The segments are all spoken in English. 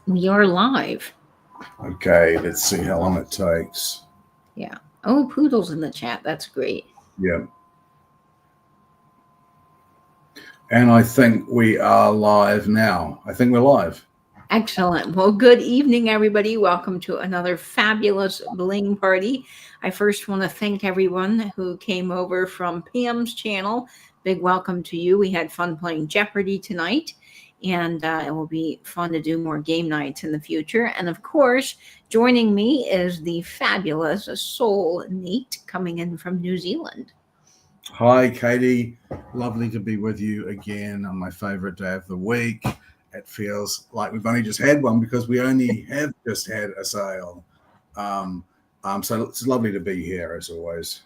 We are live. Okay, let's see how long it takes. Yeah. Oh, Poodle's in the chat. That's great. Yeah. And I think we are live now. I think we're live. Excellent. Well, good evening, everybody. Welcome to another fabulous Bling Party. I first want to thank everyone who came over from Pam's channel. Big welcome to you. We had fun playing Jeopardy tonight, and it will be fun to do more game nights in the future. And of course, joining me is the fabulous Soul Neat coming in from New Zealand. Hi, Katie. Lovely to be with you again on my favorite day of the week. It feels like we've only just had one because we only have just had a sale. So it's lovely to be here as always.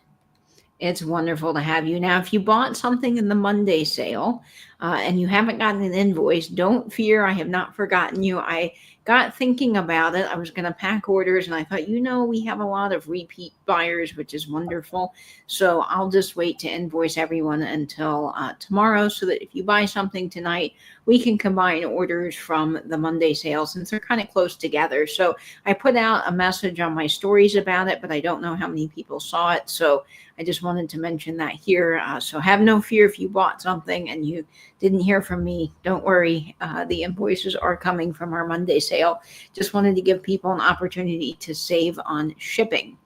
It's wonderful to have you. Now, if you bought something in the Monday sale and you haven't gotten an invoice, don't fear. I have not forgotten you. I got thinking about it. I was going to pack orders and I thought, we have a lot of repeat buyers, which is wonderful. So I'll just wait to invoice everyone until tomorrow so that if you buy something tonight, we can combine orders from the Monday sale since they're kind of close together. So I put out a message on my stories about it, but I don't know how many people saw it. So I just wanted to mention that here. So have no fear if you bought something and you didn't hear from me. Don't worry. The invoices are coming from our Monday sale. Just wanted to give people an opportunity to save on shipping.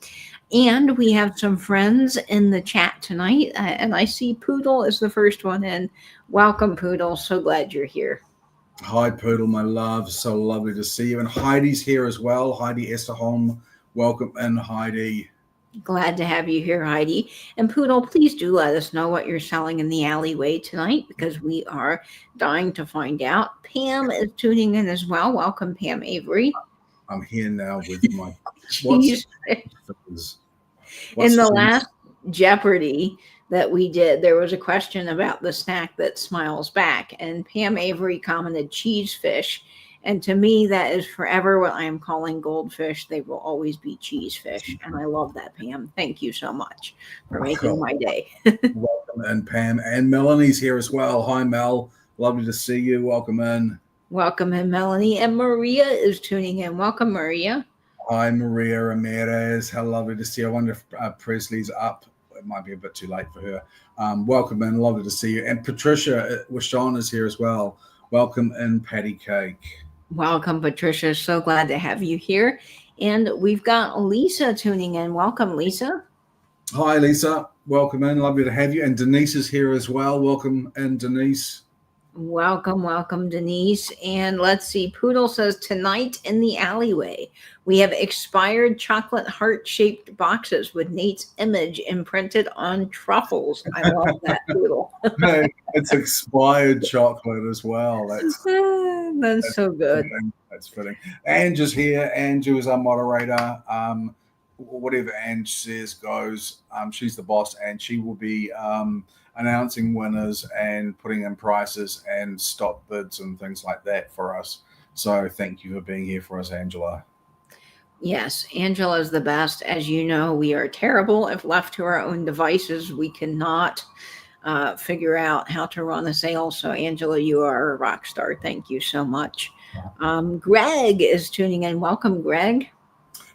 And we have some friends in the chat tonight. And I see Poodle is the first one in. Welcome, Poodle. So glad you're here. Hi, Poodle, my love. So lovely to see you. And Heidi's here as well. Heidi Esterholm. Welcome in, Heidi. Glad to have you here, Heidi. And Poodle, please do let us know what you're selling in the alleyway tonight because we are dying to find out. Pam is tuning in as well. Welcome, Pam Avery. I'm here now with my cheese. In the last Jeopardy that we did, there was a question about the snack that smiles back, and Pam Avery commented cheese fish. And to me, that is forever what I am calling goldfish. They will always be cheese fish. And I love that, Pam. Thank you so much for making my day. Welcome in, Pam. And Melanie's here as well. Hi, Mel. Lovely to see you. Welcome in. Welcome in, Melanie. And Maria is tuning in. Welcome, Maria. Hi, Maria Ramirez. How lovely to see you. I wonder if Presley's up. It might be a bit too late for her. Welcome in. Lovely to see you. And Patricia Wishon is here as well. Welcome in, Patty Cake. Welcome, Patricia. So glad to have you here. And we've got Lisa tuning in. Welcome, Lisa. Hi, Lisa. Welcome in. Lovely to have you. And Denise is here as well. Welcome in, Denise. Welcome, Denise. And let's see. Poodle says tonight in the alleyway, we have expired chocolate heart-shaped boxes with Nate's image imprinted on truffles. I love that, Poodle. It's expired chocolate as well. That's so good. Fitting. That's fitting. Angie's here. Angie is our moderator. Whatever Ange says goes. She's the boss, and she will be announcing winners and putting in prices and stop bids and things like that for us. So thank you for being here for us, Angela. Yes, Angela is the best. As you know, we are terrible. If left to our own devices, we cannot figure out how to run a sale. So Angela, you are a rock star. Thank you so much. Greg is tuning in. Welcome, Greg.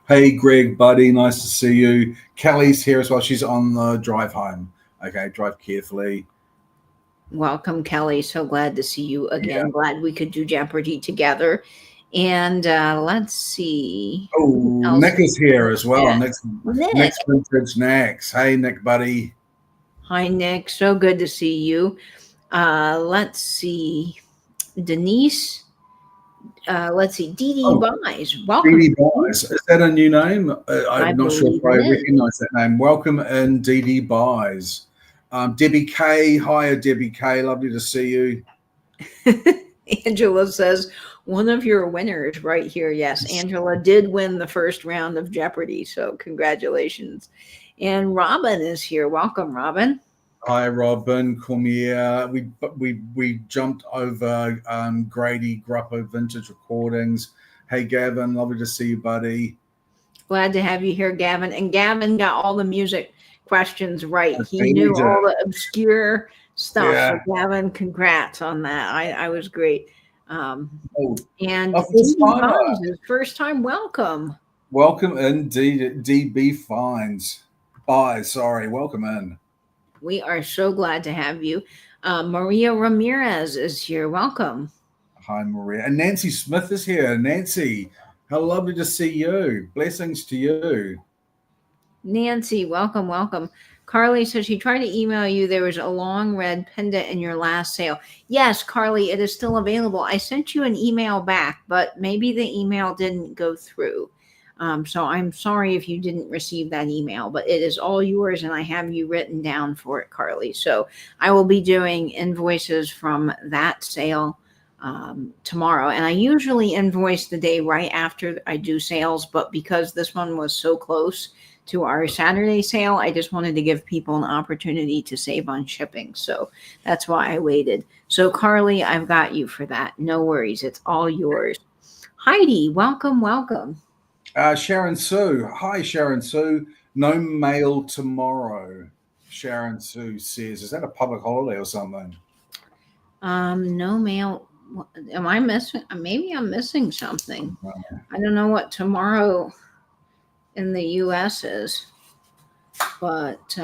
Hey, Greg, buddy. Nice to see you. Kelly's here as well. She's on the drive home. Okay, drive carefully. Welcome, Kelly. So glad to see you again. Yeah. Glad we could do Jeopardy together. And let's see. Oh, Nick is here as well. Yeah. Nick's vintage Next. Hey, Nick, buddy. Hi, Nick. So good to see you. Let's see. Denise. Let's see. Dee Buys. Welcome. Dee Buys. Is that a new name? I'm not sure if I recognize that name. Welcome in, Dee Buys. Debbie K. Hiya, Debbie K. Lovely to see you. Angela says, one of your winners right here. Yes, Angela did win the first round of Jeopardy. So congratulations. And Robin is here. Welcome, Robin. Hi, Robin. Come here. We jumped over Grady Gruppo Vintage Recordings. Hey, Gavin. Lovely to see you, buddy. Glad to have you here, Gavin. And Gavin got all the music questions right. He knew all the obscure stuff. Yeah. So, Gavin, congrats on that. I was great. Oh, And a first DB timer. Bonds is first time welcome. Welcome in, DB Fines. Sorry, welcome in. We are so glad to have you. Maria Ramirez is here. Welcome. Hi, Maria. And Nancy Smith is here. Nancy, how lovely to see you. Blessings to you. Nancy, welcome, welcome. Carly says she tried to email you. There was a long red pendant in your last sale. Yes, Carly, it is still available. I sent you an email back, but maybe the email didn't go through. So I'm sorry if you didn't receive that email, but it is all yours, and I have you written down for it, Carly. So I will be doing invoices from that sale tomorrow, and I usually invoice the day right after I do sales, but because this one was so close to our Saturday sale, I just wanted to give people an opportunity to save on shipping. So that's why I waited. So Carly, I've got you for that. No worries. It's all yours. Heidi, welcome, welcome. Sharon Sue. Hi, Sharon Sue. No mail tomorrow. Sharon Sue says, is that a public holiday or something? No mail. Am I missing? Maybe I'm missing something. I don't know what tomorrow in the U.S. is, but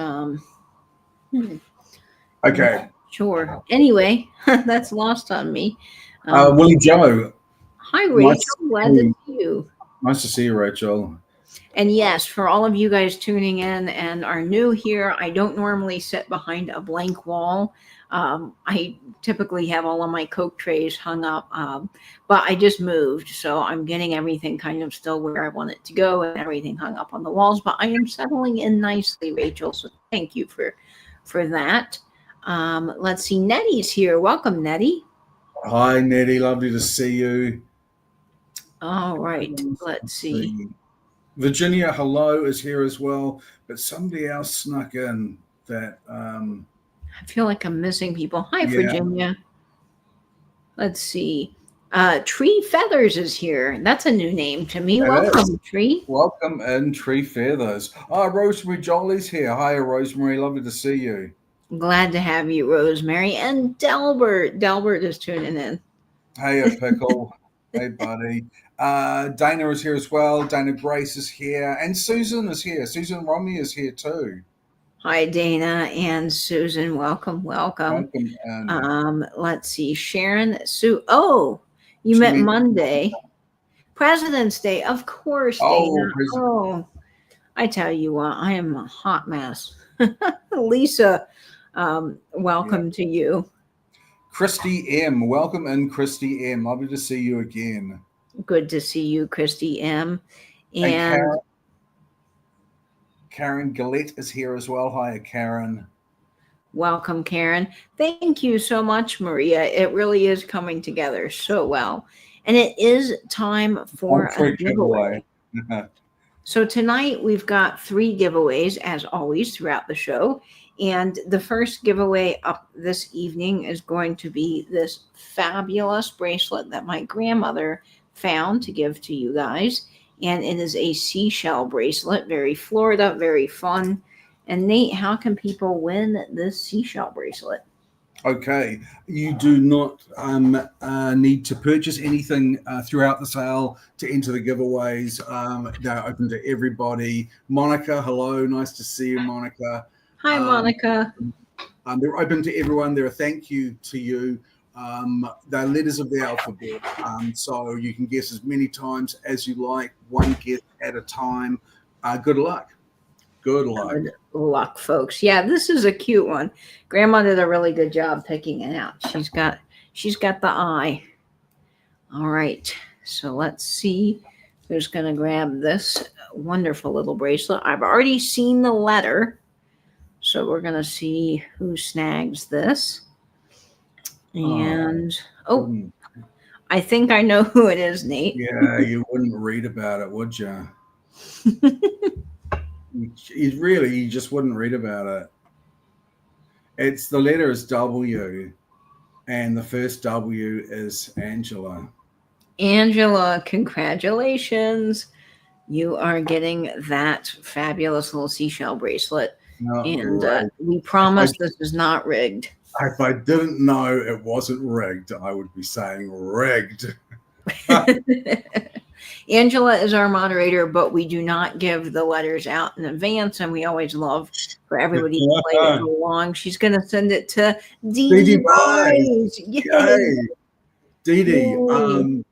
Okay. Sure. Anyway, that's lost on me. Willie Joe. Hi, Rachel. Glad to see you. Nice to see you, Rachel. And yes, for all of you guys tuning in and are new here, I don't normally sit behind a blank wall. I typically have all of my Coke trays hung up, but I just moved, so I'm getting everything kind of still where I want it to go and everything hung up on the walls. But I am settling in nicely, Rachel. So thank you for that. Let's see, Nettie's here. Welcome, Nettie. Hi, Nettie. Lovely to see you. All right. Let's see. Virginia, hello, is here as well, but somebody else snuck in that. I feel like I'm missing people. Hi, yeah. Virginia. Let's see. Tree Feathers is here. That's a new name to me. Welcome, Tree. Welcome in, Tree Feathers. Rosemary Jolly's here. Hi, Rosemary. Lovely to see you. Glad to have you, Rosemary. And Delbert. Delbert is tuning in. Hey, a pickle. Hey, buddy. Dana is here as well. Dana Grace is here. And Susan is here. Susan Romney is here too. Hi, Dana and Susan. Welcome, welcome. Let's see. Sharon, Sue. Oh, you met Monday. President's Day. Of course, Dana. Oh, I tell you what, I am a hot mess. Lisa, welcome to you. Christy M. Welcome in, Christy M. Lovely to see you again. Good to see you, Christy M. And Karen Gillette is here as well. Hi, Karen. Welcome, Karen. Thank you so much, Maria. It really is coming together so well. And it is time for a giveaway. So tonight we've got 3 giveaways, as always, throughout the show. And the first giveaway up this evening is going to be this fabulous bracelet that my grandmother found to give to you guys. And it is a seashell bracelet, very Florida, very fun. And Nate, how can people win this seashell bracelet? Okay, you do not need to purchase anything throughout the sale to enter the giveaways. They're open to everybody. Monica, hello, nice to see you, Monica. Hi, Monica. They're open to everyone. They're a thank you to you. They're letters of the alphabet, so you can guess as many times as you like, one guess at a time. Good luck. Good luck. Good luck, folks. Yeah, this is a cute one. Grandma did a really good job picking it out. She's got the eye. All right, so let's see who's going to grab this wonderful little bracelet. I've already seen the letter, so we're going to see who snags this. And I think I know who it is, Nate. Yeah, you wouldn't read about it, would you? You just wouldn't read about it. It's the letter is W, and the first W is Angela. Angela, congratulations. You are getting that fabulous little seashell bracelet. And we promise this is not rigged. If I didn't know it wasn't rigged, I would be saying rigged. Angela is our moderator, but we do not give the letters out in advance, and we always love for everybody to play along. She's going to send it to Dee Dee Buys. Yay! Dee Dee, Yay.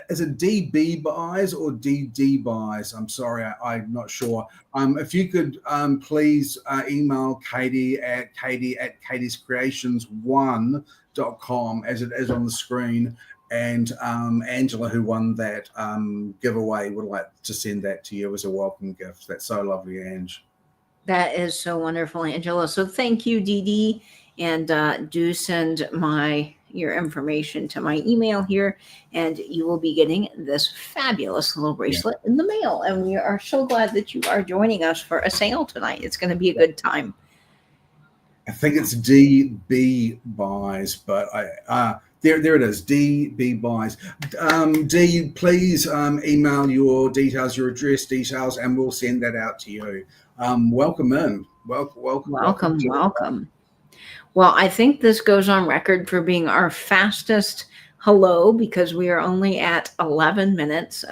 is it DB buys or DD buys? I'm sorry, I'm not sure. If you could please email Katie at katiescreations1.com as it is on the screen. And Angela, who won that giveaway, would like to send that to you as a welcome gift. That's so lovely, Ange. That is so wonderful, Angela. So thank you, Dee Dee. And do send your information to my email here, and you will be getting this fabulous little bracelet in the mail. And we are so glad that you are joining us for a sale tonight. It's going to be a good time. I think it's DB buys, but there it is, DB buys. Dee, please email your details, your address details, and we'll send that out to you. Welcome in. Welcome. Well, I think this goes on record for being our fastest hello, because we are only at 11 minutes.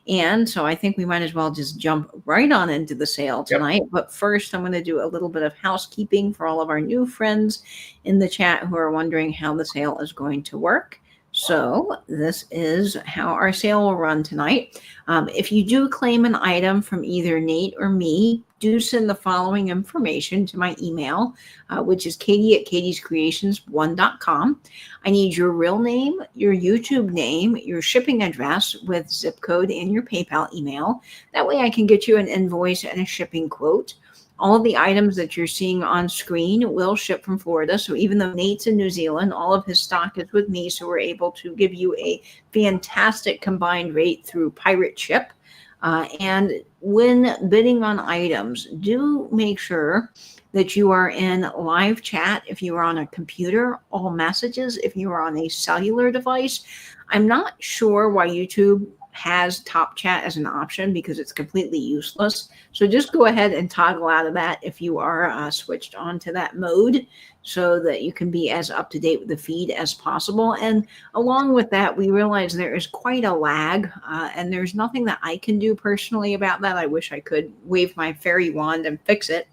And so I think we might as well just jump right on into the sale tonight. Yep. But first, I'm going to do a little bit of housekeeping for all of our new friends in the chat who are wondering how the sale is going to work. So this is how our sale will run tonight. If you do claim an item from either Nate or me, do send the following information to my email, which is katie@katiescreations1.com. I need your real name, your YouTube name, your shipping address with zip code, and your PayPal email. That way I can get you an invoice and a shipping quote. All of the items that you're seeing on screen will ship from Florida. So even though Nate's in New Zealand, all of his stock is with me. So we're able to give you a fantastic combined rate through Pirate Ship. And when bidding on items, do make sure that you are in live chat if you are on a computer, all messages if you are on a cellular device. I'm not sure why YouTube has top chat as an option, because it's completely useless. So just go ahead and toggle out of that if you are switched on to that mode, so that you can be as up to date with the feed as possible. And along with that, we realize there is quite a lag, and there's nothing that I can do personally about that. I wish I could wave my fairy wand and fix it.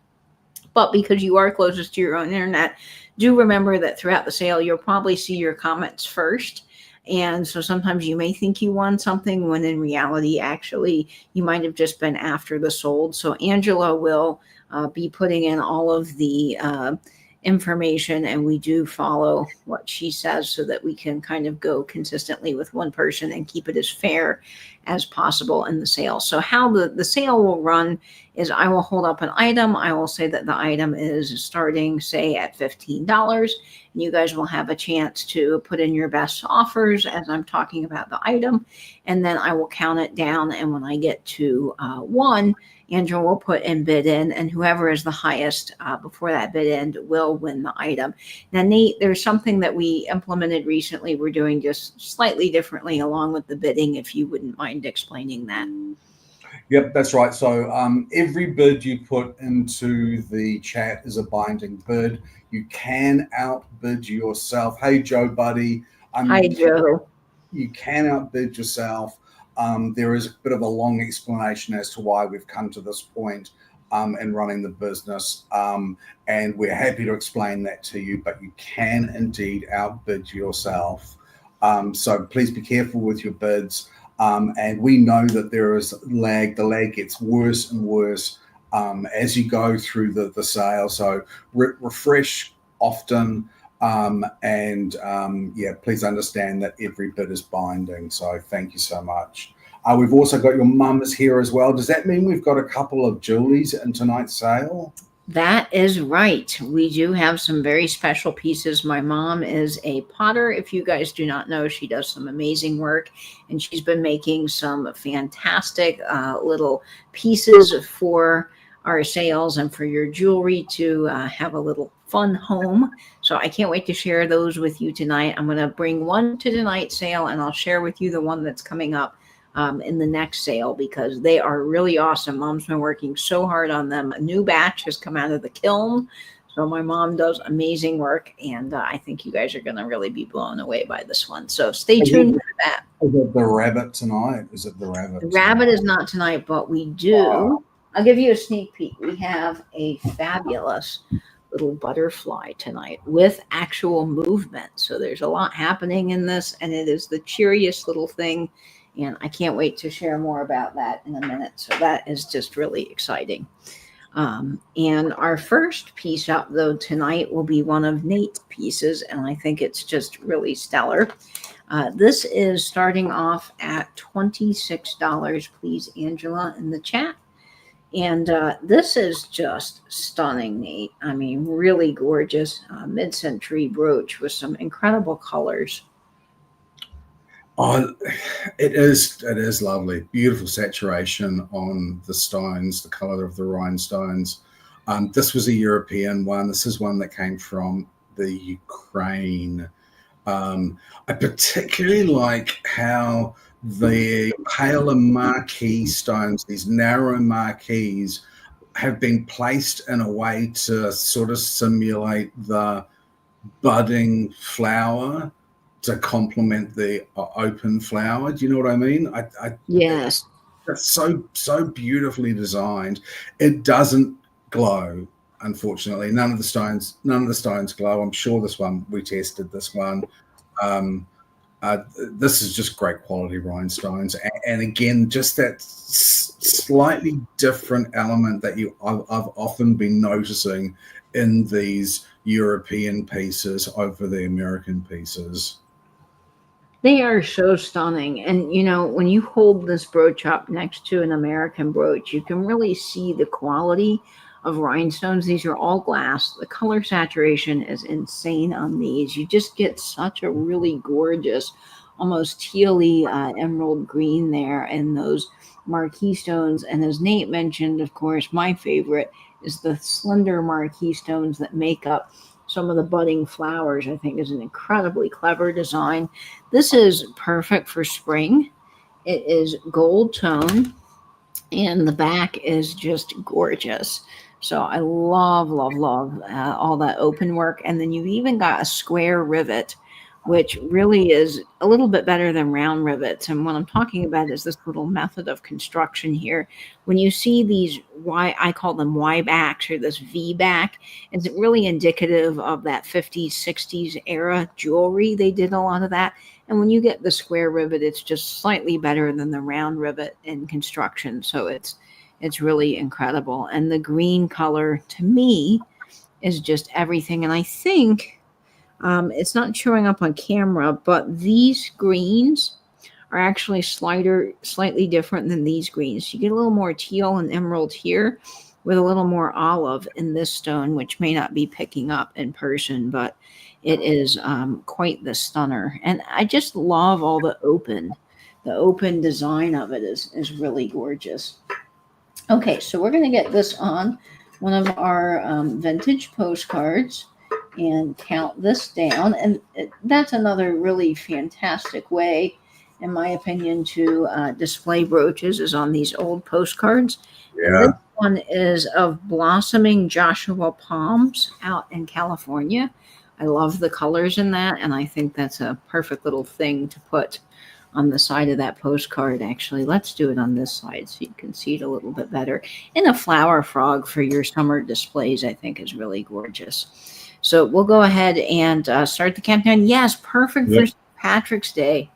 But because you are closest to your own internet, do remember that throughout the sale, you'll probably see your comments first. And so sometimes you may think you won something when in reality, actually, you might have just been after the sold. So Angela will be putting in all of the information, and we do follow what she says so that we can kind of go consistently with one person and keep it as fair as possible in the sale. So how the sale will run is I will hold up an item. I will say that the item is starting, say, at $15. And you guys will have a chance to put in your best offers as I'm talking about the item. And then I will count it down. And when I get to 1, Angela will put in bid in, and whoever is the highest before that bid end will win the item. Now, Nate, there's something that we implemented recently. We're doing just slightly differently along with the bidding, if you wouldn't mind explaining that. Yep, that's right. So every bid you put into the chat is a binding bid. You can outbid yourself. Hey, Joe, buddy. Hi, Joe. You can outbid yourself. There is a bit of a long explanation as to why we've come to this point in running the business. And we're happy to explain that to you, but you can indeed outbid yourself. So please be careful with your bids. And we know that there is lag. The lag gets worse and worse as you go through the sale. So refresh often. Please understand that every bid is binding. So thank you so much. We've also got your mum is here as well. Does that mean we've got a couple of Julies in tonight's sale? That is right. We do have some very special pieces. My mom is a potter. If you guys do not know, she does some amazing work, and she's been making some fantastic little pieces for our sales and for your jewelry to have a little fun home. So I can't wait to share those with you tonight. I'm going to bring one to tonight's sale, and I'll share with you the one that's coming up in the next sale, because they are really awesome. Mom's been working so hard on them. A new batch has come out of the kiln. So my mom does amazing work, and I think you guys are going to really be blown away by this one. So stay tuned for that. Is it the rabbit tonight? Is it the rabbit? The rabbit is not tonight, but we do. I'll give you a sneak peek. We have a fabulous little butterfly tonight with actual movement. So there's a lot happening in this, and it is the cheeriest little thing. And I can't wait to share more about that in a minute. So that is just really exciting. And our first piece up, though, tonight will be one of Nate's pieces, and I think it's just really stellar. This is starting off at $26. Please, Angela, in the chat. And this is just stunning, Nate. I mean, really gorgeous mid-century brooch with some incredible colors. Oh, it is lovely. Beautiful saturation on the stones, the color of the rhinestones. This was a European one. This is one that came from the Ukraine. I particularly like how the paler marquee stones, these narrow marquees, have been placed in a way to sort of simulate the budding flower to complement the open flower. Do you know what I mean? Yes. It's so beautifully designed. It doesn't glow, unfortunately. None of the stones glow. I'm sure this one, we tested this one. This is just great quality rhinestones, and again, just that slightly different element that I've often been noticing in these European pieces over the American pieces. They are so stunning. And, you know, when you hold this brooch up next to an American brooch, you can really see the quality of rhinestones. These are all glass. The color saturation is insane on these. You just get such a really gorgeous, almost tealy emerald green there, and those marquee stones. And as Nate mentioned, of course, my favorite is the slender marquee stones that make up some of the budding flowers. I think is an incredibly clever design. This is perfect for spring. It is gold tone, and the back is just gorgeous. So I love all that open work. And then you've even got a square rivet, which really is a little bit better than round rivets. And what I'm talking about is this little method of construction here. When you see these I call them Y backs, or this V back, it's really indicative of that 50s, 60s era jewelry. They did a lot of that. And when you get the square rivet, it's just slightly better than the round rivet in construction. So it's really incredible. And the green color, to me, is just everything. And I think it's not showing up on camera, but these greens are actually slightly different than these greens. You get a little more teal and emerald here with a little more olive in this stone, which may not be picking up in person, but it is quite the stunner. And I just love all the open design of it is really gorgeous. Okay, so we're going to get this on one of our vintage postcards and count this down. And that's another really fantastic way, in my opinion, to display brooches, is on these old postcards. Yeah. This one is of blossoming Joshua palms out in California. I love the colors in that, and I think that's a perfect little thing to put on the side of that postcard. Actually, let's do it on this side so you can see it a little bit better. And a flower frog for your summer displays, I think, is really gorgeous. So we'll go ahead and start the countdown. Yes, perfect for St. Patrick's Day.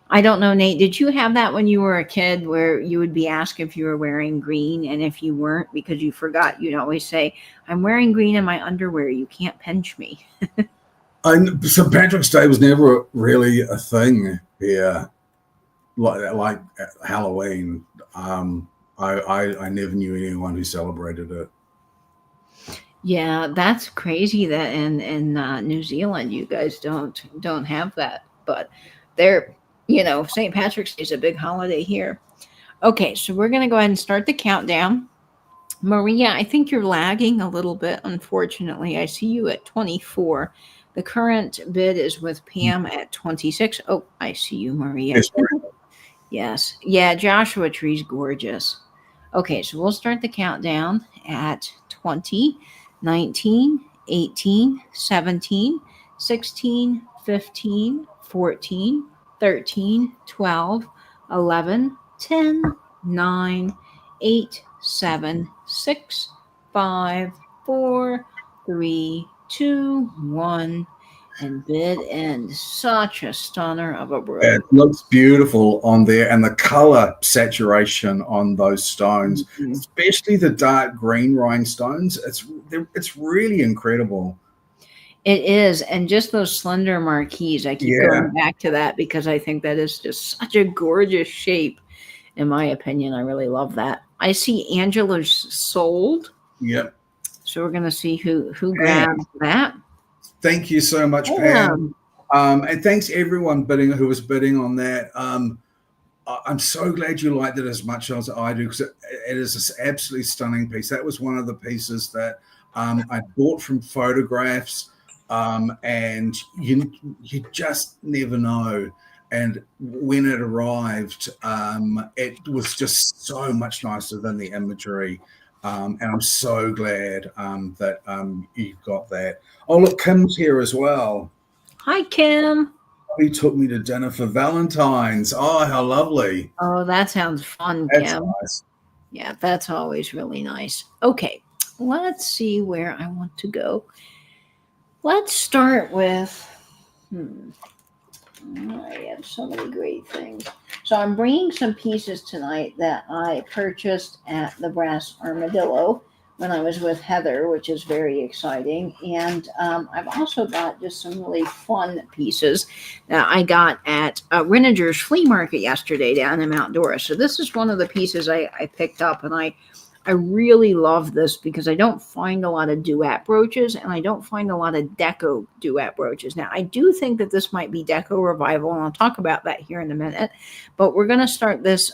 I don't know, Nate, did you have that when you were a kid, where you would be asked if you were wearing green, and if you weren't because you forgot, you'd always say, "I'm wearing green in my underwear. You can't pinch me." St. Patrick's Day was never really a thing here, like Halloween. I never knew anyone who celebrated it. Yeah, that's crazy that in New Zealand you guys don't have that, but they're, St. Patrick's Day is a big holiday here. Okay, so we're going to go ahead and start the countdown. Maria, I think you're lagging a little bit, unfortunately. I see you at 24. The current bid is with Pam at 26. Oh, I see you, Maria. Yes. Yeah, Joshua Tree's gorgeous. Okay, so we'll start the countdown at 20, 19, 18, 17, 16, 15, 14, 13, 12, 11, 10, 9, 8, 7, 6, 5, 4, 3, 2, 1, and bid end. Such a stunner of a It brooch. looks beautiful on there, and the color saturation on those stones, Mhm. especially the dark green rhinestones, it's really incredible. It is, and just those slender marquees. I keep Yeah, going back to that because I think that is just such a gorgeous shape. In my opinion, I really love that. I see Angela's sold, yep. so we're gonna see who Pam, grabs that. thank you so much, Pam. Pam. And thanks everyone bidding who was bidding on that. I'm so glad you liked it as much as I do because it is this absolutely stunning piece. That was one of the pieces that I bought from photographs, and you just never know. And when it arrived, it was just so much nicer than the imagery. And I'm so glad that you got that. Oh, look, Kim's here as well. Hi, Kim. He took me to dinner for Valentine's. Oh, how lovely. Oh, that sounds fun, That's Kim. nice. Yeah, that's always really nice. Okay, let's see where I want to go. Let's start with. I have so many great things. So I'm bringing some pieces tonight that I purchased at the Brass Armadillo when I was with Heather, which is very exciting. And I've also got just some really fun pieces that I got at Renninger's flea market yesterday down in Mount Dora. So this is one of the pieces I picked up, and I really love this because I don't find a lot of duet brooches and I don't find a lot of deco duet brooches. Now, I do think that this might be deco revival, and I'll talk about that here in a minute. But we're going to start this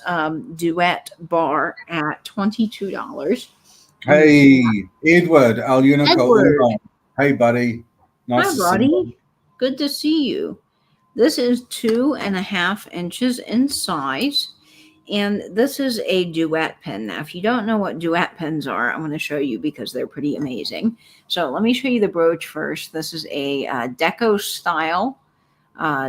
duet bar at $22. Hey, Edward, Al Unico Edward, Uno. Hey, buddy. hi, Nice to see you. buddy. Good to see you. This is 2.5 inches in size. And this is a duet pen. Now, if you don't know what duet pens are, I'm going to show you because they're pretty amazing. So let me show you the brooch first. This is a deco style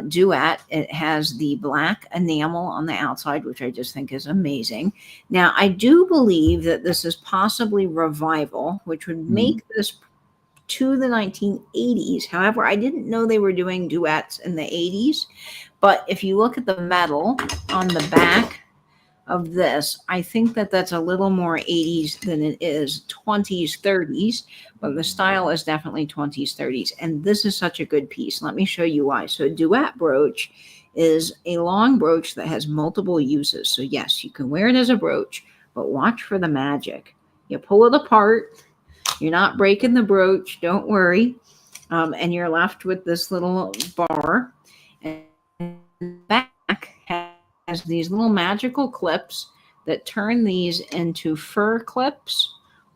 duet. It has the black enamel on the outside, which I just think is amazing. Now, I do believe that this is possibly revival, which would make this to the 1980s. However, I didn't know they were doing duets in the 80s. But if you look at the metal on the back of this, I think that that's a little more 80s than it is 20s, 30s, but the style is definitely 20s, 30s. And this is such a good piece. Let me show you why. So a duet brooch is a long brooch that has multiple uses. So yes, you can wear it as a brooch, but watch for the magic. You pull it apart. You're not breaking the brooch. Don't worry. And you're left with this little bar. And back has these little magical clips that turn these into fur clips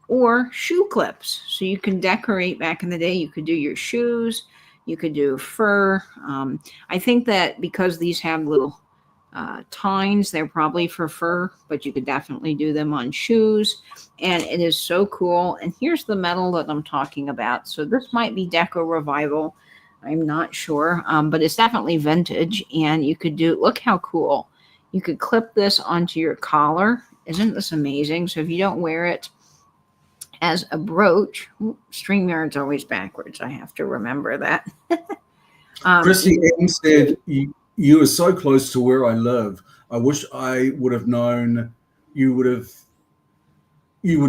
or shoe clips. So you can decorate. Back in the day, you could do your shoes, you could do fur. I think that because these have little tines, they're probably for fur, but you could definitely do them on shoes. And it is so cool. And here's the metal that I'm talking about. So this might be Deco Revival. I'm not sure, but it's definitely vintage. And you could do, look how cool. You could clip this onto your collar. Isn't this amazing? So if you don't wear it as a brooch, StreamYard's always backwards. I have to remember that. Chrissy M said, you are so close to where I live. I wish I would have known you would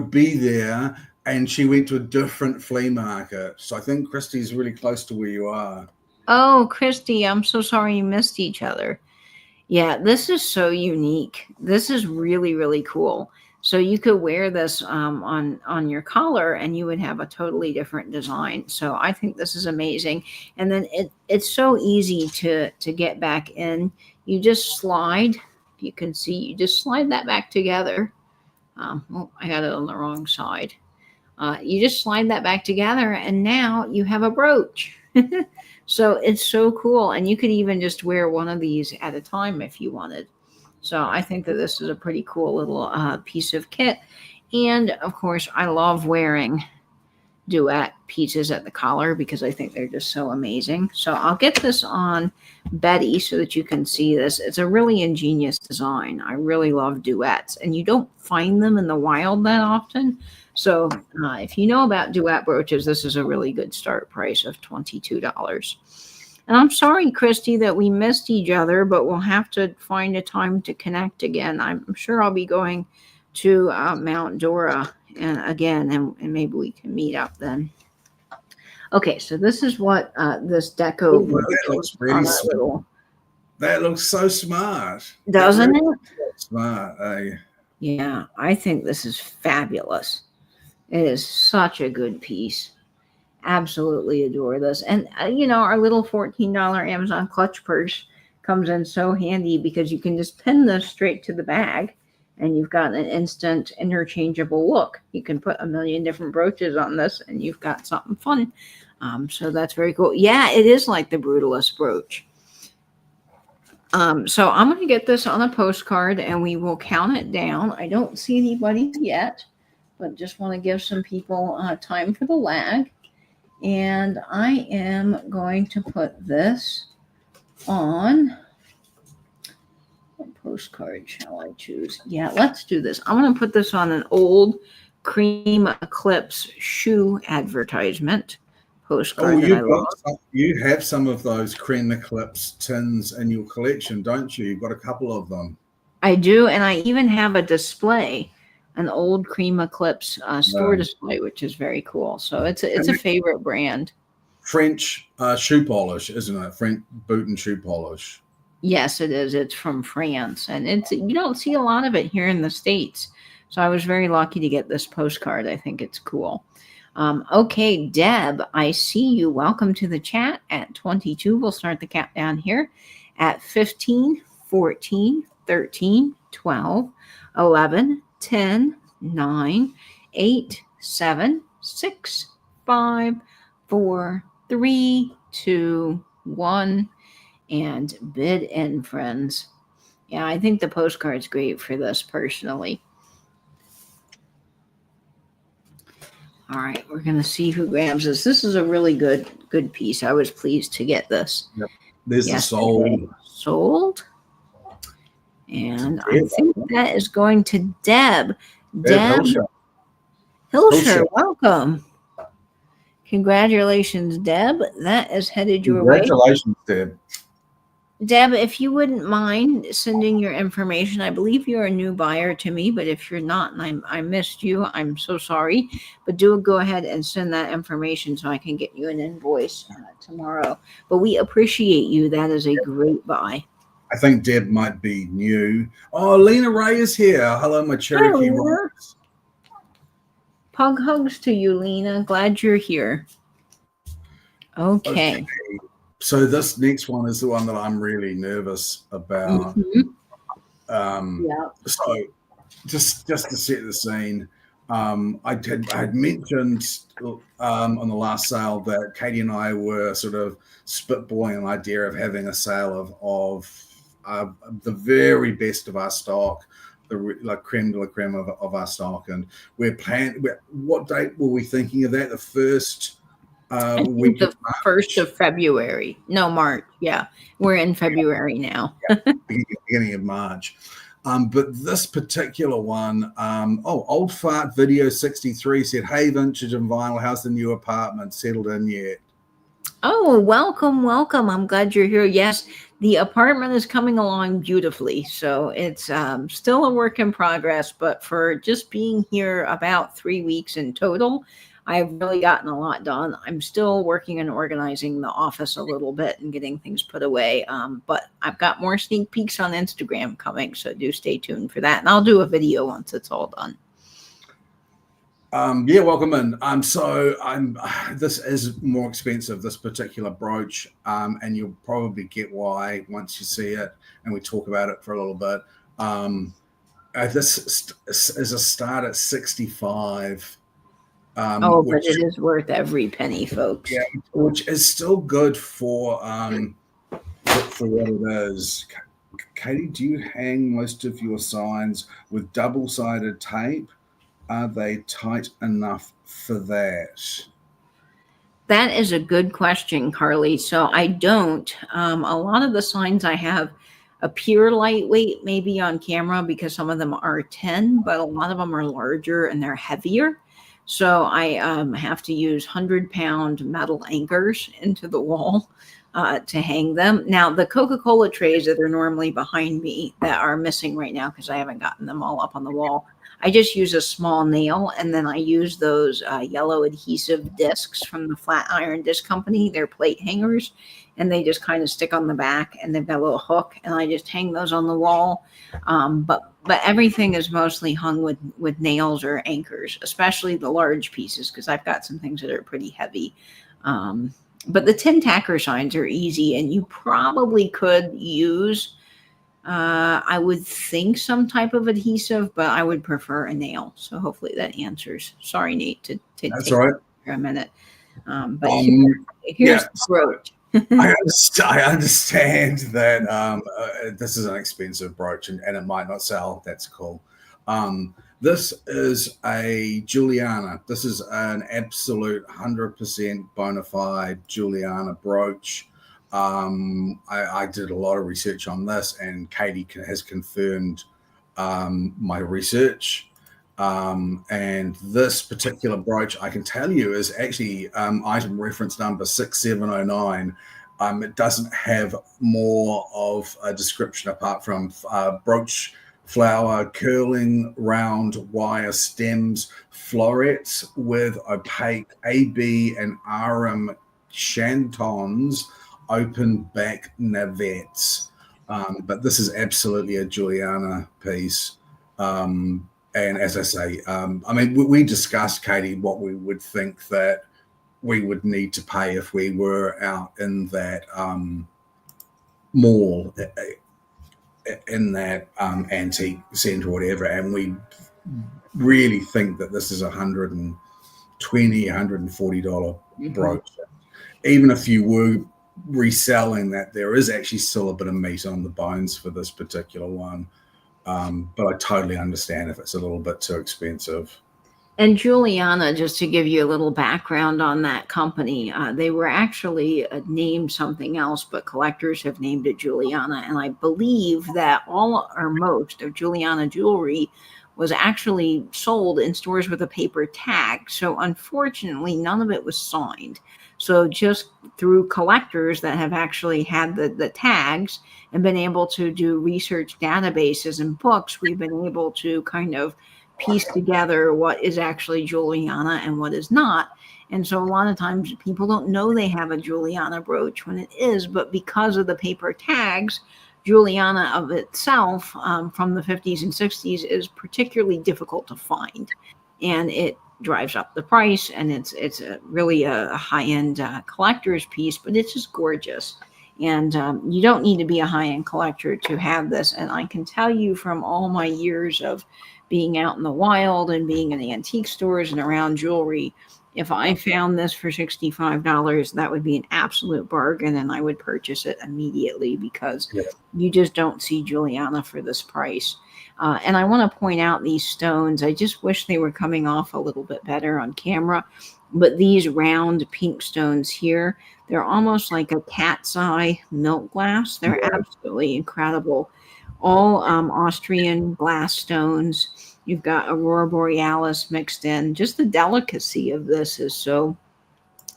be there. And she went to a different flea market. So I think Christy's really close to where you are. Oh, Christy, I'm so sorry you missed each other. Yeah, this is so unique. This is really, really cool. So you could wear this on your collar and you would have a totally different design. So I think this is amazing. And then it's so easy to get back in. You just slide. You can see, you just slide that back together. Oh, I got it on the wrong side. You just slide that back together and now you have a brooch. So it's so cool. And you could even just wear one of these at a time if you wanted. So I think that this is a pretty cool little piece of kit. And of course, I love wearing duet pieces at the collar because I think they're just so amazing. So I'll get this on Betty so that you can see this. It's a really ingenious design. I really love duets, and you don't find them in the wild that often. So if you know about duet brooches, this is a really good start price of $22. And I'm sorry, Christy, that we missed each other, but we'll have to find a time to connect again. I'm sure I'll be going to Mount Dora and maybe we can meet up then. Okay, so this is what this deco that looks really smart. That looks so smart. Doesn't it? Smart. Yeah, I think this is fabulous. It is such a good piece. Absolutely adore this. And, our little $14 Amazon clutch purse comes in so handy because you can just pin this straight to the bag and you've got an instant interchangeable look. You can put a million different brooches on this and you've got something fun. So that's very cool. Yeah, it is like the Brutalist brooch. So I'm going to get this on a postcard and we will count it down. I don't see anybody yet, but just want to give some people time for the lag. And I am going to put this on what postcard shall I choose? Yeah, let's do this. I'm going to put this on an old Cream Eclipse shoe advertisement postcard. You have some of those Cream Eclipse tins in your collection, don't you? You've got a couple of them. I do, and I even have a display, an old Cream Eclipse store display, which is very cool. So it's a favorite brand. French shoe polish, isn't it? French boot and shoe polish. Yes, it is. It's from France, and you don't see a lot of it here in the States. So I was very lucky to get this postcard. I think it's cool. Okay, Deb, I see you. Welcome to the chat at 22. We'll start the countdown here at 15, 14, 13, 12, 11, 10, 9, 8, 7, 6, 5, 4, 3, 2, 1, and bid in, friends. Yeah, I think the postcard's great for this personally. All right, we're going to see who grabs this. This is a really good piece. I was pleased to get this. Yep. There's the sold. Sold. And I think that is going to Deb. Deb Hilscher, welcome. Congratulations, Deb. That is headed your way. Congratulations, Deb. Deb, if you wouldn't mind sending your information, I believe you're a new buyer to me, but if you're not and I missed you, I'm so sorry. But do go ahead and send that information so I can get you an invoice tomorrow. But we appreciate you. That is a great buy. I think Deb might be new. Oh, Lena Ray is here. Hello, my Cherokee Rose. Pug hugs to you, Lena. Glad you're here. Okay. So this next one is the one that I'm really nervous about. So just to set the scene, I had mentioned on the last sale that Katie and I were sort of spitballing an idea of having a sale of the very best of our stock, the creme de la creme of our stock, and what date were we thinking of that? The first week the 1st of February. No, March. Yeah, we're in February now. Beginning of March. But this particular one, Old Fart Video 63 said, "Hey, Vintage and Vinyl, how's the new apartment? Settled in yet?" Oh, welcome. I'm glad you're here. Yes, the apartment is coming along beautifully. So it's still a work in progress, but for just being here about 3 weeks in total, I've really gotten a lot done. I'm still working on organizing the office a little bit and getting things put away. But I've got more sneak peeks on Instagram coming, so do stay tuned for that. And I'll do a video once it's all done. Welcome in. This is more expensive, this particular brooch, and you'll probably get why once you see it and we talk about it for a little bit. This is a start at 65. But it is worth every penny, folks. Yeah, which is still good for what it is. Katie, do you hang most of your signs with double-sided tape? Are they tight enough for that? That is a good question, Carly. So I don't. A lot of the signs I have appear lightweight, maybe on camera because some of them are 10, but a lot of them are larger and they're heavier. So I have to use 100-pound metal anchors into the wall to hang them. Now, the Coca-Cola trays that are normally behind me that are missing right now because I haven't gotten them all up on the wall, I just use a small nail, and then I use those yellow adhesive discs from the Flatiron Disc Company. They're plate hangers, and they just kind of stick on the back, and they've got a little hook, and I just hang those on the wall. But everything is mostly hung with nails or anchors, especially the large pieces, because I've got some things that are pretty heavy. But the tin tacker signs are easy, and you probably could use I would think some type of adhesive, but I would prefer a nail. So hopefully that answers. Sorry, Nate, to That's take all right. a minute. But here's Yeah, the brooch. I understand that this is an expensive brooch and it might not sell. That's cool. This is a Juliana. This is an absolute 100% bona fide Juliana brooch. I did a lot of research on this, and Katie has confirmed my research. And this particular brooch, I can tell you, is actually item reference number 6709. It doesn't have more of a description apart from brooch flower, curling round wire stems, florets with opaque AB and RM chantons, open back navettes. But this is absolutely a Juliana piece. And as I say, I mean, we discussed, Katie, what we would think that we would need to pay if we were out in that mall, in that antique center or whatever. And we really think that this is $120, $140 brooch. Even if you were reselling that, there is actually still a bit of meat on the bones for this particular one. But I totally understand if it's a little bit too expensive. And Juliana, just to give you a little background on that company, they were actually named something else, but collectors have named it Juliana. And I believe that all or most of Juliana jewelry was actually sold in stores with a paper tag. So unfortunately, none of it was signed. So just through collectors that have actually had the tags and been able to do research databases and books, we've been able to kind of piece together what is actually Juliana and what is not. And so a lot of times people don't know they have a Juliana brooch when it is, but because of the paper tags, Juliana of itself from the 50s and 60s is particularly difficult to find. And it drives up the price, and it's really a high-end collector's piece, but it's just gorgeous. And you don't need to be a high-end collector to have this. And I can tell you from all my years of being out in the wild and being in the antique stores and around jewelry, if I found this for $65, that would be an absolute bargain, and I would purchase it immediately because you just don't see Juliana for this price. And I want to point out these stones. I just wish they were coming off a little bit better on camera. But these round pink stones here, they're almost like a cat's eye milk glass. They're absolutely incredible. All Austrian glass stones. You've got Aurora Borealis mixed in. Just the delicacy of this is so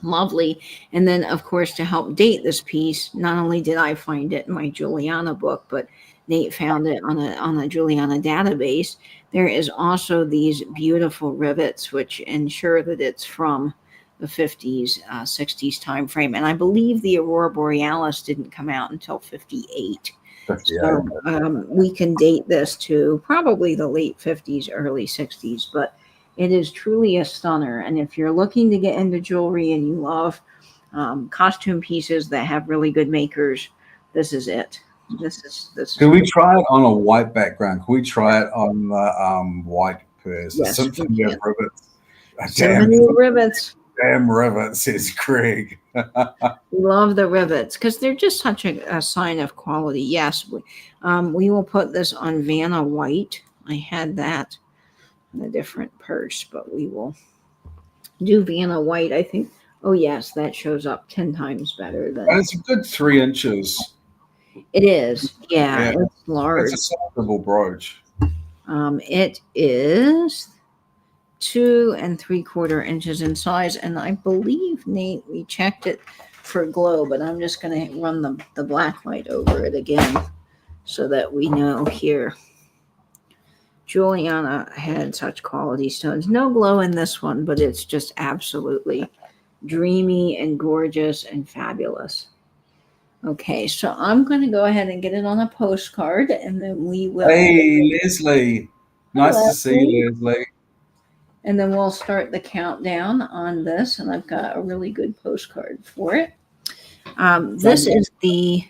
lovely. And then, of course, to help date this piece, not only did I find it in my Juliana book, but Nate found it on a Juliana database. There is also these beautiful rivets, which ensure that it's from the 50s, 60s time frame. And I believe the Aurora Borealis didn't come out until 58. So we can date this to probably the late 50s, early 60s, but it is truly a stunner. And if you're looking to get into jewelry and you love costume pieces that have really good makers, this is it. This. Can we try it on a white background? Can we try it on the white purse? Yes, Symphony of Rivets. Rivets. Damn rivets, says Craig. We love the rivets because they're just such a sign of quality. Yes, we will put this on Vanna White. I had that in a different purse, but we will do Vanna White. I think Oh, yes, that shows up 10 times better And than it's a good 3 inches. it is. Yeah, Yeah, it's it's large. a sizable brooch. It is 2 3/4 inches in size, and I believe, Nate, we checked it for glow, but I'm just going to run the black light over it again so that we know here. Juliana had such quality stones. No glow in this one, but it's just absolutely dreamy and gorgeous and fabulous. Okay, so I'm going to go ahead and get it on a postcard, and then we will. Hey, Leslie. Nice Hello. to see you, Leslie. And then we'll start the countdown on this, and I've got a really good postcard for it. This is the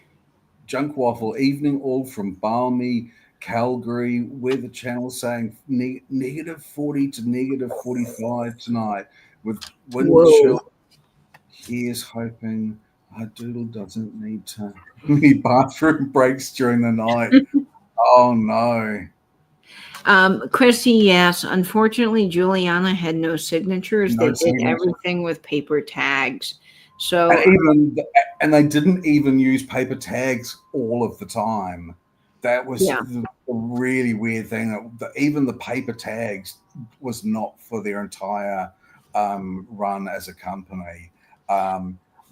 Junk Waffle Evening All from balmy Calgary. Weather channel saying -40 to -45 tonight with wind whoa. chill. Here's hoping our doodle doesn't need bathroom breaks during the night. Oh no. Chrissy, yes. Unfortunately, Juliana had no signatures. No They did signature. everything with paper tags. So And they didn't even use paper tags all of the time. That was Yeah. the really weird thing. Even the paper tags was not for their entire run as a company.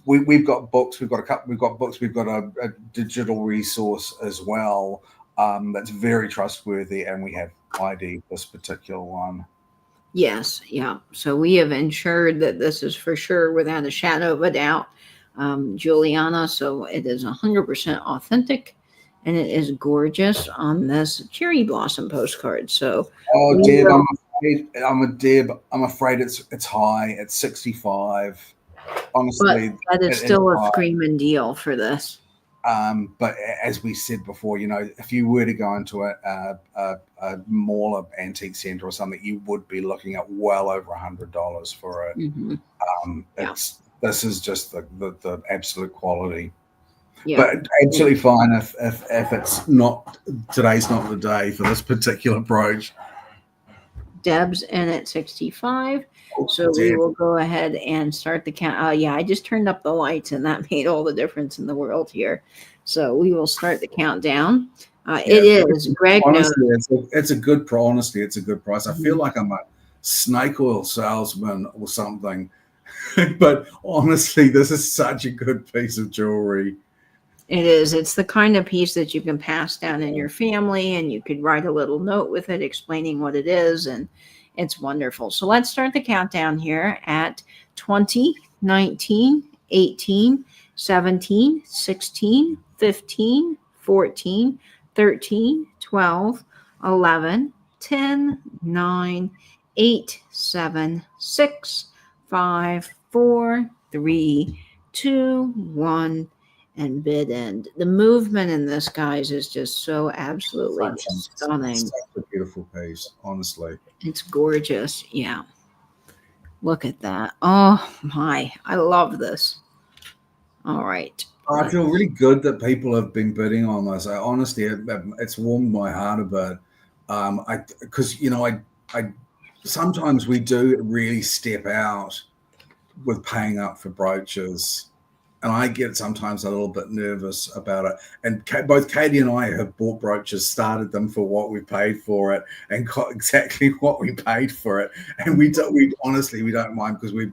We've got books. We've got a couple. We've got books. We've got a digital resource as well that's very trustworthy, and we have ID this particular one. yes, yeah. So we have ensured that this is for sure, without a shadow of a doubt, Juliana. So it is 100% authentic, and it is gorgeous on this cherry blossom postcard. So Oh, we Deb, will- I'm afraid it's high. It's 65. Honestly, that is it still a high. screaming deal for this. But as we said before, if you were to go into a mall of antique center or something, you would be looking at well over $100 for it. Mhm. Yeah. This is just the absolute quality. Yeah. But absolutely fine if it's not, today's not the day for this particular brooch. Deb's in at 65. So we Deb. will go ahead and start the count. Yeah, I just turned up the lights, and that made all the difference in the world here. So we will start the countdown. It is Greg. Honestly, it's a good honestly, it's a good price. I feel like I'm a snake oil salesman or something. But honestly, this is such a good piece of jewelry. It is. It's the kind of piece that you can pass down in your family, and you could write a little note with it explaining what it is, and it's wonderful. So let's start the countdown here at 20, 19, 18, 17, 16, 15, 14, 13, 12, 11, 10, 9, 8, 7, 6, 5, 4, 3, 2, 1. And bid end. The movement in this, guys, is just so absolutely stunning. Such a beautiful piece, honestly. It's gorgeous. Yeah. Look at that. Oh my, I love this. All right. I feel really good that people have been bidding on this. Honestly, it's warmed my heart a bit. Because I sometimes we do really step out with paying up for brooches. And I get sometimes a little bit nervous about it. And both Katie and I have bought brooches, started them for what we paid for it, and got exactly what we paid for it. And we honestly don't mind, because we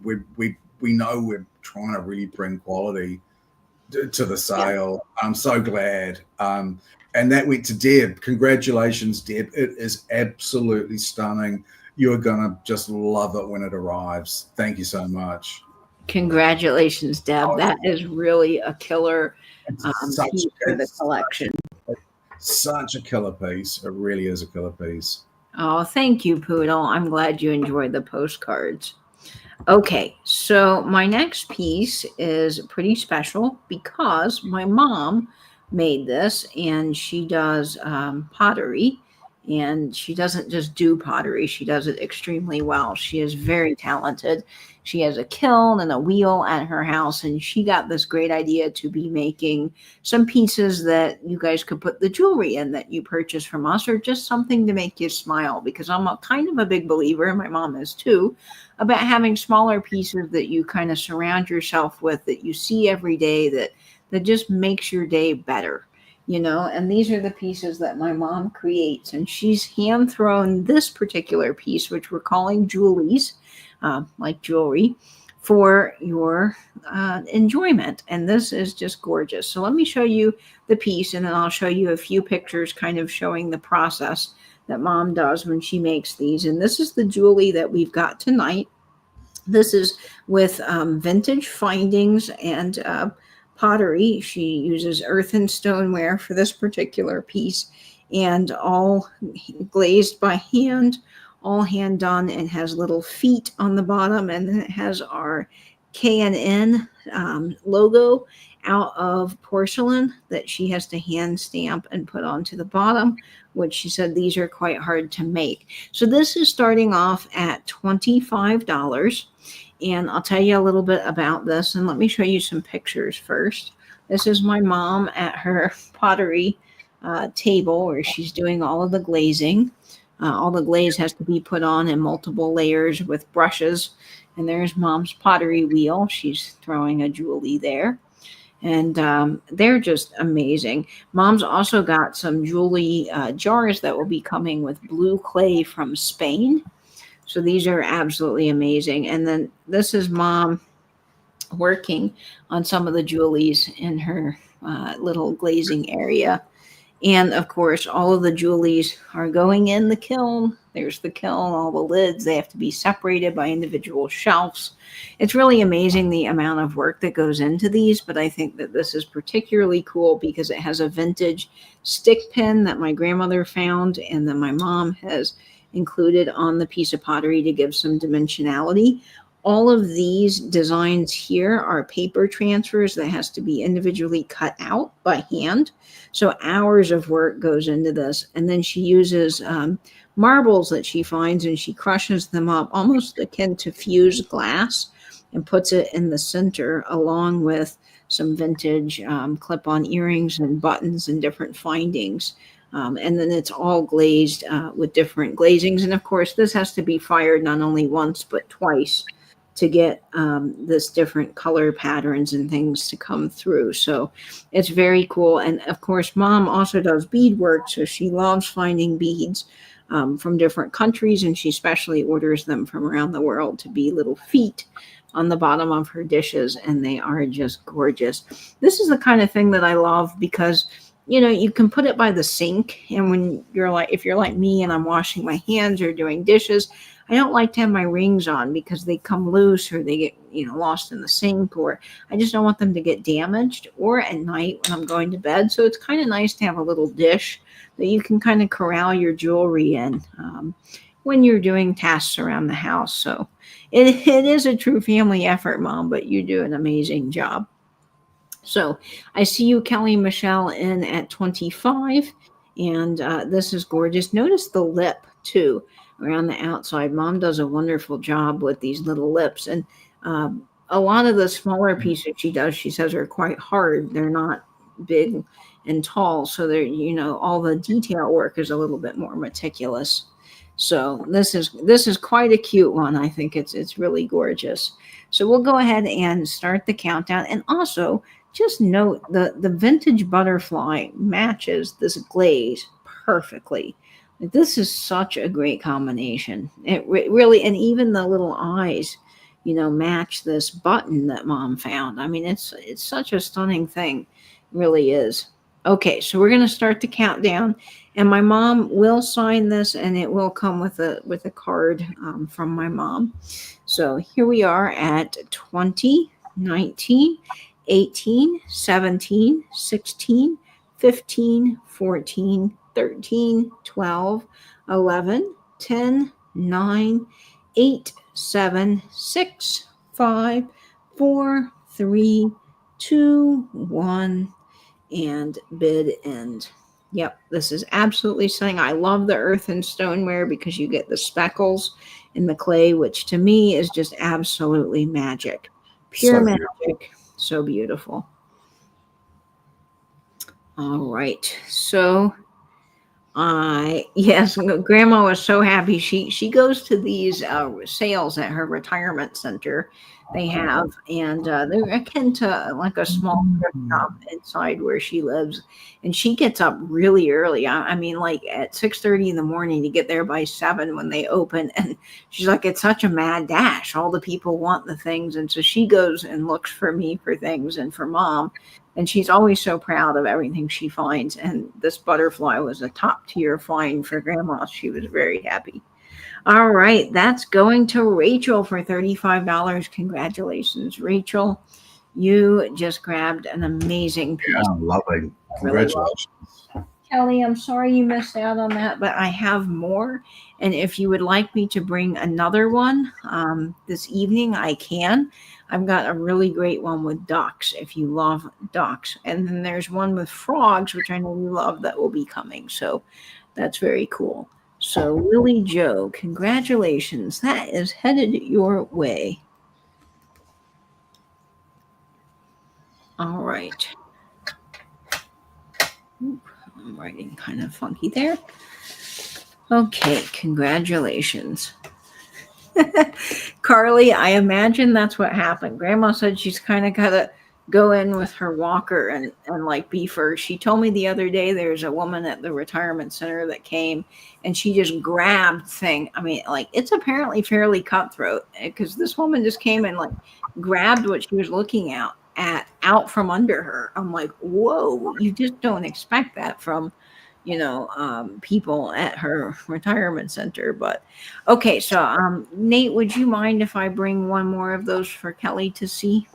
know we're trying to really bring quality to the sale. Yeah. I'm so glad. And that went to Deb. Congratulations, Deb. It is absolutely stunning. You're gonna just love it when it arrives. Thank you so much. Congratulations, Deb. That is really a killer piece for the collection. Such a killer piece. It really is a killer piece. Oh, thank you, Poodle. I'm glad you enjoyed the postcards. Okay, so my next piece is pretty special because my mom made this, and she does pottery. And she doesn't just do pottery, she does it extremely well. She is very talented. She has a kiln and a wheel at her house, and she got this great idea to be making some pieces that you guys could put the jewelry in that you purchase from us, or just something to make you smile. Because I'm a kind of a big believer, and my mom is too, about having smaller pieces that you kind of surround yourself with, that you see every day, that just makes your day better. And these are the pieces that my mom creates, and she's hand thrown this particular piece, which we're calling Julie's, like jewelry, for your enjoyment. And this is just gorgeous. So let me show you the piece, and then I'll show you a few pictures kind of showing the process that mom does when she makes these. And this is the Julie that we've got tonight. This is with vintage findings and pottery. She uses earthen stoneware for this particular piece, and all glazed by hand, all hand done, and has little feet on the bottom, and then it has our K&N logo out of porcelain that she has to hand stamp and put onto the bottom, which she said these are quite hard to make. So this is starting off at $25. And I'll tell you a little bit about this, and let me show you some pictures first. This is my mom at her pottery table where she's doing all of the glazing. All the glaze has to be put on in multiple layers with brushes. And there's mom's pottery wheel. She's throwing a Julie there. And they're just amazing. Mom's also got some Julie jars that will be coming with blue clay from Spain. So these are absolutely amazing. And then this is mom working on some of the Julies in her little glazing area. And of course, all of the Julies are going in the kiln. There's the kiln, all the lids, they have to be separated by individual shelves. It's really amazing the amount of work that goes into these, but I think that this is particularly cool because it has a vintage stick pin that my grandmother found and that my mom has included on the piece of pottery to give some dimensionality. All of these designs here are paper transfers that has to be individually cut out by hand. So hours of work goes into this. And then she uses marbles that she finds, and she crushes them up almost akin to fused glass and puts it in the center along with some vintage clip-on earrings and buttons and different findings. And then it's all glazed with different glazings. And of course, this has to be fired not only once, but twice to get this different color patterns and things to come through. So it's very cool. And of course, mom also does beadwork. So she loves finding beads from different countries, and she specially orders them from around the world to be little feet on the bottom of her dishes. And they are just gorgeous. This is the kind of thing that I love because you can put it by the sink. And when if you're like me and I'm washing my hands or doing dishes, I don't like to have my rings on because they come loose or they get, lost in the sink, or I just don't want them to get damaged, or at night when I'm going to bed. So it's kind of nice to have a little dish that you can kind of corral your jewelry in when you're doing tasks around the house. So it is a true family effort, Mom, but you do an amazing job. So I see you, Kelly Michelle, in at 25, and this is gorgeous. Notice the lip too around the outside. Mom does a wonderful job with these little lips, and a lot of the smaller pieces she does, she says, are quite hard. They're not big and tall, so they're all the detail work is a little bit more meticulous. So this is quite a cute one. I think it's really gorgeous. So we'll go ahead and start the countdown, and also just note the vintage butterfly matches this glaze perfectly. This is such a great combination. It really, and even the little eyes, match this button that Mom found. I mean, it's such a stunning thing. It really is. Okay, so we're going to start the countdown, and my mom will sign this, and it will come with a card from my mom. So here we are at 20, 19, 18, 17, 16, 15, 14, 13, 12, 11, 10, 9, 8, 7, 6, 5, 4, 3, 2, 1, and bid end. Yep, this is absolutely stunning. I love the earth and stoneware because you get the speckles in the clay, which to me is just absolutely magic. Pure So beautiful. magic. So beautiful. All right. So yes, Grandma was so happy. She goes to these sales at her retirement center. They have, and they're akin to like a small thrift shop inside where she lives. And she gets up really early. I mean, like at 6:30 in the morning to get there by 7 when they open. And she's like, it's such a mad dash. All the people want the things, and so she goes and looks for me for things and for Mom, and she's always so proud of everything she finds. And this butterfly was a top tier find for Grandma. She was very happy. All right, that's going to Rachel for $35. Congratulations, Rachel. You just grabbed an amazing piece. Yeah, lovely. Really Congratulations. Kelly, I'm sorry you missed out on that, but I have more. And if you would like me to bring another one this evening, I can. I've got a really great one with ducks if you love ducks. And then there's one with frogs, which I know you love, that will be coming. So that's very cool. So, Willie Joe, congratulations. That is headed your way. All right. Oop, I'm writing kind of funky there. Okay, congratulations. Carly, I imagine that's what happened. Grandma said she's kind of got to go in with her walker and like be first. She told me the other day there's a woman at the retirement center that came and she just grabbed thing. I mean, like it's apparently fairly cutthroat because this woman just came and like grabbed what she was looking at out from under her. I'm like, whoa, you just don't expect that from people at her retirement center. But okay, so Nate, would you mind if I bring one more of those for Kelly to see?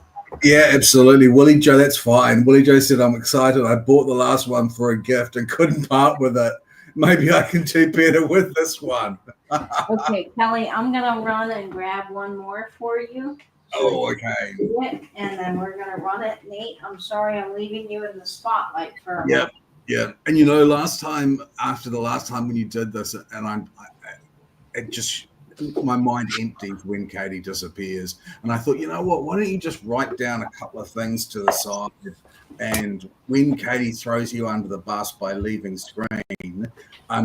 Yeah, absolutely. Willie Joe, that's fine. Willie Joe said, I'm excited. I bought the last one for a gift and couldn't part with it. Maybe I can do better with this one. Okay, Kelly, I'm gonna run and grab one more for you. Oh, okay. And then we're gonna run it. Nate, I'm sorry I'm leaving you in the spotlight for a Yeah. moment. Yeah. And after the last time when you did this, and my mind empties when Katie disappears. And I thought, you know what? Why don't you just write down a couple of things to the side? And when Katie throws you under the bus by leaving screen,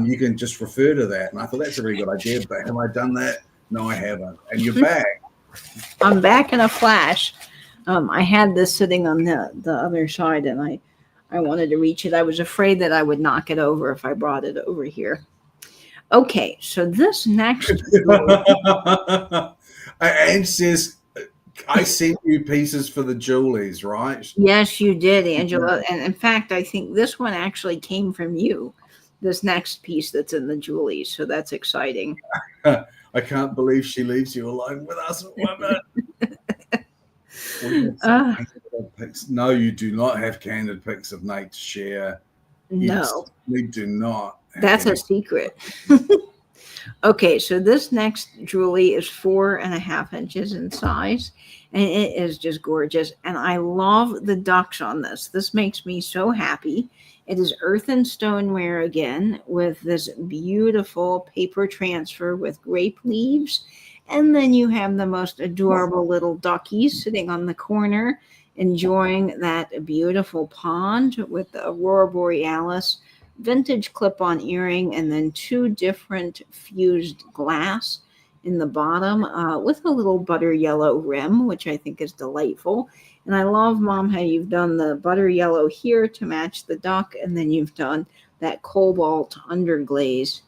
you can just refer to that. And I thought that's a really good idea. But have I done that? No, I haven't. And you're back. I'm back in a flash. I had this sitting on the other side, and I wanted to reach it. I was afraid that I would knock it over if I brought it over here. Okay, so this next and says, I sent you pieces for the Julies, right? Yes, you did, Angela. And in fact, I think this one actually came from you, this next piece that's in the Julies. So that's exciting. I can't believe she leaves you alone with us, woman. No, you do not have candid pics of Nate to share. No, we do not. That's a secret. Okay, so this next Julie is 4.5 inches in size, and it is just gorgeous. And I love the ducks on this. This makes me so happy. It is earth and stoneware again with this beautiful paper transfer with grape leaves. And then you have the most adorable little duckies sitting on the corner, enjoying that beautiful pond with the Aurora Borealis vintage clip-on earring, and then 2 different fused glass in the bottom with a little butter yellow rim, which I think is delightful. And I love, Mom, how you've done the butter yellow here to match the duck, and then you've done that cobalt underglaze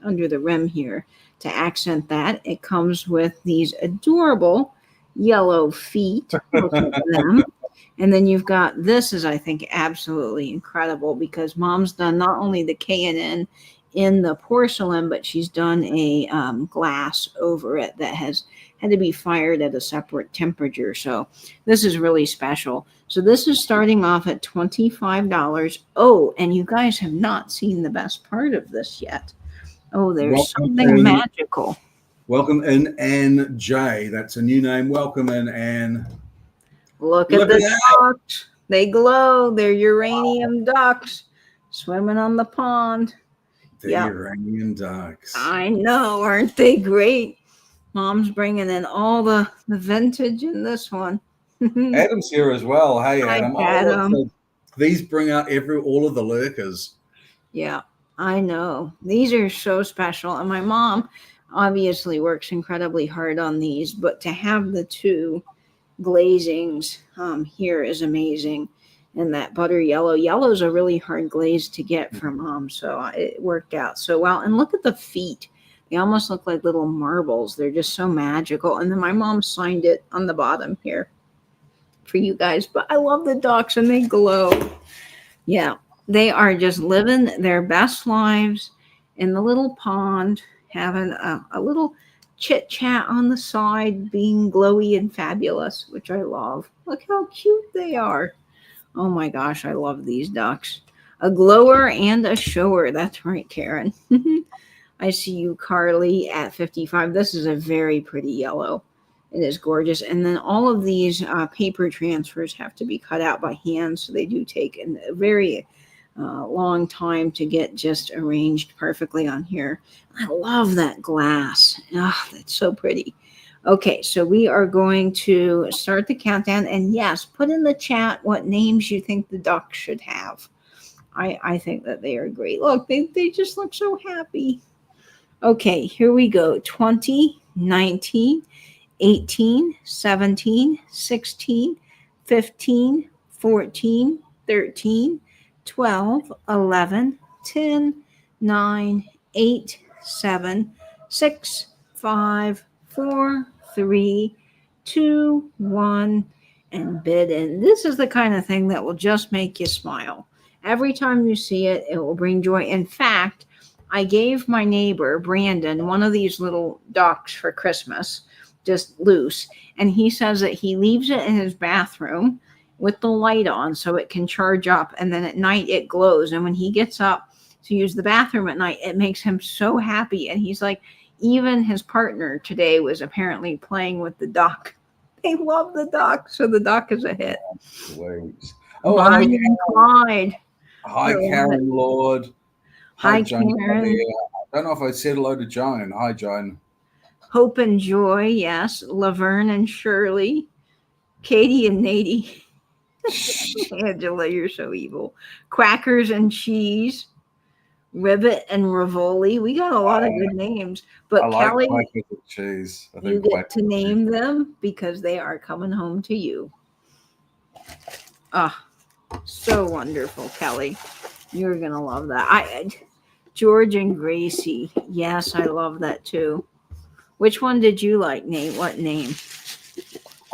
under the rim here to accent that. It comes with these adorable yellow feet. Look at them. And then you've got this is, I think, absolutely incredible because Mom's done not only the K&N in the porcelain, but she's done a glass over it that has had to be fired at a separate temperature. So this is really special. So this is starting off at $25. Oh, and you guys have not seen the best part of this yet. Oh, there's something magical. Welcome in, Ann J. That's a new name. Welcome in, Ann. Look at the ducks. They glow. They're uranium ducks. swimming on the pond. The Yep. Iranian ducks. I know, aren't they great? Mom's bringing in all the vintage in this one. Adam's here as well. Hey, Hi, Adam. Adam. Look, these bring out all of the lurkers. Yeah, I know. These are so special. And my mom obviously works incredibly hard on these, but to have the two glazings here is amazing. And that butter yellow's a really hard glaze to get from mom. So it worked out so well. And look at the feet. They almost look like little marbles. They're just so magical. And then my mom signed it on the bottom here for you guys. But I love the ducks and they glow. Yeah, they are just living their best lives in the little pond, having a little chit chat on the side, being glowy and fabulous, which I love. Look how cute they are. Oh my gosh, I love these ducks. A glower and a shower. That's right, Karen. I see you, Carly, at 55. This is a very pretty yellow. It is gorgeous. And then all of these paper transfers have to be cut out by hand, so they do take a very long time to get just arranged perfectly on here. I love that glass. Oh, that's so pretty. Okay, so we are going to start the countdown. And yes, put in the chat what names you think the ducks should have. I think that they are great. Look, they just look so happy. Okay, here we go. 20, 19, 18, 17, 16, 15, 14, 13, 12, 11, 10, 9, 8, 7, 6, 5, 4, 3, 2, 1, and bid in. This is the kind of thing that will just make you smile. Every time you see it, it will bring joy. In fact, I gave my neighbor, Brandon, one of these little ducks for Christmas, just loose. And he says that he leaves it in his bathroom with the light on so it can charge up. And then at night it glows. And when he gets up to use the bathroom at night, it makes him so happy. And he's like, even his partner today was apparently playing with the duck. They love the duck. So the duck is a hit. Wait. Oh, Bonnie and Clyde. Hi, Karen Lord. Hi, Joan. Karen. I don't know if I said hello to Joan. Hi, Joan. Hope and Joy, yes. Laverne and Shirley. Katie and Nady. Angela, you're so evil. Quackers and Cheese. Ribbit and Rivoli. We got a lot of good names. But I like Kelly, Quackers and Cheese. I you think get to name them because they are coming home to you. Ah, so wonderful, Kelly. You're going to love that. George and Gracie. Yes, I love that too. Which one did you like, Nate? What name?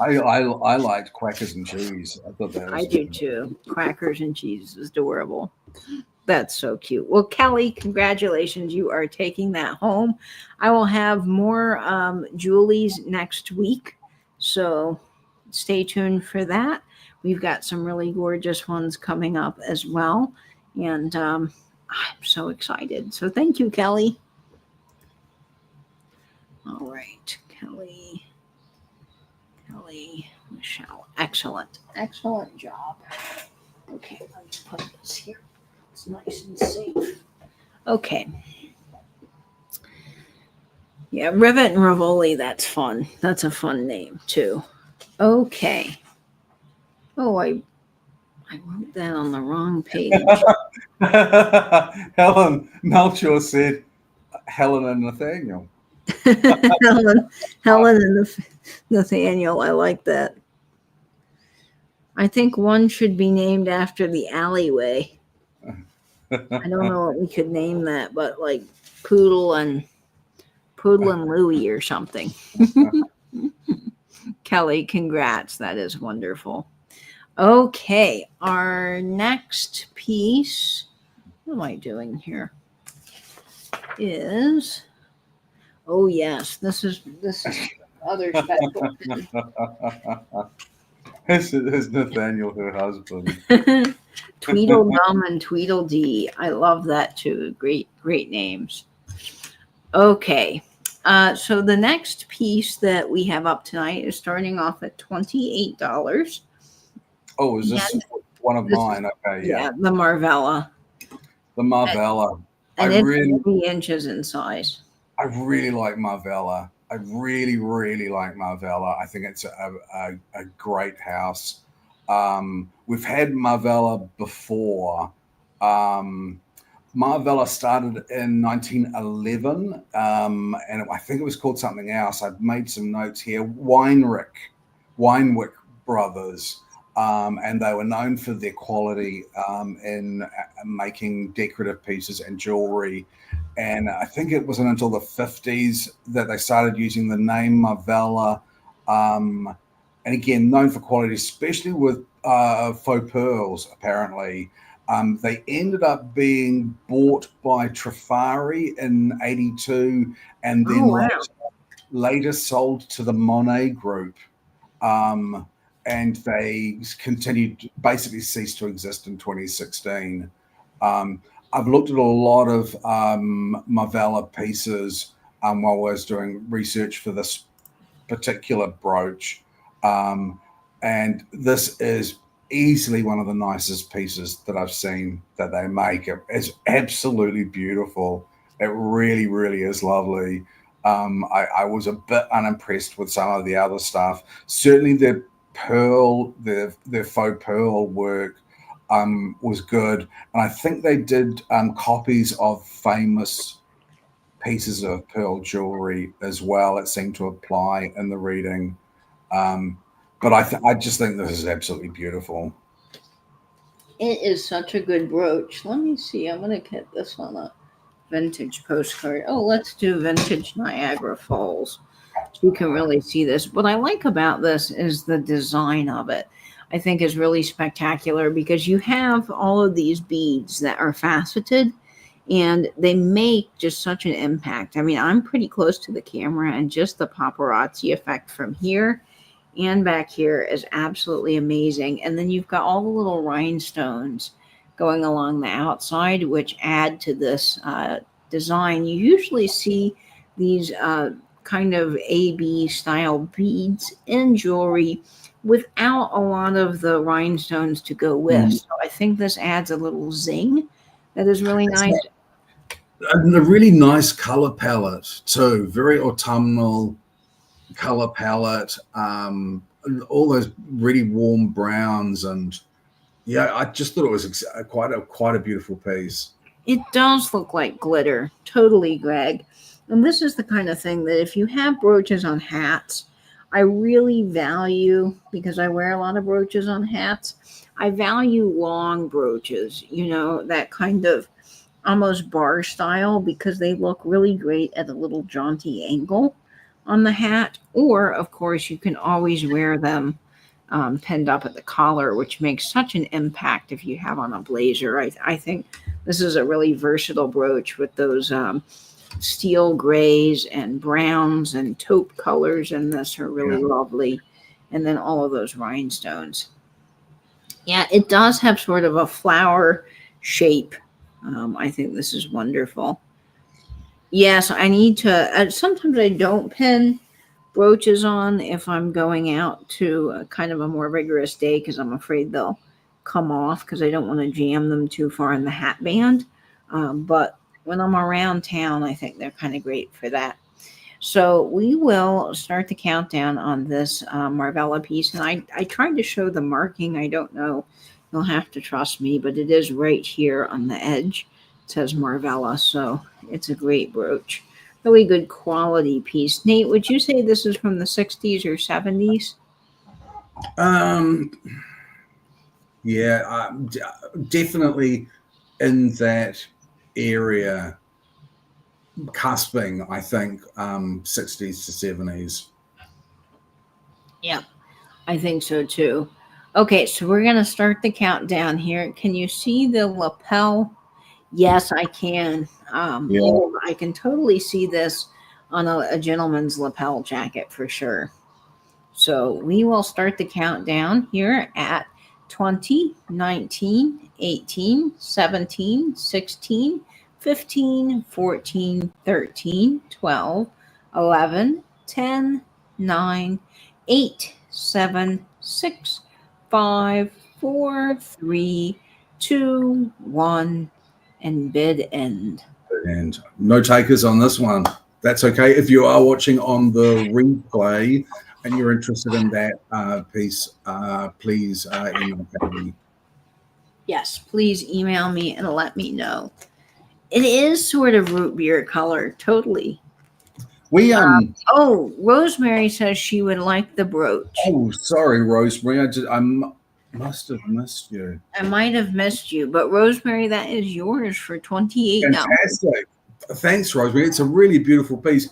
I liked Quackers and Cheese. I thought that was I do too. Quackers and Cheese is adorable. That's so cute. Well, Kelly, congratulations. You are taking that home. I will have more Julies next week. So stay tuned for that. We've got some really gorgeous ones coming up as well. And I'm so excited. So thank you, Kelly. All right, Kelly, Michelle. Excellent job. Okay, let me put this here. It's nice and safe. Okay. Yeah, Rivet and Rivoli, that's fun. That's a fun name, too. Okay. Oh, I wrote that on the wrong page. Helen Melchior said Helen and Nathaniel. Helen and Nathaniel. I like that. I think one should be named after the alleyway. I don't know what we could name that, but like Poodle and Louie or something. Kelly, congrats. That is wonderful. Okay, our next piece, what am I doing here? Is, oh yes, this is other special. This is Nathaniel, her husband. Tweedledum and Tweedledee. I love that too. Great names. Okay. So the next piece that we have up tonight is starting off at $28. Oh, is this one of mine? Okay, yeah. Yeah, the Marvella. The Marvella. And it's 80 inches in size. I really like Marvella. I really, really like Marvella. I think it's a great house. We've had Marvella before. Marvella started in 1911, and I think it was called something else. I've made some notes here. Weinwick Brothers, and they were known for their quality in making decorative pieces and jewelry. And I think it wasn't until the 50s that they started using the name Marvella. And again, known for quality, especially with faux pearls, apparently. They ended up being bought by Trifari in 82 and then later sold to the Monet Group. And they continued, basically ceased to exist in 2016. I've looked at a lot of Marvella pieces while I was doing research for this particular brooch. And this is easily one of the nicest pieces that I've seen that they make. It's absolutely beautiful. It really, really is lovely. I was a bit unimpressed with some of the other stuff. Certainly their faux pearl work was good. And I think they did copies of famous pieces of pearl jewelry as well. It seemed to apply in the reading. But I just think this is absolutely beautiful. It is such a good brooch. Let me see. I'm going to get this on a vintage postcard. Oh, let's do vintage Niagara Falls. So you can really see this. What I like about this is the design of it. I think is really spectacular because you have all of these beads that are faceted and they make just such an impact. I mean, I'm pretty close to the camera and just the paparazzi effect from here and back here is absolutely amazing. And then you've got all the little rhinestones going along the outside, which add to this design. You usually see these kind of AB style beads in jewelry without a lot of the rhinestones to go with. So I think this adds a little zing that is really nice. And a really nice color palette too, very autumnal color palette, all those really warm browns, and yeah, I just thought it was quite a beautiful piece. It does look like glitter, totally, Greg. And this is the kind of thing that if you have brooches on hats, I really value, because I wear a lot of brooches on hats, I value long brooches, that kind of almost bar style, because they look really great at a little jaunty angle on the hat. Or, of course, you can always wear them pinned up at the collar, which makes such an impact if you have on a blazer. I think this is a really versatile brooch with those steel grays and browns and taupe colors, and this are really lovely. And then all of those rhinestones. Yeah, it does have sort of a flower shape. I think this is wonderful. Yes, I need to. Sometimes I don't pin brooches on if I'm going out to a kind of a more rigorous day because I'm afraid they'll come off because I don't want to jam them too far in the hat band. But when I'm around town, I think they're kind of great for that. So we will start the countdown on this Marvella piece. And I tried to show the marking. I don't know. You'll have to trust me, but it is right here on the edge. It says Marvella, so it's a great brooch. Really good quality piece. Nate, would you say this is from the 60s or 70s? Yeah, definitely in that area, cusping, I think, 60s to 70s. Yeah, I think so too. Okay, so we're going to start the countdown here. Can you see the lapel? Yes, I can. I can totally see this on a gentleman's lapel jacket for sure. So we will start the countdown here at 20, 19, 18, 17, 16, 15, 14, 13, 12, 11, 10, 9, 8, 7, 6, 5, 4, 3, 2, 1, and bid end. And no takers on this one. That's okay. If you are watching on the replay and you're interested in that piece, please email me. Yes, please email me and let me know. It is sort of root beer color, totally. We Oh, Rosemary says she would like the brooch. Oh, sorry, Rosemary. I must have missed you. I might have missed you, but Rosemary, that is yours for $28. Fantastic. Thanks, Rosemary. It's a really beautiful piece.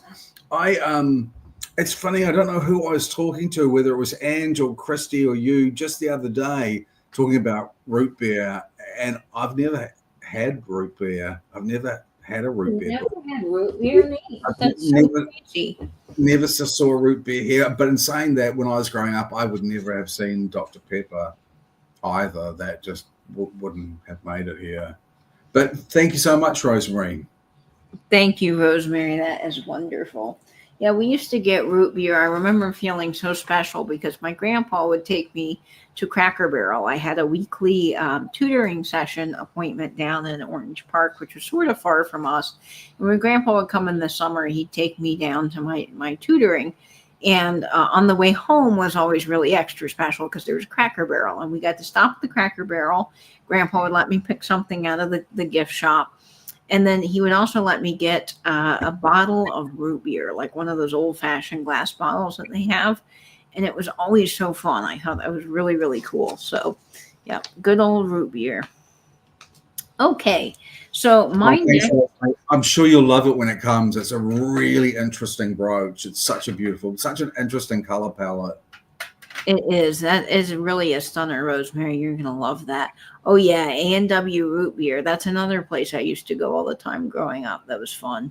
It's funny, I don't know who I was talking to, whether it was Ange or Christy or you, just the other day talking about root beer, and I've never had root beer. I've never had a root beer. Never had root beer? That's so crazy. Never saw root beer here. But in saying that, when I was growing up, I would never have seen Dr. Pepper either. That just wouldn't have made it here. But thank you so much, Rosemary. Thank you, Rosemary. That is wonderful. Yeah, we used to get root beer. I remember feeling so special because my grandpa would take me to Cracker Barrel. I had a weekly tutoring session appointment down in Orange Park, which was sort of far from us. And when grandpa would come in the summer, he'd take me down to my tutoring. And on the way home was always really extra special because there was a Cracker Barrel. And we got to stop at the Cracker Barrel. Grandpa would let me pick something out of the gift shop. And then he would also let me get a bottle of root beer, like one of those old-fashioned glass bottles that they have. And it was always so fun. I thought that was really, really cool. So, yeah, good old root beer. Okay, so I'm sure you'll love it when it comes. It's a really interesting brooch. It's such an interesting color palette. It is. That is really a stunner, Rosemary. You're going to love that. Oh, yeah. A&W Root Beer. That's another place I used to go all the time growing up. That was fun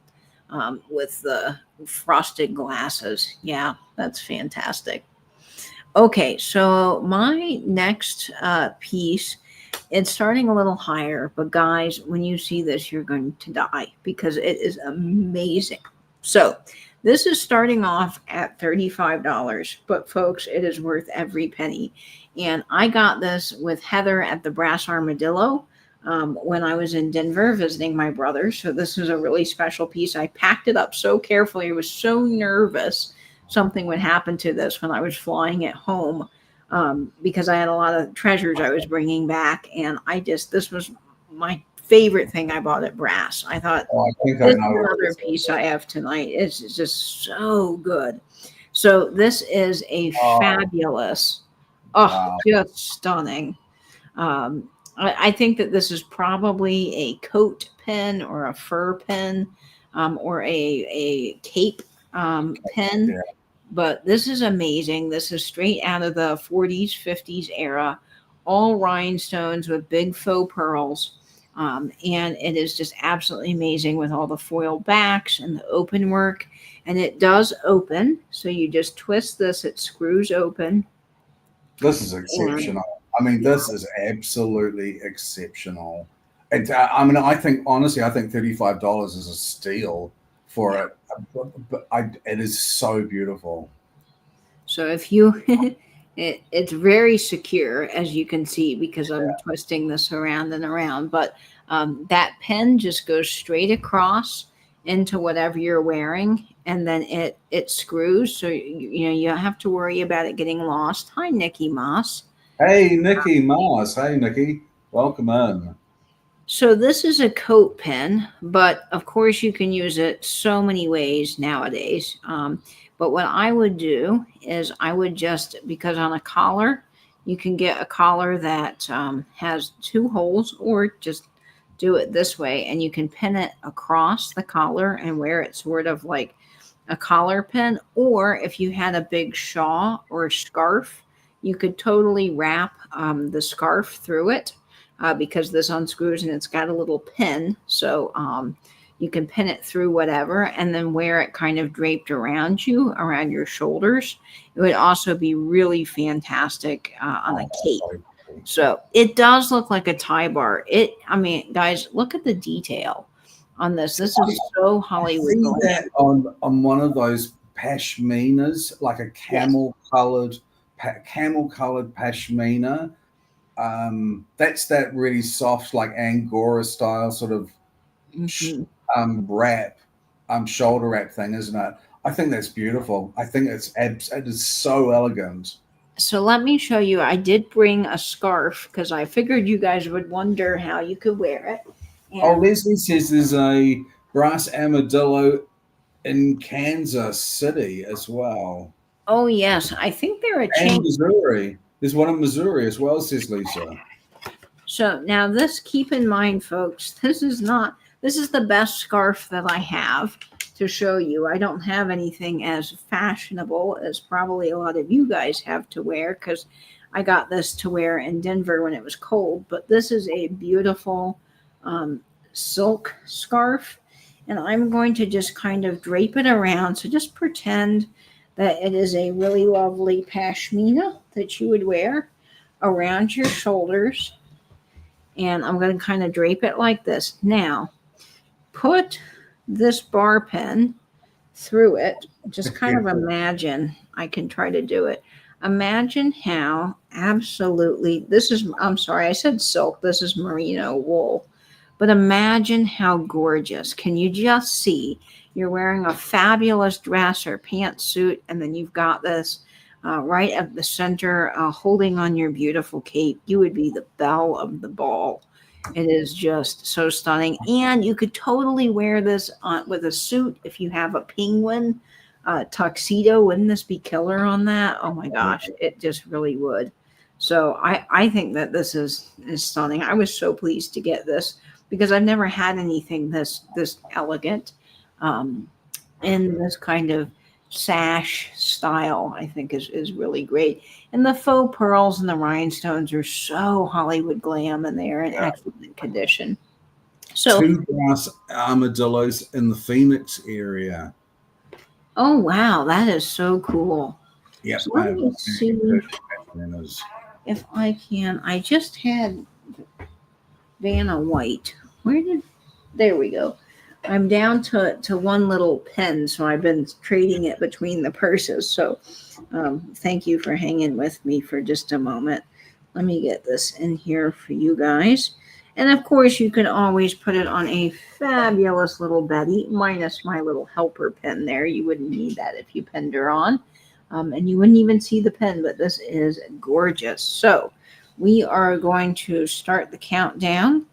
with the frosted glasses. Yeah, that's fantastic. Okay, so my next piece, it's starting a little higher. But, guys, when you see this, you're going to die because it is amazing. So, this is starting off at $35, but folks, it is worth every penny. And I got this with Heather at the Brass Armadillo when I was in Denver visiting my brother. So this is a really special piece. I packed it up so carefully. I was so nervous something would happen to this when I was flying it home because I had a lot of treasures I was bringing back. And this was my favorite thing I bought at Brass. I thought, this is another piece I have tonight. It's just so good. So this is a fabulous, just stunning. I think that this is probably a coat pin or a fur pin or a cape pin. Yeah. But this is amazing. This is straight out of the 40s, 50s era, all rhinestones with big faux pearls. And it is just absolutely amazing with all the foil backs and the open work. And it does open. So you just twist this, it screws open. This is exceptional. This is absolutely exceptional. And I think $35 is a steal for it. But it is so beautiful. So if you... It's very secure, as you can see, because I'm twisting this around and around. But that pen just goes straight across into whatever you're wearing, and then it screws. So you don't have to worry about it getting lost. Hi, Nikki Moss. Hey, Nikki Moss. Hey, Nikki. Welcome in. So this is a coat pen, but of course you can use it so many ways nowadays. But what I would do is I would just, because on a collar, you can get a collar that has 2 holes, or just do it this way. And you can pin it across the collar and wear it sort of like a collar pin. Or if you had a big shawl or a scarf, you could totally wrap the scarf through it because this unscrews and it's got a little pin. So you can pin it through whatever and then wear it kind of draped around you, around your shoulders. It would also be really fantastic on a cape. So it does look like a tie bar. Guys, look at the detail on this. This is so Hollywood. That on one of those pashminas, like a camel colored pashmina. That's that really soft, like Angora style sort of Mhm. wrap, shoulder wrap thing, isn't it? I think that's beautiful. I think it is so elegant. So let me show you. I did bring a scarf because I figured you guys would wonder how you could wear it. Oh, And Leslie says there's a brass armadillo in Kansas City as well, oh yes, I think they're a and chain. Missouri. There's one in Missouri as well, says Lisa. So now this, keep in mind, folks, this is not, this is the best scarf that I have to show you. I don't have anything as fashionable as probably a lot of you guys have to wear because I got this to wear in Denver when it was cold. But this is a beautiful silk scarf. And I'm going to just kind of drape it around. So just pretend that it is a really lovely pashmina that you would wear around your shoulders, and I'm going to kind of drape it like this. Now, put this bar pen through it. Just kind of imagine, I can try to do it. Imagine how absolutely, this is, I'm sorry, I said silk, this is merino wool. But imagine how gorgeous. Can you just see? You're wearing a fabulous dress or pantsuit, and then you've got this right at the center, holding on your beautiful cape. You would be the belle of the ball. It is just so stunning. And you could totally wear this with a suit if you have a penguin tuxedo. Wouldn't this be killer on that? Oh my gosh, it just really would. So I think that this is stunning. I was so pleased to get this because I've never had anything this elegant in this kind of sash style. I think is really great. And the faux pearls and the rhinestones are so Hollywood glam, and they are in excellent condition. So, Two brass armadillos in the Phoenix area. oh wow, that is so cool. Yep. So let me see if I can. I just had Vanna White. There we go. I'm down to one little pen, so I've been trading it between the purses. So thank you for hanging with me for just a moment. Let me get this in here for you guys. And of course, you can always put it on a fabulous little Betty, minus my little helper pen there. You wouldn't need that if you penned her on. And you wouldn't even see the pen, but this is gorgeous. So we are going to start the countdown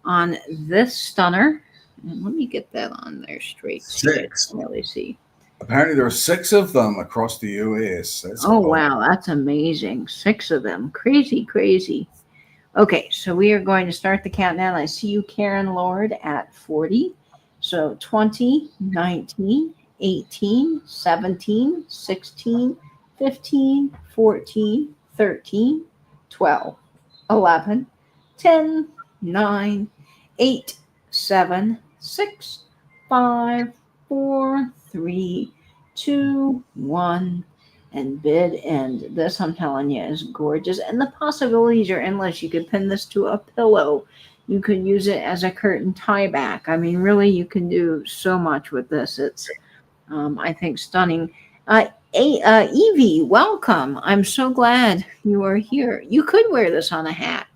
on this stunner. And let me get that on there straight. Six. So really see. Apparently, there are 6 of them across the US. That's cool. Wow, that's amazing. 6 of them. Crazy, crazy. Okay, so we are going to start the countdown. I see you, Karen Lord, at 40. So 20, 19, 18, 17, 16, 15, 14, 13, 12, 11, 10, 9, 8, 7, 6, 5, 4, 3, 2, 1, and bid end. This, I'm telling you, is gorgeous. And the possibilities are endless. You could pin this to a pillow. You could use it as a curtain tie back. I mean, really, you can do so much with this. It's, I think, stunning. Evie, welcome. I'm so glad you are here. You could wear this on a hat.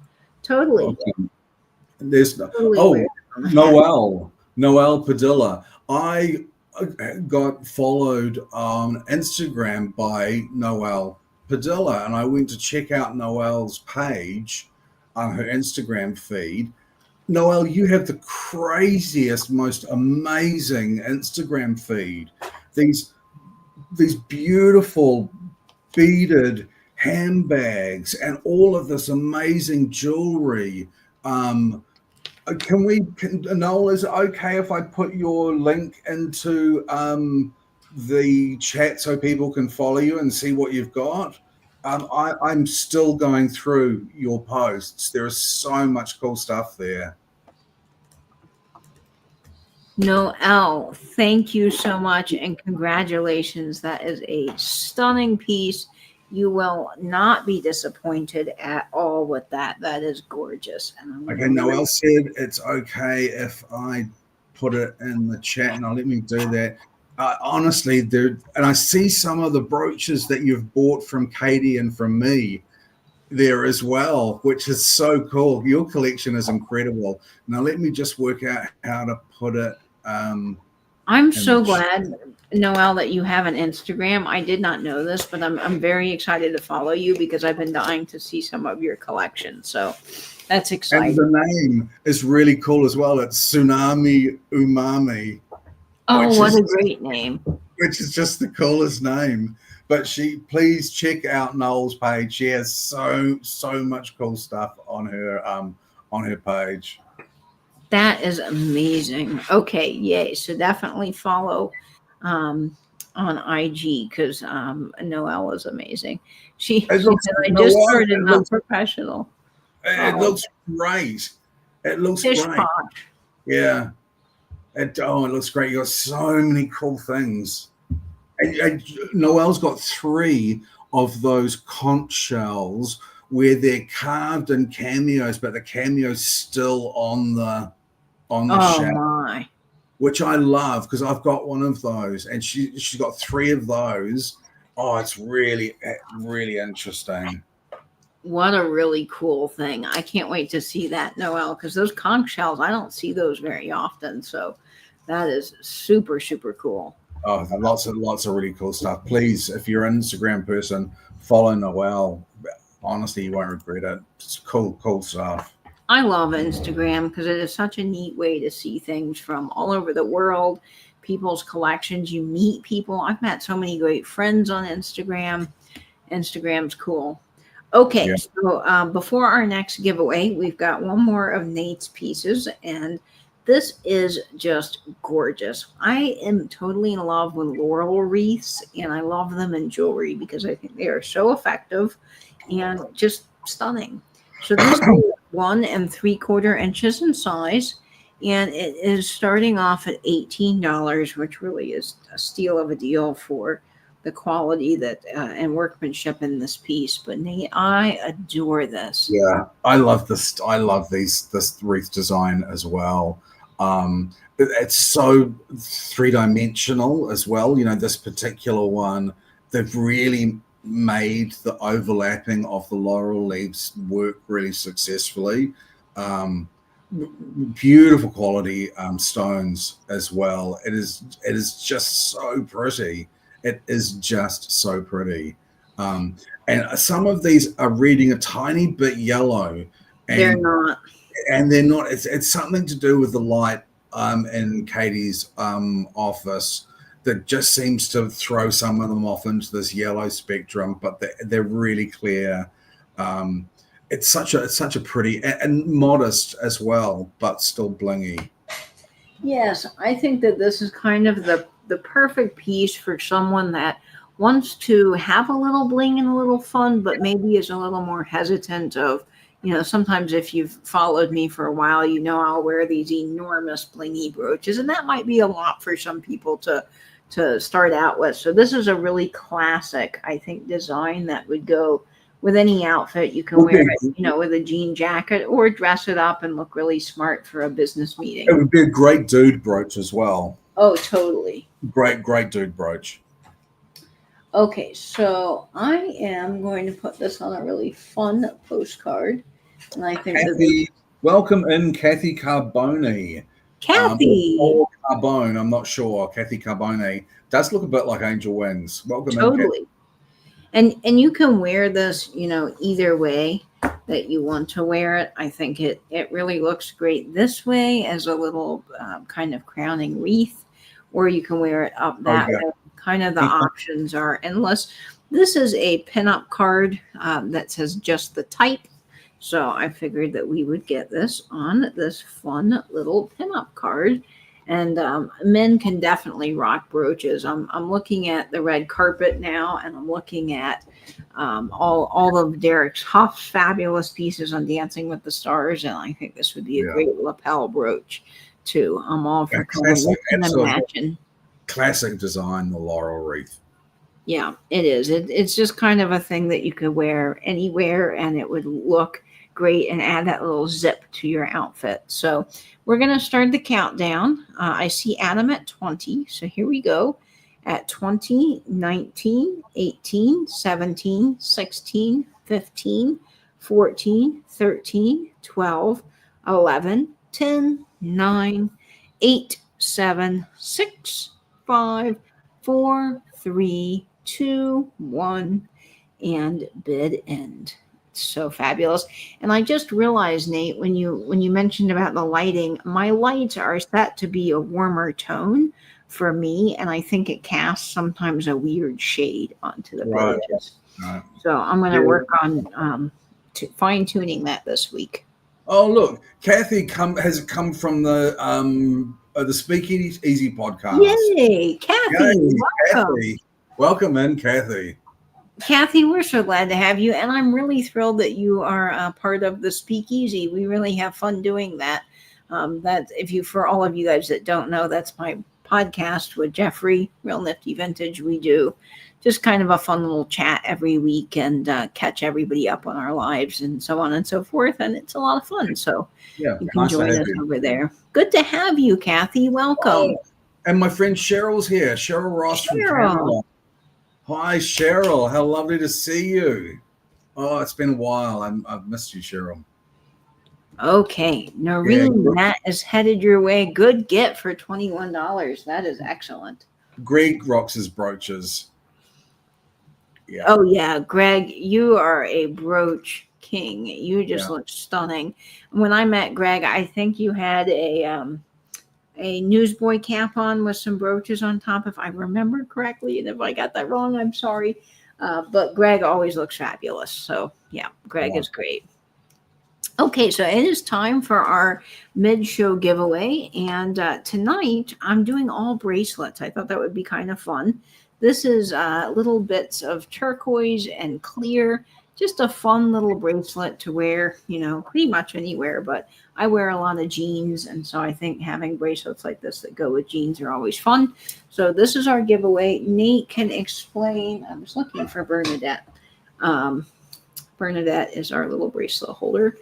Totally. There's Noel Padilla. I got followed on Instagram by Noel Padilla, and I went to check out Noel's page on her Instagram feed. Noel, you have the craziest, most amazing Instagram feed. These beautiful beaded handbags and all of this amazing jewelry. Noel, is it okay if I put your link into the chat so people can follow you and see what you've got? I'm still going through your posts. There is so much cool stuff there. Noel, thank you so much and congratulations. That is a stunning piece. You will not be disappointed at all with that. That is gorgeous. And okay, Noel said it's okay if I put it in the chat. Now let me do that. Honestly, and I see some of the brooches that you've bought from Katie and from me. there as well, which is so cool. Your collection is incredible. Now let me just work out how to put it. I'm In the so glad, Noelle, that you have an Instagram. I did not know this, but I'm very excited to follow you because I've been dying to see some of your collection. So that's and exciting. the name is really cool as well. It's Tsunami Umami, Oh, which what is a great name. which is just the coolest name. But please check out Noel's page. She has so much cool stuff on her page. That is amazing. Okay, yay. So definitely follow um, on IG because Noelle is amazing. It She looks said, I just Noel. started, not professional. It Oh, looks great. It looks Tish great. Posh. Yeah. It looks great. You got so many cool things. And Noel's got 3 of those conch shells where they're carved in cameos, but the cameo's still on the Oh shell, my. which I love because I've got one of those, and she's got 3 of those. Oh, it's really interesting. What a really cool thing. I can't wait to see that, Noelle, because those conch shells, I don't see those very often. So that is super, super cool. Oh, lots of really cool stuff. Please, if you're an Instagram person, follow Noelle. Honestly, you won't regret it. It's cool stuff. I love Instagram because it is such a neat way to see things from all over the world, people's collections. You meet people. I've met so many great friends on Instagram. Instagram's cool. Okay, Yeah. so before our next giveaway, we've got one more of Nate's pieces, and this is just gorgeous. I am totally in love with laurel wreaths, and I love them in jewelry because I think they are so effective and just stunning. So this is 1 3/4 inches in size, and it is starting off at $18, which really is a steal of a deal for the quality that and workmanship in this piece. But Nate, I adore this. Yeah, I love this. I love this wreath design as well. It's so 3-dimensional as well. You know, this particular one, they've really made the overlapping of the laurel leaves work really successfully. Beautiful quality stones as well. It is just so pretty. It is just so pretty. And some of these are reading a tiny bit yellow, They're and not. they're not. It's something to do with the light in Katie's office that just seems to throw some of them off into this yellow spectrum, but they're really clear. It's such a pretty and modest as well, but still blingy. Yes, I think that this is kind of the perfect piece for someone that wants to have a little bling and a little fun, but maybe is a little more hesitant of, sometimes if you've followed me for a while, I'll wear these enormous blingy brooches, and that might be a lot for some people to start out with. So this is a really classic, I think, design that would go with any outfit. You can wear it, with a jean jacket or dress it up and look really smart for a business meeting. It would be a great dude brooch as well. Oh, totally. Great dude brooch. Okay, so I am going to put this on a really fun postcard. And I think welcome in Kathy Carbone. Kathy. Or Carbone, I'm not sure. Kathy Carbone does look a bit like Angel Wings. Welcome totally. in. And you can wear this, either way that you want to wear it. I think it really looks great this way as a little kind of crowning wreath, or you can wear it up that way. Kind of the options are endless. This is a pinup card that says just the type. So I figured that we would get this on this fun little pinup card. And men can definitely rock brooches. I'm looking at the red carpet now, and I'm looking at all of Derek Huff's fabulous pieces on Dancing with the Stars, and I think this would be a great lapel brooch too. I'm all for imagine. Classic design, the laurel wreath. Yeah, it is. It's just kind of a thing that you could wear anywhere, and it would look great and add that little zip to your outfit. So we're going to start the countdown. I see Adam at 20. So here we go. At 20, 19, 18, 17, 16, 15, 14, 13, 12, 11, 10, 9, 8, 7, 6, 5, 4, 3, 2, 1, and bid end. So fabulous. And I just realized, Nate, when you mentioned about the lighting, my lights are set to be a warmer tone for me, and I think it casts sometimes a weird shade onto the Right. brooches. Right. So I'm going to Yeah. work on fine tuning that this week. Oh, look, Kathy has come from the Speakeasy podcast. Yay, Kathy! Yay, Welcome. Kathy. Welcome in, Kathy. Kathy, we're so glad to have you, and I'm really thrilled that you are a part of the Speakeasy. We really have fun doing that. For all of you guys that don't know, that's my podcast with Jeffrey, Real Nifty Vintage. We do just kind of a fun little chat every week and catch everybody up on our lives and so on and so forth, and it's a lot of fun. So Yeah, you can nice to join have us you. over there. Good to have you, Kathy. Welcome. Oh, and my friend Cheryl's here. Cheryl Ross from Canada. Hi, Cheryl. How lovely to see you. Oh, it's been a while. I've missed you, Cheryl. Okay, Noreen, that is headed your way. Good get for $21. That is excellent. Greg rocks his brooches. Yeah. Oh yeah, Greg, you are a brooch king. You just look stunning. When I met Greg, I think you had a newsboy cap on with some brooches on top, if I remember correctly. And if I got that wrong, I'm sorry. But Greg always looks fabulous. So yeah, Greg is great. Okay, so it is time for our mid-show giveaway, and tonight I'm doing all bracelets. I thought that would be kind of fun. This is little bits of turquoise and clear, just a fun little bracelet to wear, pretty much anywhere, but I wear a lot of jeans, and so I think having bracelets like this that go with jeans are always fun. So this is our giveaway. Nate can explain. I was looking for Bernadette. Bernadette is our little bracelet holder.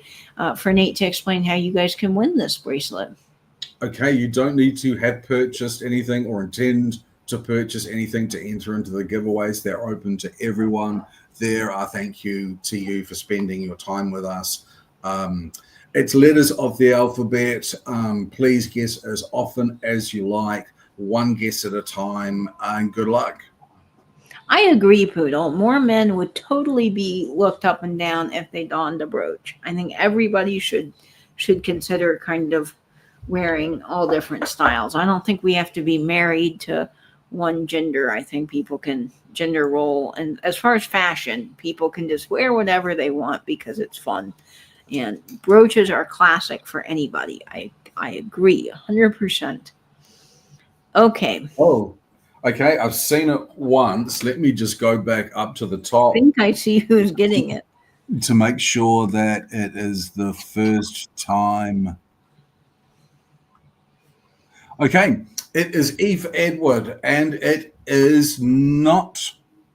For Nate to explain how you guys can win this bracelet. Okay, you don't need to have purchased anything or intend to purchase anything to enter into the giveaways. They're open to everyone. There, I thank you to you for spending your time with us. It's letters of the alphabet. Please guess as often as you like. One guess at a time, and good luck. I agree, Poodle. More men would totally be looked up and down if they donned a brooch. I think everybody should consider kind of wearing all different styles. I don't think we have to be married to one gender. I think people can gender role. And as far as fashion, people can just wear whatever they want because it's fun. And brooches are classic for anybody. I agree 100%. Okay. Oh. Okay, I've seen it once. Let me just go back up to the top. I think I see who's getting it. To make sure that it is the first time. Okay, it is Eve Edward, and it is not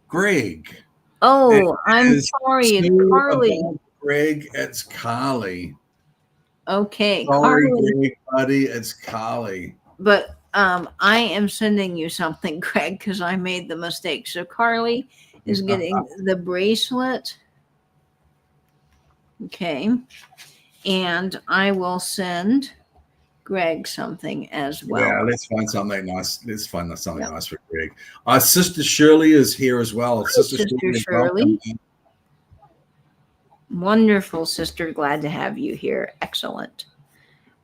Greg. Oh, I'm sorry. It's Carly. Greg, it's Carly. Okay, sorry, Carly. Greg, buddy, it's Carly. But I am sending you something, Greg, because I made the mistake. So Carly is getting the bracelet. Okay. And I will send Greg something as well. Yeah, let's find something nice. Let's find something nice for Greg. Our sister Shirley is here as well. Hi, Sister Shirley. Wonderful, sister. Glad to have you here. Excellent.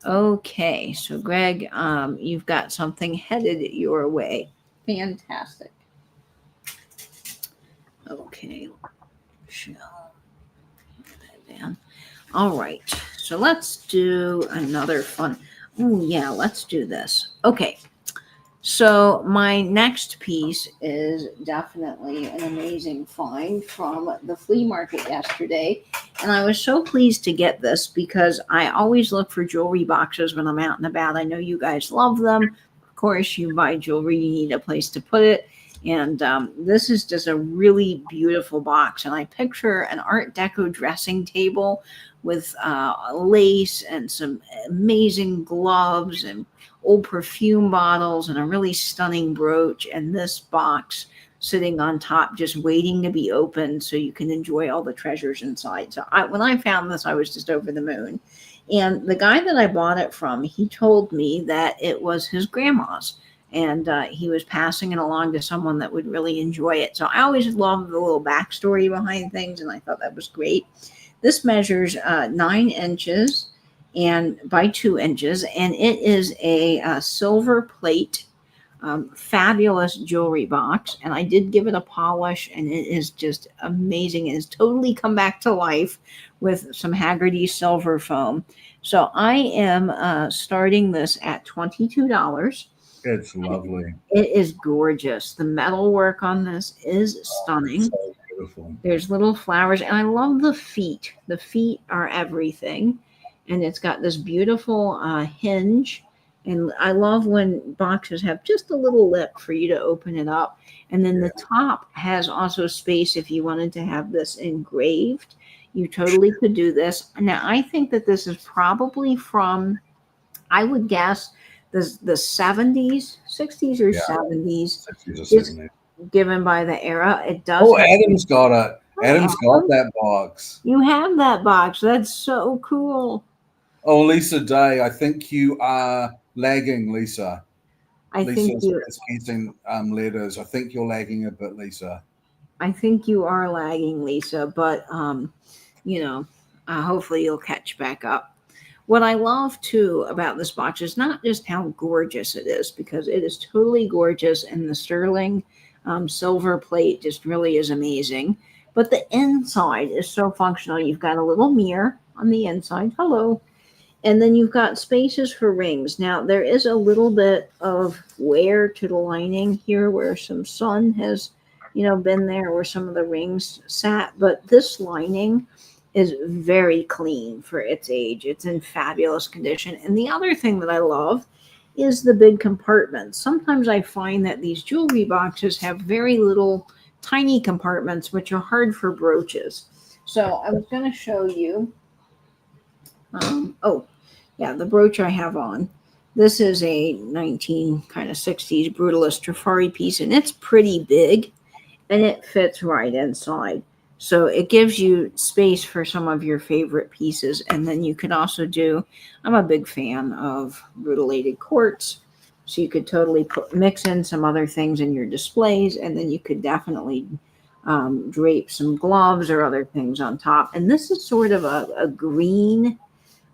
Okay, so Greg, you've got something headed your way. Fantastic. Okay, shall put that down. All right, so let's do another fun. Oh yeah, let's do this. Okay, so my next piece is definitely an amazing find from the flea market yesterday. And I was so pleased to get this because I always look for jewelry boxes when I'm out and about. I know you guys love them. Of course, you buy jewelry, you need a place to put it. And this is just a really beautiful box. And I picture an Art Deco dressing table with lace and some amazing gloves and old perfume bottles and a really stunning brooch. And this box sitting on top, just waiting to be opened so you can enjoy all the treasures inside. So when I found this, I was just over the moon. And the guy that I bought it from, he told me that it was his grandma's, and he was passing it along to someone that would really enjoy it. So I always love the little backstory behind things, and I thought that was great. This measures 9 inches and by 2 inches, and it is a silver plate, fabulous jewelry box. And I did give it a polish, and it is just amazing. It has totally come back to life with some Haggerty silver foam. So I am starting this at $22. It's lovely. It is gorgeous. The metal work on this is stunning. So beautiful. There's little flowers, and I love the feet. The feet are everything. And it's got this beautiful hinge. And I love when boxes have just a little lip for you to open it up. And then the top has also space if you wanted to have this engraved. You totally could do this. Now, I think that this is probably from, I would guess, the 70s, 60s or 70s. 60s or 70s. Given by the era. It does. Oh, Adam's got it. Adam's got that box. You have that box. That's so cool. Oh, Lisa Day, I think you are lagging, Lisa. I think you getting letters. I think you're lagging a bit, Lisa. I think you are lagging, Lisa, but hopefully you'll catch back up. What I love too about this box is not just how gorgeous it is, because it is totally gorgeous, and the sterling silver plate just really is amazing. But the inside is so functional. You've got a little mirror on the inside. Hello. And then you've got spaces for rings. Now, there is a little bit of wear to the lining here where some sun has, been there where some of the rings sat. But this lining is very clean for its age. It's in fabulous condition. And the other thing that I love is the big compartments. Sometimes I find that these jewelry boxes have very little tiny compartments, which are hard for brooches. So I was going to show you. The brooch I have on. This is a 1960s Brutalist Trifari piece, and it's pretty big, and it fits right inside. So it gives you space for some of your favorite pieces. And then you could also I'm a big fan of rutilated quartz. So you could totally mix in some other things in your displays. And then you could definitely drape some gloves or other things on top. And this is sort of a green.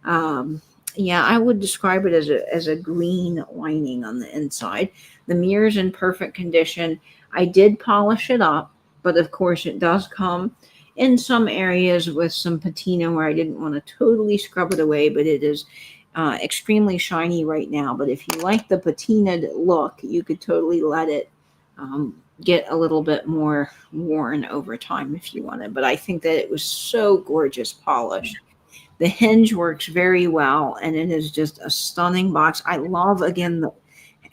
I would describe it as a green lining on the inside. The mirror's in perfect condition. I did polish it up. But of course, it does come in some areas with some patina where I didn't want to totally scrub it away, but it is extremely shiny right now. But if you like the patinaed look, you could totally let it get a little bit more worn over time if you wanted. But I think that it was so gorgeous polished. The hinge works very well, and it is just a stunning box. I love, again,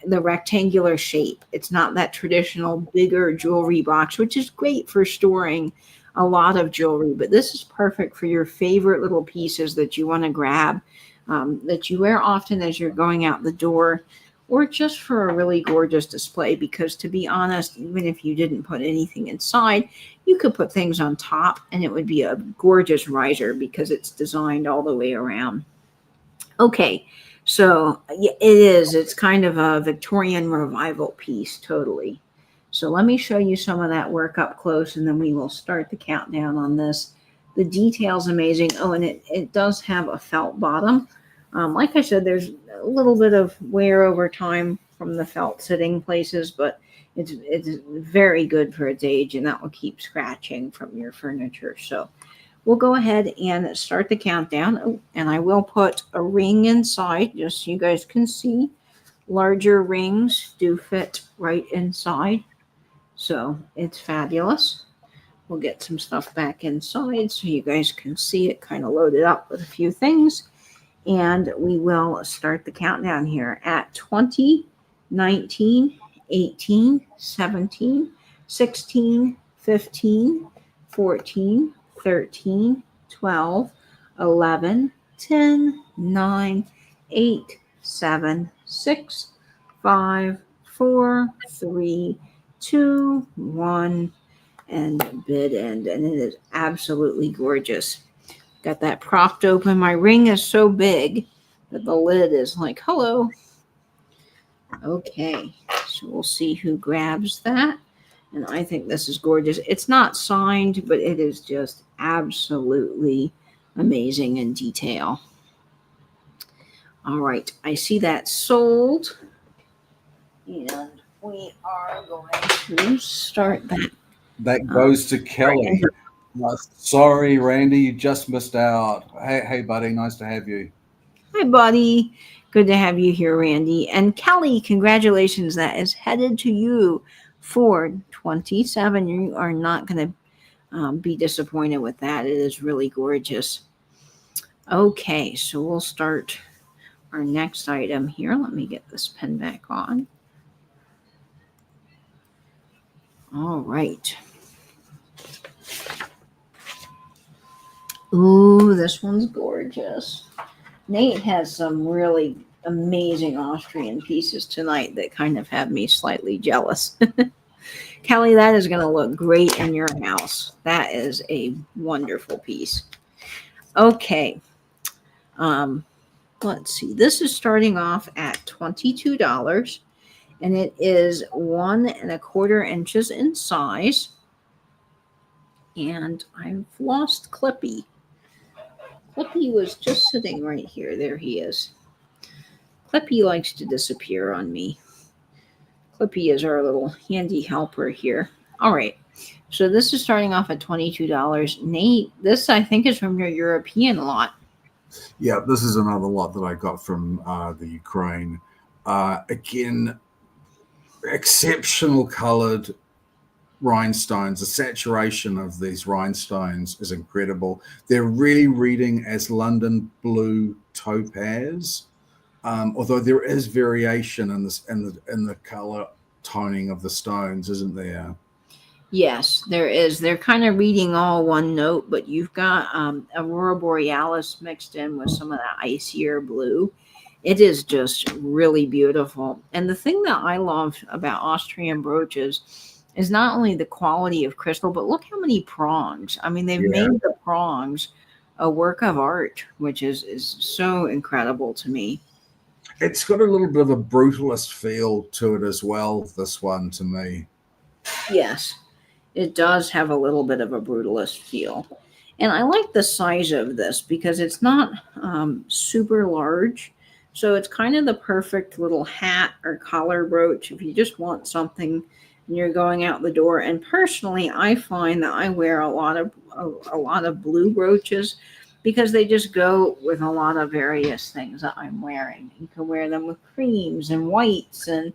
the rectangular shape. It's not that traditional bigger jewelry box, which is great for storing a lot of jewelry, but this is perfect for your favorite little pieces that you want to grab, that you wear often as you're going out the door, or just for a really gorgeous display. Because to be honest, even if you didn't put anything inside, you could put things on top and it would be a gorgeous riser because it's designed all the way around. Okay. So it's kind of a Victorian revival piece, totally. So let me show you some of that work up close, and then we will start the countdown on this. The detail's amazing. Oh, and it does have a felt bottom. Like I said, there's a little bit of wear over time from the felt sitting places, but it's very good for its age, and that will keep scratching from your furniture. So we'll go ahead and start the countdown. Oh, and I will put a ring inside just so you guys can see. Larger rings do fit right inside. So it's fabulous. We'll get some stuff back inside so you guys can see it kind of loaded up with a few things. And we will start the countdown here at 20, 19, 18, 17, 16, 15, 14, 13, 12, 11, 10, 9, 8, 7, 6, 5, 4, 3, 2, 1, and bid end. And it is absolutely gorgeous. Got that propped open. My ring is so big that the lid is like, hello. Okay, so we'll see who grabs that. And I think this is gorgeous. It's not signed, but it is just absolutely amazing in detail. All right, I see that sold. And we are going to start that. That goes to Kelly. Sorry, Randy, you just missed out. Hey, buddy, nice to have you. Hi, buddy. Good to have you here, Randy. And Kelly, congratulations. That is headed to you for 27. You are not going to be disappointed with that. It is really gorgeous. Okay, so we'll start our next item here. Let me get this pen back on. All right. Ooh, this one's gorgeous. Nate has some really amazing Austrian pieces tonight that kind of have me slightly jealous. Kelly, that is going to look great in your house. That is a wonderful piece. Okay. Let's see. This is starting off at $22, and it is 1 1/4 inches in size. And I've lost Clippy. Clippy was just sitting right here. There he is. Clippy likes to disappear on me. Clippy is our little handy helper here. All right. So this is starting off at $22. Nate, this I think is from your European lot. Yeah, this is another lot that I got from the Ukraine. Again, exceptional colored rhinestones. The saturation of these rhinestones is incredible. They're really reading as London blue topaz, although there is variation in this in the color toning of the stones, isn't there? Yes, there is. They're kind of reading all one note, but you've got Aurora Borealis mixed in with some of that icier blue. It is just really beautiful. And the thing that I love about Austrian brooches is not only the quality of crystal, but look how many prongs. I mean, they've made the prongs a work of art, which is so incredible to me. It's got a little bit of a brutalist feel to it as well, this one, to me. Yes, it does have a little bit of a brutalist feel. And I like the size of this because it's not super large. So it's kind of the perfect little hat or collar brooch if you just want something and you're going out the door. And personally, I find that I wear a lot of blue brooches because they just go with a lot of various things that I'm wearing. You can wear them with creams and whites, and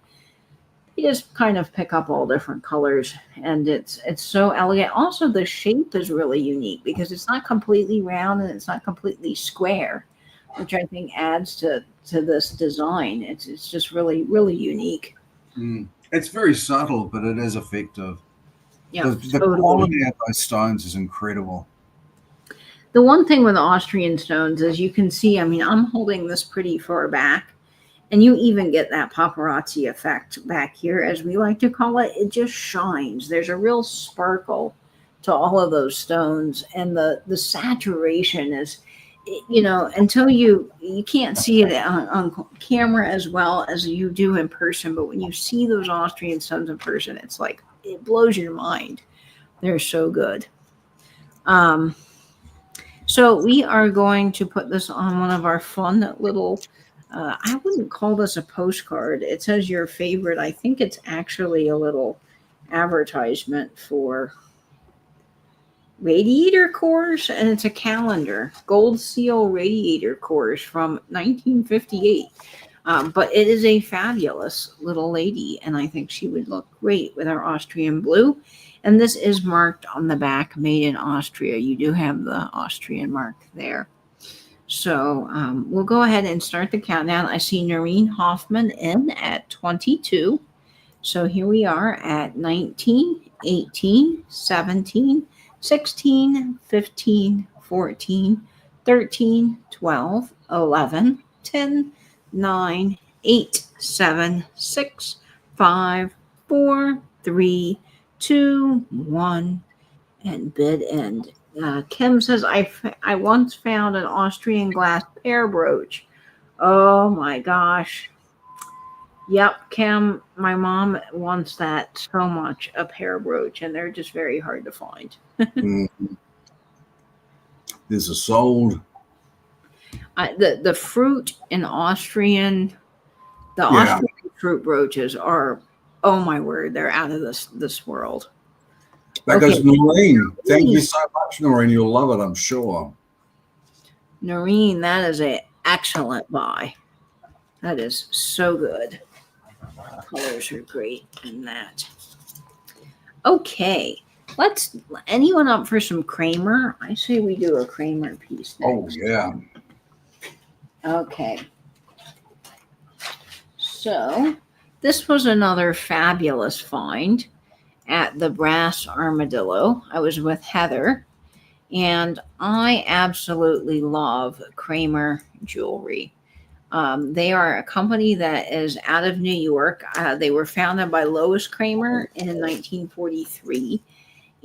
you just kind of pick up all different colors, and it's so elegant. Also, the shape is really unique because it's not completely round and it's not completely square, which I think adds to this design. It's just really, really unique. It's very subtle, but it is effective. Yeah, The totally. quality of those stones is incredible. The one thing with Austrian stones is you can see, I mean, I'm holding this pretty far back, and you even get that paparazzi effect back here, as we like to call it. It just shines. There's a real sparkle to all of those stones, and the saturation is, you know, until you can't see it on camera as well as you do in person, but when you see those Austrian stones in person, it's like it blows your mind. They're so good. So we are going to put this on one of our fun little, I wouldn't call this a postcard. It says your favorite. I think it's actually a little advertisement for radiator cores, and it's a calendar, gold seal radiator cores from 1958. But it is a fabulous little lady, and I think she would look great with our Austrian blue. And this is marked on the back, made in Austria. You do have the Austrian mark there. So we'll go ahead and start the countdown. I see Noreen Hoffman in at 22. So here we are at 19, 18, 17, 16, 15, 14, 13, 12, 11, 10, 9, 8, 7, 6, 5, 4, 3, 2, 1, and bid end. Kim says, I once found an Austrian glass pear brooch. Oh my gosh. Yep, Kim, my mom wants that so much, a pear brooch, and they're just very hard to find. Mm. There's a sold. The fruit in Austrian, the Yeah. Austrian fruit brooches are, oh my word, they're out of this world. That goes Noreen. Thank you so much, Noreen. You'll love it, I'm sure. Noreen, that is an excellent buy. That is so good. Colors are great in that. Okay, anyone up for some Kramer? I say we do a Kramer piece next. Oh, yeah. Okay. So this was another fabulous find at the Brass Armadillo. I was with Heather, and I absolutely love Kramer jewelry. They are a company that is out of New York. They were founded by Lois Kramer in 1943.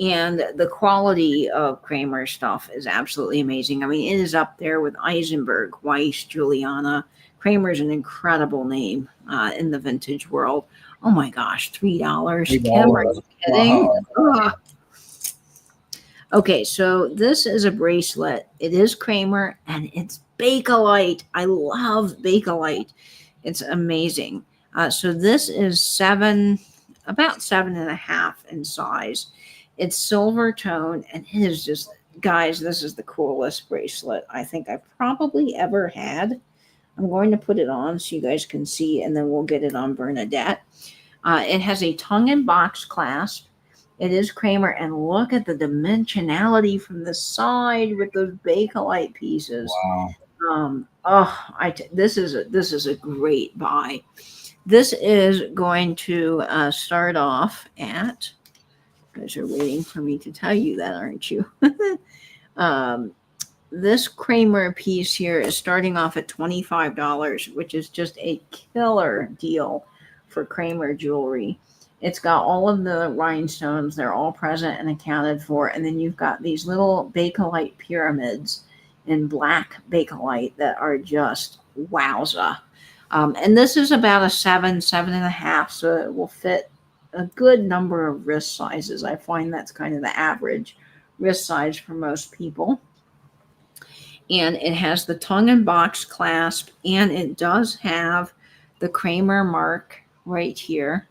And the quality of Kramer stuff is absolutely amazing. I mean, it is up there with Eisenberg, Weiss, Juliana. Kramer's an incredible name in the vintage world. Oh my gosh, $3. Kim, are you kidding? Wow. Okay, so this is a bracelet. It is Kramer, and it's Bakelite. I love Bakelite. It's amazing. So this is about 7.5 in size. It's silver tone, and it is just, guys, this is the coolest bracelet I think I've probably ever had. I'm going to put it on so you guys can see, and then we'll get it on Bernadette. It has a tongue and box clasp. It is Kramer, and look at the dimensionality from the side with those Bakelite pieces. Wow. This is a great buy. This is going to start off at. You guys are waiting for me to tell you that, aren't you? This Kramer piece here is starting off at $25, which is just a killer deal for Kramer jewelry. It's got all of the rhinestones. They're all present and accounted for. And then you've got these little Bakelite pyramids in black Bakelite that are just wowza. And this is about a 7.5, so it will fit a good number of wrist sizes. I find that's kind of the average wrist size for most people. And it has the tongue and box clasp, and it does have the Kramer mark right here.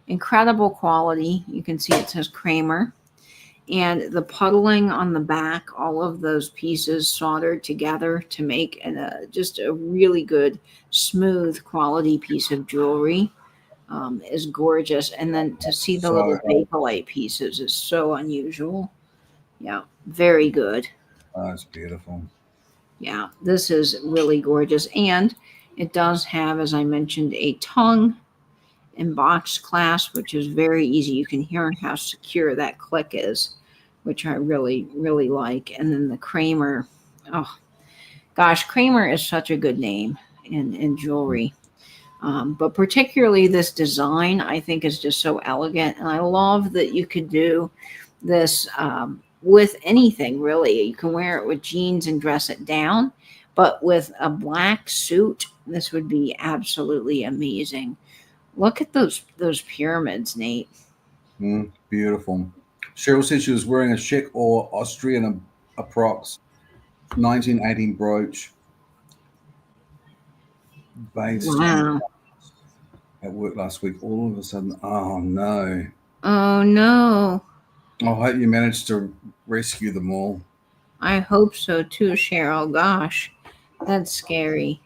Incredible quality. You can see it says Kramer. And the puddling on the back, all of those pieces soldered together to make just a really good, smooth quality piece of jewelry is gorgeous. And then to see the little Bakelite pieces is so unusual. Yeah, very good. Oh, it's beautiful. Yeah, this is really gorgeous. And it does have, as I mentioned, a tongue and box clasp, which is very easy. You can hear how secure that click is, which I really, really like. And then the Kramer. Oh, gosh, Kramer is such a good name in jewelry. But particularly this design, I think, is just so elegant. And I love that you could do this with anything, really. You can wear it with jeans and dress it down. But with a black suit, this would be absolutely amazing. Look at those pyramids, Nate. Beautiful. Cheryl said she was wearing a Czech or Austrian approx 1918 brooch. Based at work last week. All of a sudden, oh no. Oh no. I hope you managed to rescue them all. I hope so too, Cheryl. Gosh, that's scary.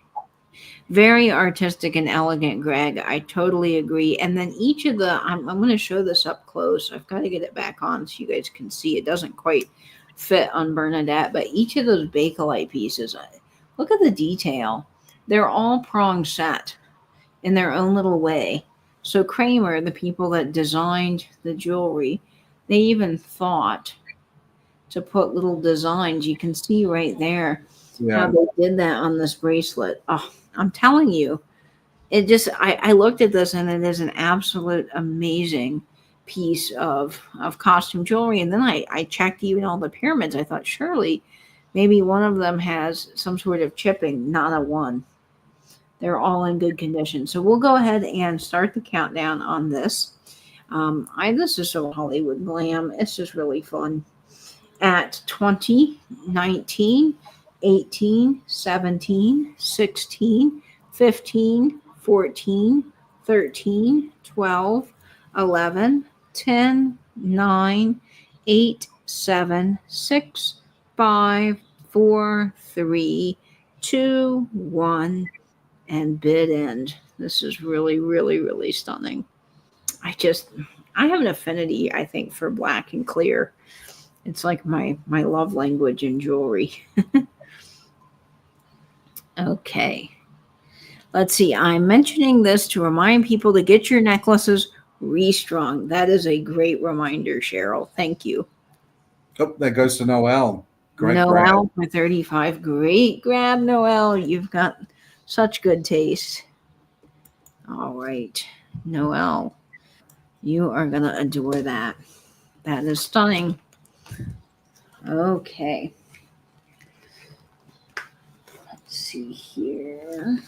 Very artistic and elegant, Greg. I totally agree. And then each of the, I'm going to show this up close. I've got to get it back on so you guys can see. It doesn't quite fit on Bernadette, but each of those Bakelite pieces, look at the detail. They're all prong set in their own little way. So Kramer, the people that designed the jewelry, they even thought to put little designs. You can see right there how they did that on this bracelet. Oh, I'm telling you, it just, I looked at this and it is an absolute amazing piece of costume jewelry. And then I checked even all the pyramids. I thought surely maybe one of them has some sort of chipping. Not a one. They're all in good condition. So we'll go ahead and start the countdown on this. This is so Hollywood glam. It's just really fun. At 20, 19, 18, 17, 16, 15, 14, 13, 12, 11, 10, 9, 8, 7, 6, 5, 4, 3, 2, 1, and bid end. This is really, really, really stunning. I have an affinity, I think, for black and clear. It's like my love language in jewelry. Okay. Let's see. I'm mentioning this to remind people to get your necklaces restrung. That is a great reminder, Cheryl. Thank you. Oh, that goes to Noel. Great Noel grab. for 35. Great grab, Noel. You've got such good taste. All right. Noel, you are going to adore that. That is stunning. Okay. Let's see here.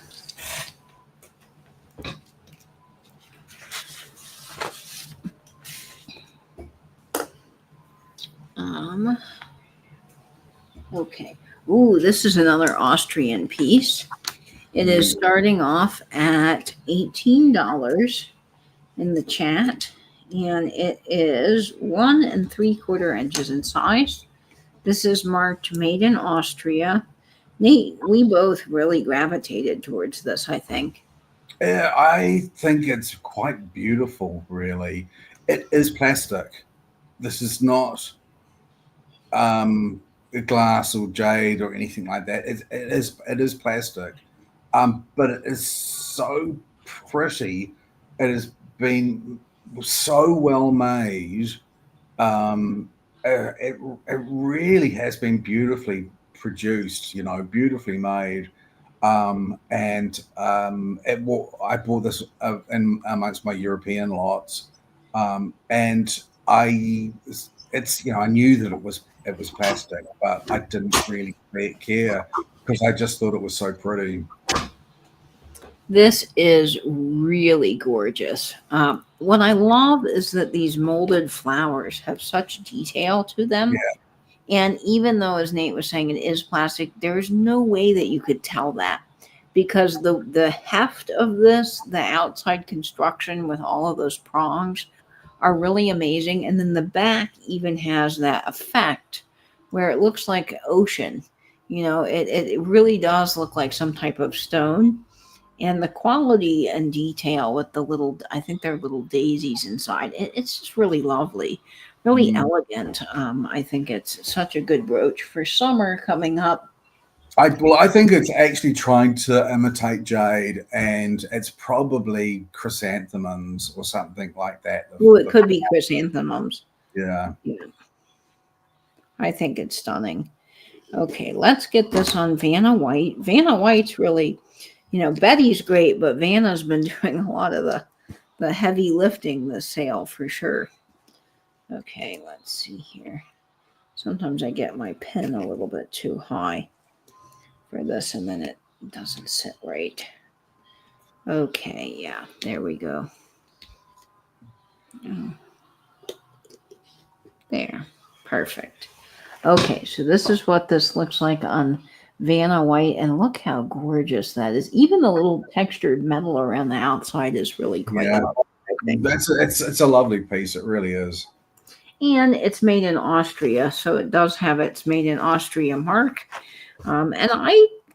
Okay. Ooh, this is another Austrian piece. It is starting off at $18 in the chat, and it is 1 3/4 inches in size. This is marked made in Austria. Nate, we both really gravitated towards this, I think. Yeah, I think it's quite beautiful, really. It is plastic. This is not glass or jade or anything like that. It is plastic, but it is so pretty. It has been so well made. It really has been beautifully produced. Beautifully made. I bought this in amongst my European lots, and I knew that it was plastic, but I didn't really care because I just thought it was so pretty. This is really gorgeous. What I love is that these molded flowers have such detail to them. Yeah. And even though, as Nate was saying, it is plastic, there is no way that you could tell that because the heft of this, the outside construction with all of those prongs are really amazing. And then the back even has that effect where it looks like ocean. It really does look like some type of stone. And the quality and detail with the little, I think they're little daisies inside, it's just really lovely, really elegant. I think it's such a good brooch for summer coming up. I think it's actually trying to imitate jade, and it's probably chrysanthemums or something like that. Well, it could be chrysanthemums. Yeah. I think it's stunning. Okay, let's get this on Vanna White. Vanna White's really, Betty's great, but Vanna's been doing a lot of the heavy lifting this sale for sure. Okay, let's see here. Sometimes I get my pen a little bit too high for this, and then it doesn't sit right. Okay, yeah, there we go. There, perfect. Okay, so this is what this looks like on Vanna White, and look how gorgeous that is. Even the little textured metal around the outside is really quite lovely, I think. It's a lovely piece. It really is. And it's made in Austria, so it does have its made in Austria mark. And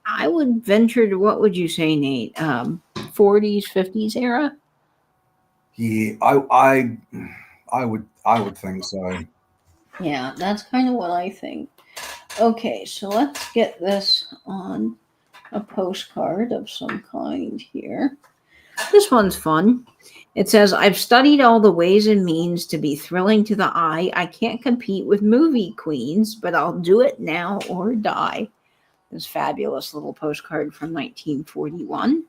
I would venture to, what would you say, Nate? 40s, 50s era? Yeah, I would think so. Yeah, that's kind of what I think. Okay, so let's get this on a postcard of some kind here. This one's fun. It says, I've studied all the ways and means to be thrilling to the eye. I can't compete with movie queens, but I'll do it now or die. This fabulous little postcard from 1941.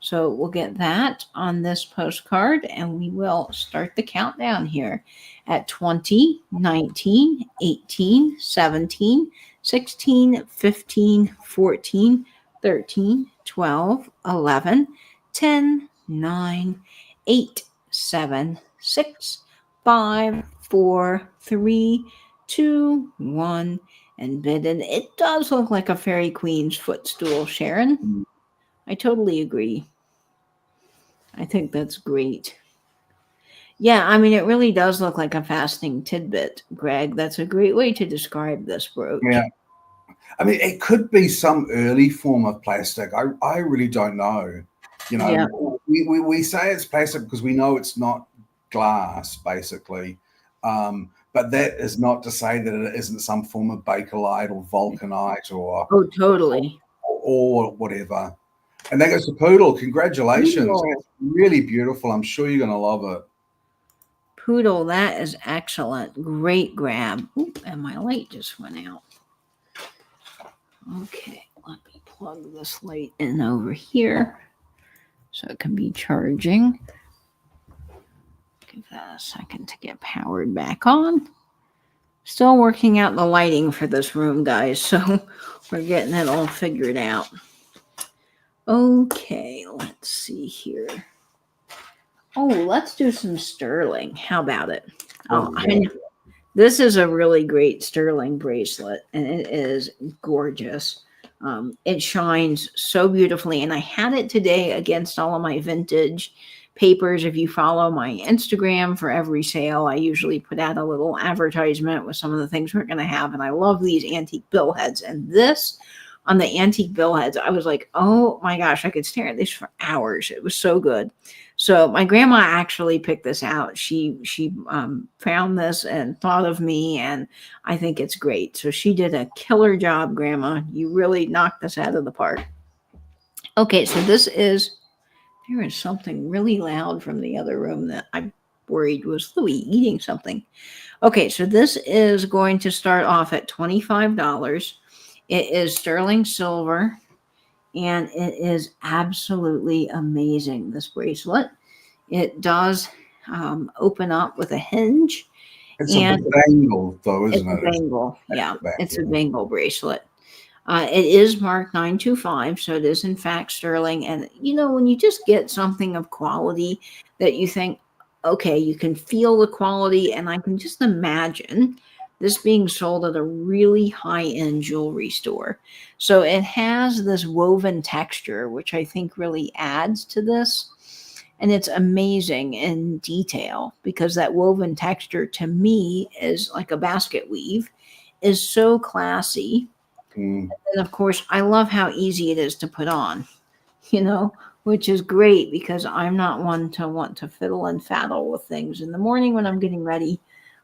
So we'll get that on this postcard and we will start the countdown here at 20, 19, 18, 17, 16, 15, 14, 13, 12, 11, 10, 9, 8, 7, 6, 5, 4, 3, 2, 1, and bidden. It does look like a Fairy Queen's footstool, Sharon. I totally agree. I think that's great. Yeah, I mean, it really does look like a fasting tidbit, Greg. That's a great way to describe this brooch. Yeah. I mean, it could be some early form of plastic. I really don't know. You know, Yeah. we say it's plastic because we know it's not glass, basically. But that is not to say that it isn't some form of bakelite or vulcanite Oh, totally. or whatever. And that goes to Poodle. Congratulations. Poodle. It's really beautiful. I'm sure you're going to love it. Poodle, that is excellent. Great grab. Oop, and my light just went out. Okay, let me plug this light in over here so it can be charging. Give that a second to get powered back on. Still working out the lighting for this room, guys, so we're getting it all figured out. Okay, let's see here. Oh, let's do some sterling. How about it? Oh, this is a really great sterling bracelet, and it is gorgeous. It shines so beautifully, and I had it today against all of my vintage papers. If you follow my Instagram for every sale, I usually put out a little advertisement with some of the things we're going to have, and I love these antique billheads. And this on the antique billheads, I was like, oh my gosh, I could stare at this for hours. It was so good. So my grandma actually picked this out. She found this and thought of me, and I think it's great. So she did a killer job, Grandma. You really knocked this out of the park. Okay, so there is something really loud from the other room that I worried was Louis eating something. Okay, so this is going to start off at $25. It is sterling silver, and it is absolutely amazing, this bracelet. It does open up with a hinge. It's a bangle, though, isn't it? It's a bangle. Yeah, it's a bangle bracelet. It is marked 925, so it is in fact sterling. And you know, when you just get something of quality that you think, okay, you can feel the quality, and I can just imagine this being sold at a really high-end jewelry store. So it has this woven texture, which I think really adds to this. And it's amazing in detail because that woven texture to me is like a basket weave, is so classy. And of course, I love how easy it is to put on, you know, which is great because I'm not one to want to fiddle and faddle with things. In the morning when I'm getting ready,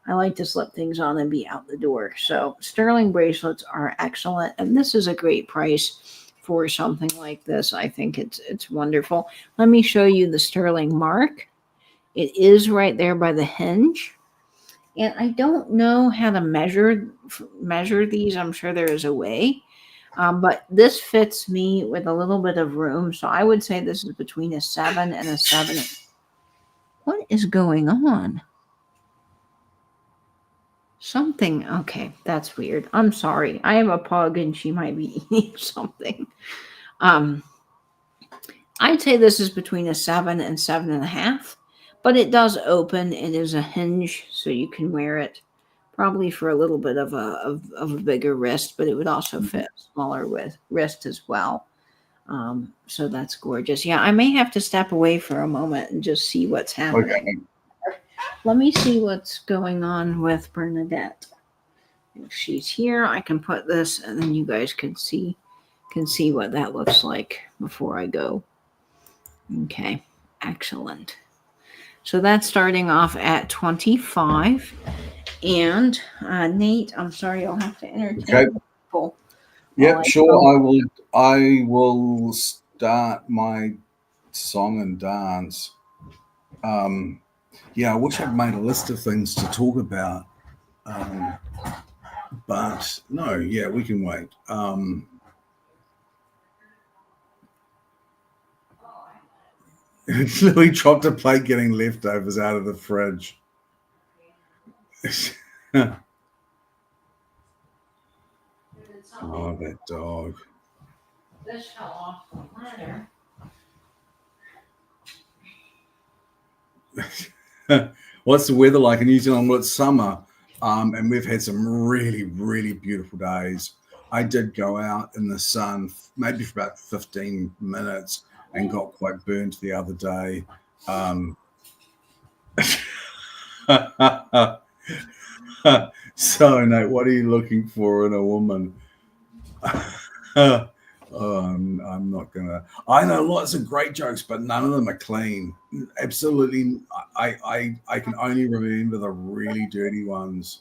I like to slip things on and be out the door. So sterling bracelets are excellent. And this is a great price for something like this. I think it's wonderful. Let me show you the sterling mark. It is right there by the hinge. And I don't know how to measure these. I'm sure there is a way. But this fits me with a little bit of room. So I would say this is between a 7 and a 7. What is going on? Something. Okay, that's weird. I'm sorry. I have a pug and she might be eating something. I'd say this is between a 7 and 7.5, but it does open. It is a hinge, so you can wear it probably for a little bit of a bigger wrist, but it would also fit a smaller wrist as well. So that's gorgeous. Yeah, I may have to step away for a moment and just see what's happening. Okay. Let me see what's going on with Bernadette. If she's here, I can put this, and then you guys can see what that looks like before I go. Okay, excellent. So that's starting off at 25. And Nate, I'm sorry, I'll have to entertain people. Yep, sure. I will start my song and dance. Yeah, I wish I'd made a list of things to talk about. But no, yeah, we can wait. Louis dropped a plate getting leftovers out of the fridge. Oh, that dog. This fell off the ladder. What's the weather like in New Zealand? Well, it's summer, and we've had some really, really beautiful days. I did go out in the sun, maybe for about 15 minutes, and got quite burnt the other day. So, Nate, what are you looking for in a woman? I'm not gonna. I know lots of great jokes, but none of them are clean. Absolutely, I can only remember the really dirty ones.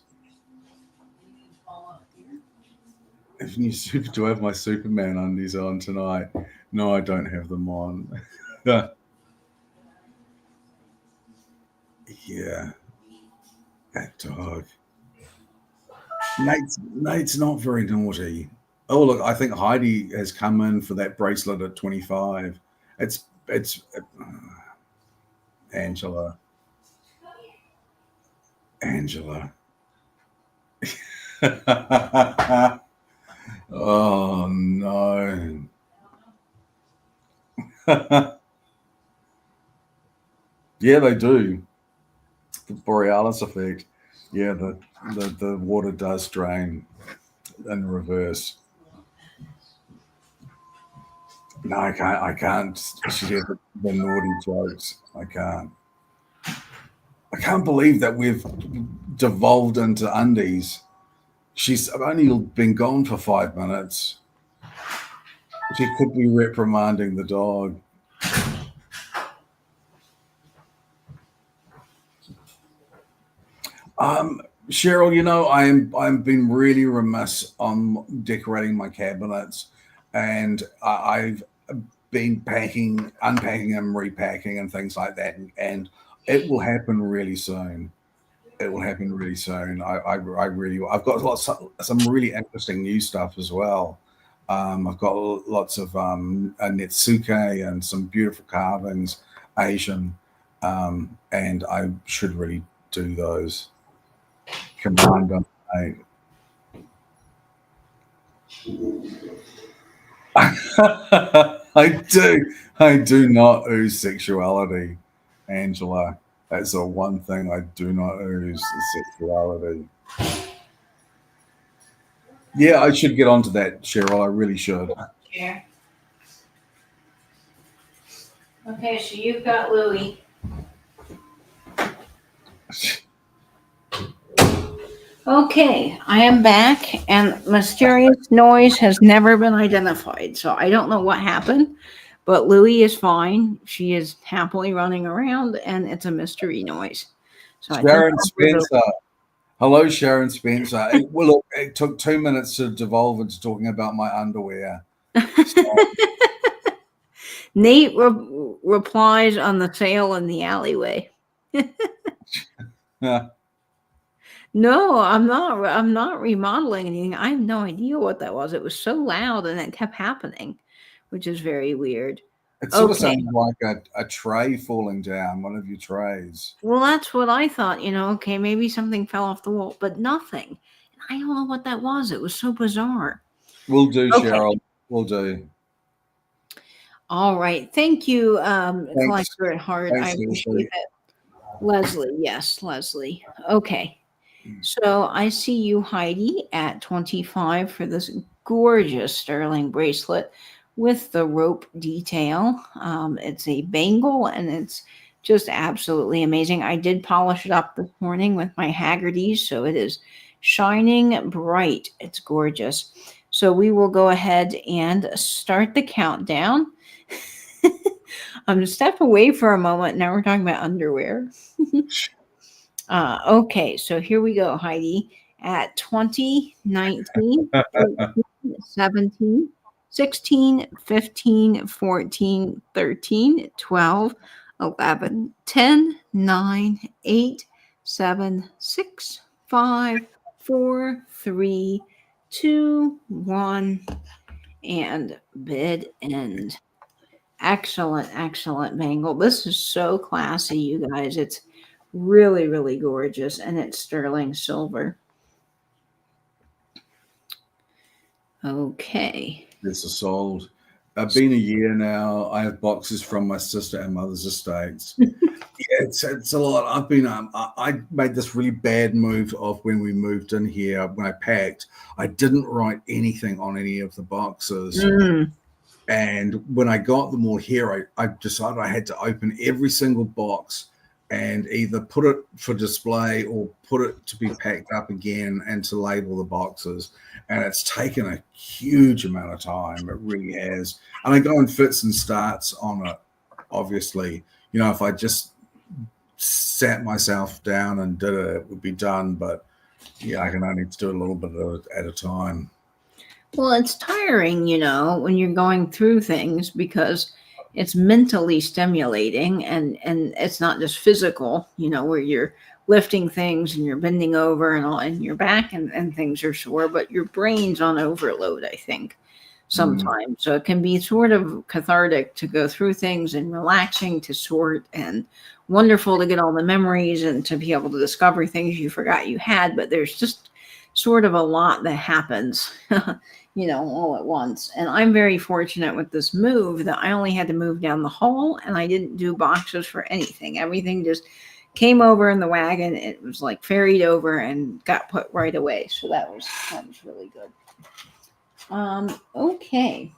If you do I have my Superman undies on tonight? No, I don't have them on. Yeah, that dog. Nate's not very naughty. Oh look, I think Heidi has come in for that bracelet at 25. It's Angela. Angela. Oh no. Yeah, they do. The Borealis effect. Yeah, the water does drain in reverse. No, I can't. I can't share the naughty jokes. I can't. I can't believe that we've devolved into undies. She's only been gone for 5 minutes. She could be reprimanding the dog. Cheryl, I'm been really remiss on decorating my cabinets, and I've been unpacking and repacking and things like that, and it will happen really soon. It will happen really soon. I've got some really interesting new stuff as well. I've got lots of a Netsuke and some beautiful carvings, Asian, and I should really do those. Commander, mate. I do not ooze sexuality, Angela. That's the one thing I do not ooze is sexuality. Yeah, I should get onto that, Cheryl. I really should. Chair. Okay, so you've got Louie. Okay, I am back, and mysterious noise has never been identified. So I don't know what happened, but Louie is fine. She is happily running around, and it's a mystery noise. So I think Sharon Spencer. Hello, Sharon Spencer. Look, it took 2 minutes to devolve into talking about my underwear. Nate replies on the sale in the alleyway. No, I'm not. I'm not remodeling anything. I have no idea what that was. It was so loud and it kept happening, which is very weird. It sort of Okay. sounded like a tray falling down, one of your trays. Well, that's what I thought. Okay, maybe something fell off the wall, but nothing. I don't know what that was. It was so bizarre. Will do, Okay. Cheryl. Will do. All right. Thank you, Thanks. Collector at Heart. Thanks, I appreciate Leslie. it. Leslie, yes, Leslie. Okay. So I see you, Heidi, at 25 for this gorgeous sterling bracelet with the rope detail. It's a bangle and it's just absolutely amazing. I did polish it up this morning with my Haggerty's, so it is shining bright. It's gorgeous. So we will go ahead and start the countdown. I'm going to step away for a moment. Now we're talking about underwear. Okay, so here we go, Heidi. At 20, 19, 18, 17, 16, 15, 14, 13, 12, 11, 10, 9, 8, 7, 6, 5, 4, 3, 2, 1, and bid end. Excellent, excellent bangle. This is so classy, you guys. It's really, really gorgeous, and it's sterling silver. Okay. This is sold. I've been a year now. I have boxes from my sister and mother's estates. Yeah, it's a lot. I've been I made this really bad move of when we moved in here. When I packed, I didn't write anything on any of the boxes. And when I got them all here, I decided I had to open every single box and either put it for display or put it to be packed up again and to label the boxes. And it's taken a huge amount of time. It really has. And I go in fits and starts on it, obviously. You know, if I just sat myself down and did it, it would be done. But yeah, I can only do a little bit at a time. Well, it's tiring, you know, when you're going through things because it's mentally stimulating and it's not just physical, you know, where you're lifting things and you're bending over and all and your back and things are sore, but your brain's on overload, I think, sometimes. So it can be sort of cathartic to go through things and relaxing to sort and wonderful to get all the memories and to be able to discover things you forgot you had, but there's just sort of a lot that happens, you know, all at once. And I'm very fortunate with this move that I only had to move down the hall and I didn't do boxes for anything. Everything just came over in the wagon. It was like ferried over and got put right away. So that was really good. Okay.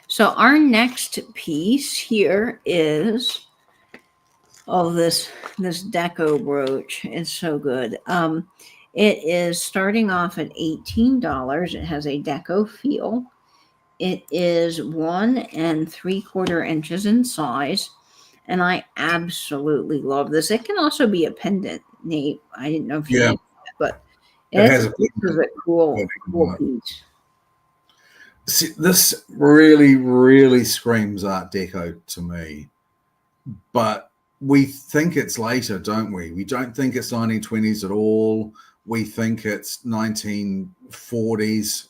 So our next piece here is this deco brooch. It's so good. It is starting off at $18. It has a deco feel. It is 1 3/4 inches in size. And I absolutely love this. It can also be a pendant, Nate. I didn't know if you knew that, but it is a cool piece. See, this really, really screams Art Deco to me. But we think it's later, don't we? We don't think it's 1920s at all. We think it's 1940s.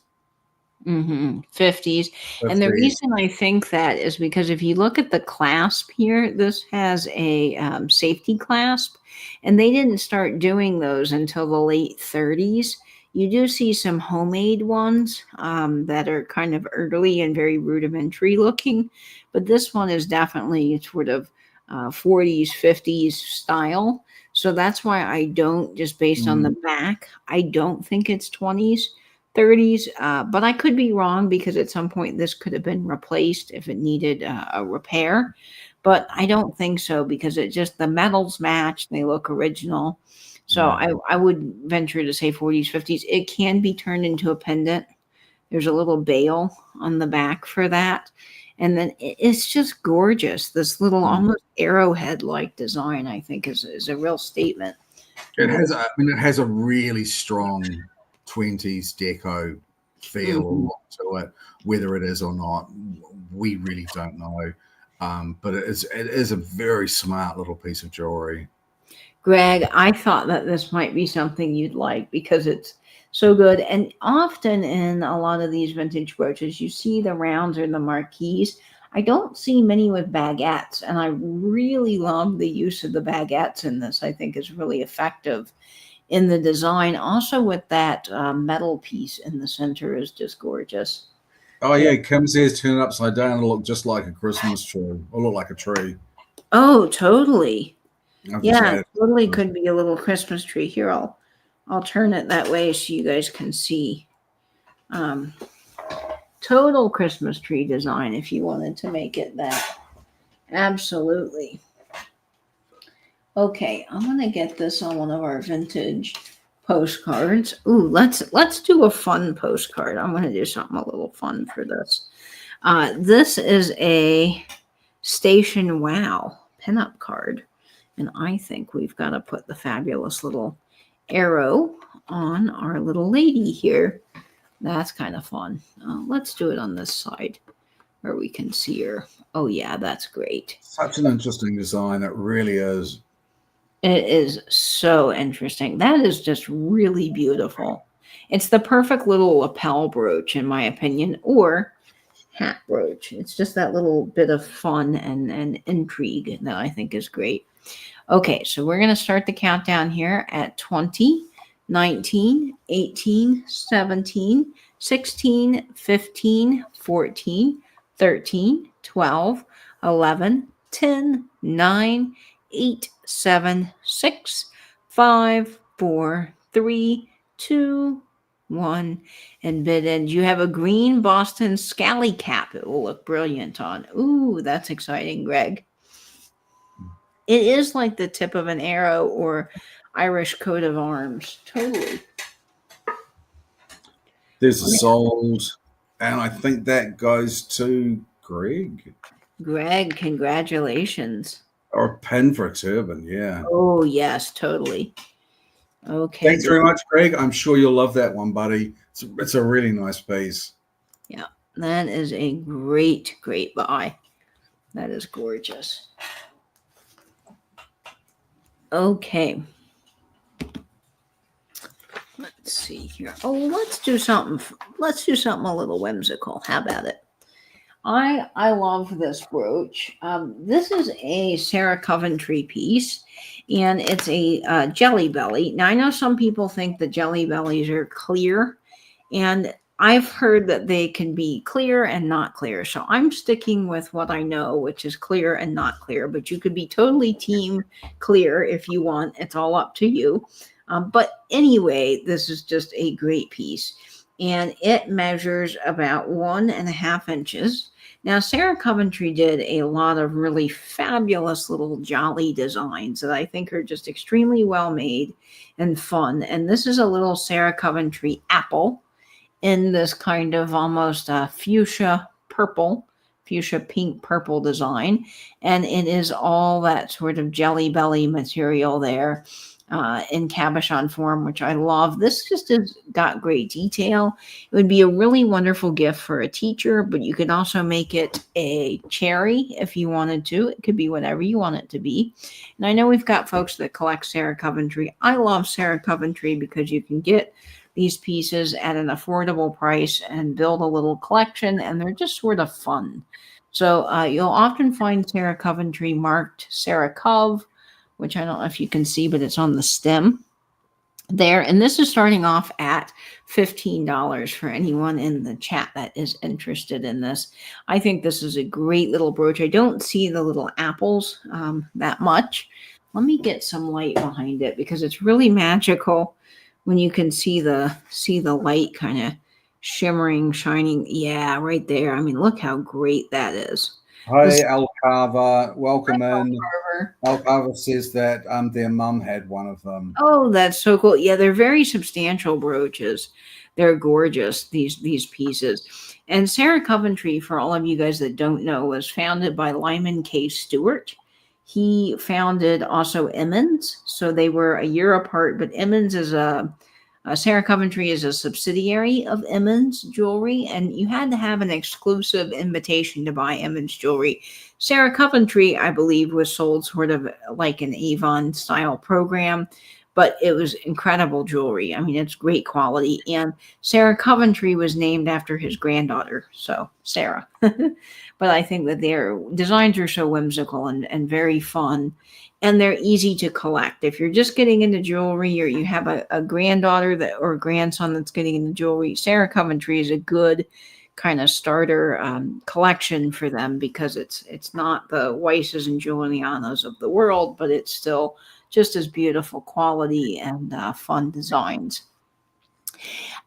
50s. And the reason I think that is because if you look at the clasp here, this has a safety clasp, and they didn't start doing those until the late 30s. You do see some homemade ones that are kind of early and very rudimentary looking, but this one is definitely sort of 40s, 50s style. So that's why I don't, just based on the back, I don't think it's 20s, 30s, but I could be wrong because at some point this could have been replaced if it needed a repair. But I don't think so because the metals match, they look original. So I would venture to say 40s, 50s. It can be turned into a pendant. There's a little bail on the back for that. And then it's just gorgeous. This little almost arrowhead-like design, I think, is a real statement. It has a really strong 20s deco feel to it. Whether it is or not, we really don't know. But it is a very smart little piece of jewelry. Greg, I thought that this might be something you'd like because it's so good. And often in a lot of these vintage brooches, you see the rounds or the marquise. I don't see many with baguettes, and I really love the use of the baguettes in this. I think is really effective in the design. Also with that metal piece in the center is just gorgeous. Oh, yeah. Kim says turn it upside down and look just like a Christmas tree or look like a tree. Oh, totally. Yeah, totally could be a little Christmas tree. Here, I'll turn it that way so you guys can see. Total Christmas tree design if you wanted to make it that. Absolutely. Okay, I'm gonna get this on one of our vintage postcards. Ooh, let's do a fun postcard. I'm gonna do something a little fun for this. This is a Station Wow pinup card. And I think we've got to put the fabulous little arrow on our little lady here. That's kind of fun. Let's do it on this side where we can see her. Oh, yeah, that's great. Such an interesting design. It really is. It is so interesting. That is just really beautiful. It's the perfect little lapel brooch, in my opinion, or hat brooch. It's just that little bit of fun and intrigue that I think is great. Okay, so we're going to start the countdown here at 20, 19, 18, 17, 16, 15, 14, 13, 12, 11, 10, 9, 8, 7, 6, 5, 4, 3, 2, 1. And bid end. You have a green Boston Scally cap. It will look brilliant on. Ooh, that's exciting, Greg. It is like the tip of an arrow or Irish coat of arms. Totally. There's a sold, and I think that goes to Greg. Greg, congratulations. Or a pin for a turban, yeah. Oh, yes, totally. Okay. Thanks very much, Greg. I'm sure you'll love that one, buddy. It's a really nice piece. Yeah, that is a great, great buy. That is gorgeous. Okay. Let's see here. Oh, let's do something. Let's do something a little whimsical. How about it? I love this brooch. This is a Sarah Coventry piece, and it's a Jelly Belly. Now, I know some people think the Jelly Bellies are clear, and I've heard that they can be clear and not clear. So I'm sticking with what I know, which is clear and not clear. But you could be totally team clear if you want. It's all up to you. But anyway, this is just a great piece. And it measures about 1.5 inches. Now, Sarah Coventry did a lot of really fabulous little jolly designs that I think are just extremely well made and fun. And this is a little Sarah Coventry apple in this kind of almost fuchsia pink purple design. And it is all that sort of Jelly Belly material there. In cabochon form, which I love. This just has got great detail. It would be a really wonderful gift for a teacher, but you could also make it a cherry if you wanted to. It could be whatever you want it to be. And I know we've got folks that collect Sarah Coventry. I love Sarah Coventry because you can get these pieces at an affordable price and build a little collection, and they're just sort of fun. So you'll often find Sarah Coventry marked Sarah Cov, which I don't know if you can see, but it's on the stem there. And this is starting off at $15 for anyone in the chat that is interested in this. I think this is a great little brooch. I don't see the little apples that much. Let me get some light behind it because it's really magical when you can see the light kind of shimmering, shining. Yeah, right there. I mean, look how great that is. Hi, Alcava. Welcome in. Carver. Alcava says that their mum had one of them. Oh, that's so cool. Yeah, they're very substantial brooches. They're gorgeous, these pieces. And Sarah Coventry, for all of you guys that don't know, was founded by Lyman K. Stewart. He founded also Emmons. So they were a year apart, but Emmons is Sarah Coventry is a subsidiary of Emmons Jewelry, and you had to have an exclusive invitation to buy Emmons Jewelry. Sarah Coventry, I believe, was sold sort of like an Avon style program, but it was incredible jewelry. I mean, it's great quality. And Sarah Coventry was named after his granddaughter, so Sarah. But I think that their designs are so whimsical and very fun. And they're easy to collect. If you're just getting into jewelry or you have a granddaughter or a grandson that's getting into jewelry, Sarah Coventry is a good kind of starter collection for them because it's not the Weisses and Giulianas of the world, but it's still just as beautiful quality and fun designs.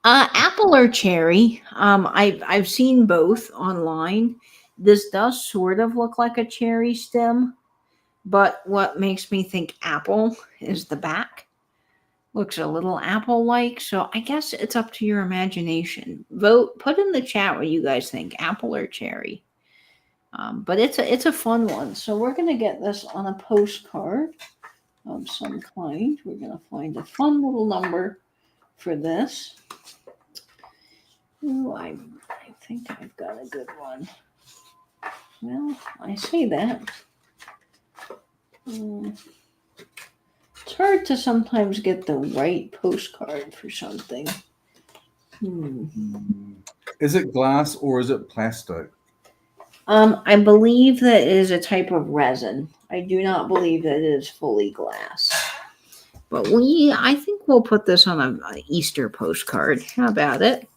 Apple or cherry, I've seen both online. This does sort of look like a cherry stem. But what makes me think apple is the back. Looks a little apple-like, so I guess it's up to your imagination. Vote, put in the chat what you guys think, apple or cherry. But it's a fun one. So we're going to get this on a postcard of some kind. We're going to find a fun little number for this. Ooh, I think I've got a good one. Well, I say that. It's hard to sometimes get the right postcard for something. Is it glass or is it plastic? I believe that it is a type of resin. I do not believe that it is fully glass. But I think we'll put this on a Easter postcard. How about it?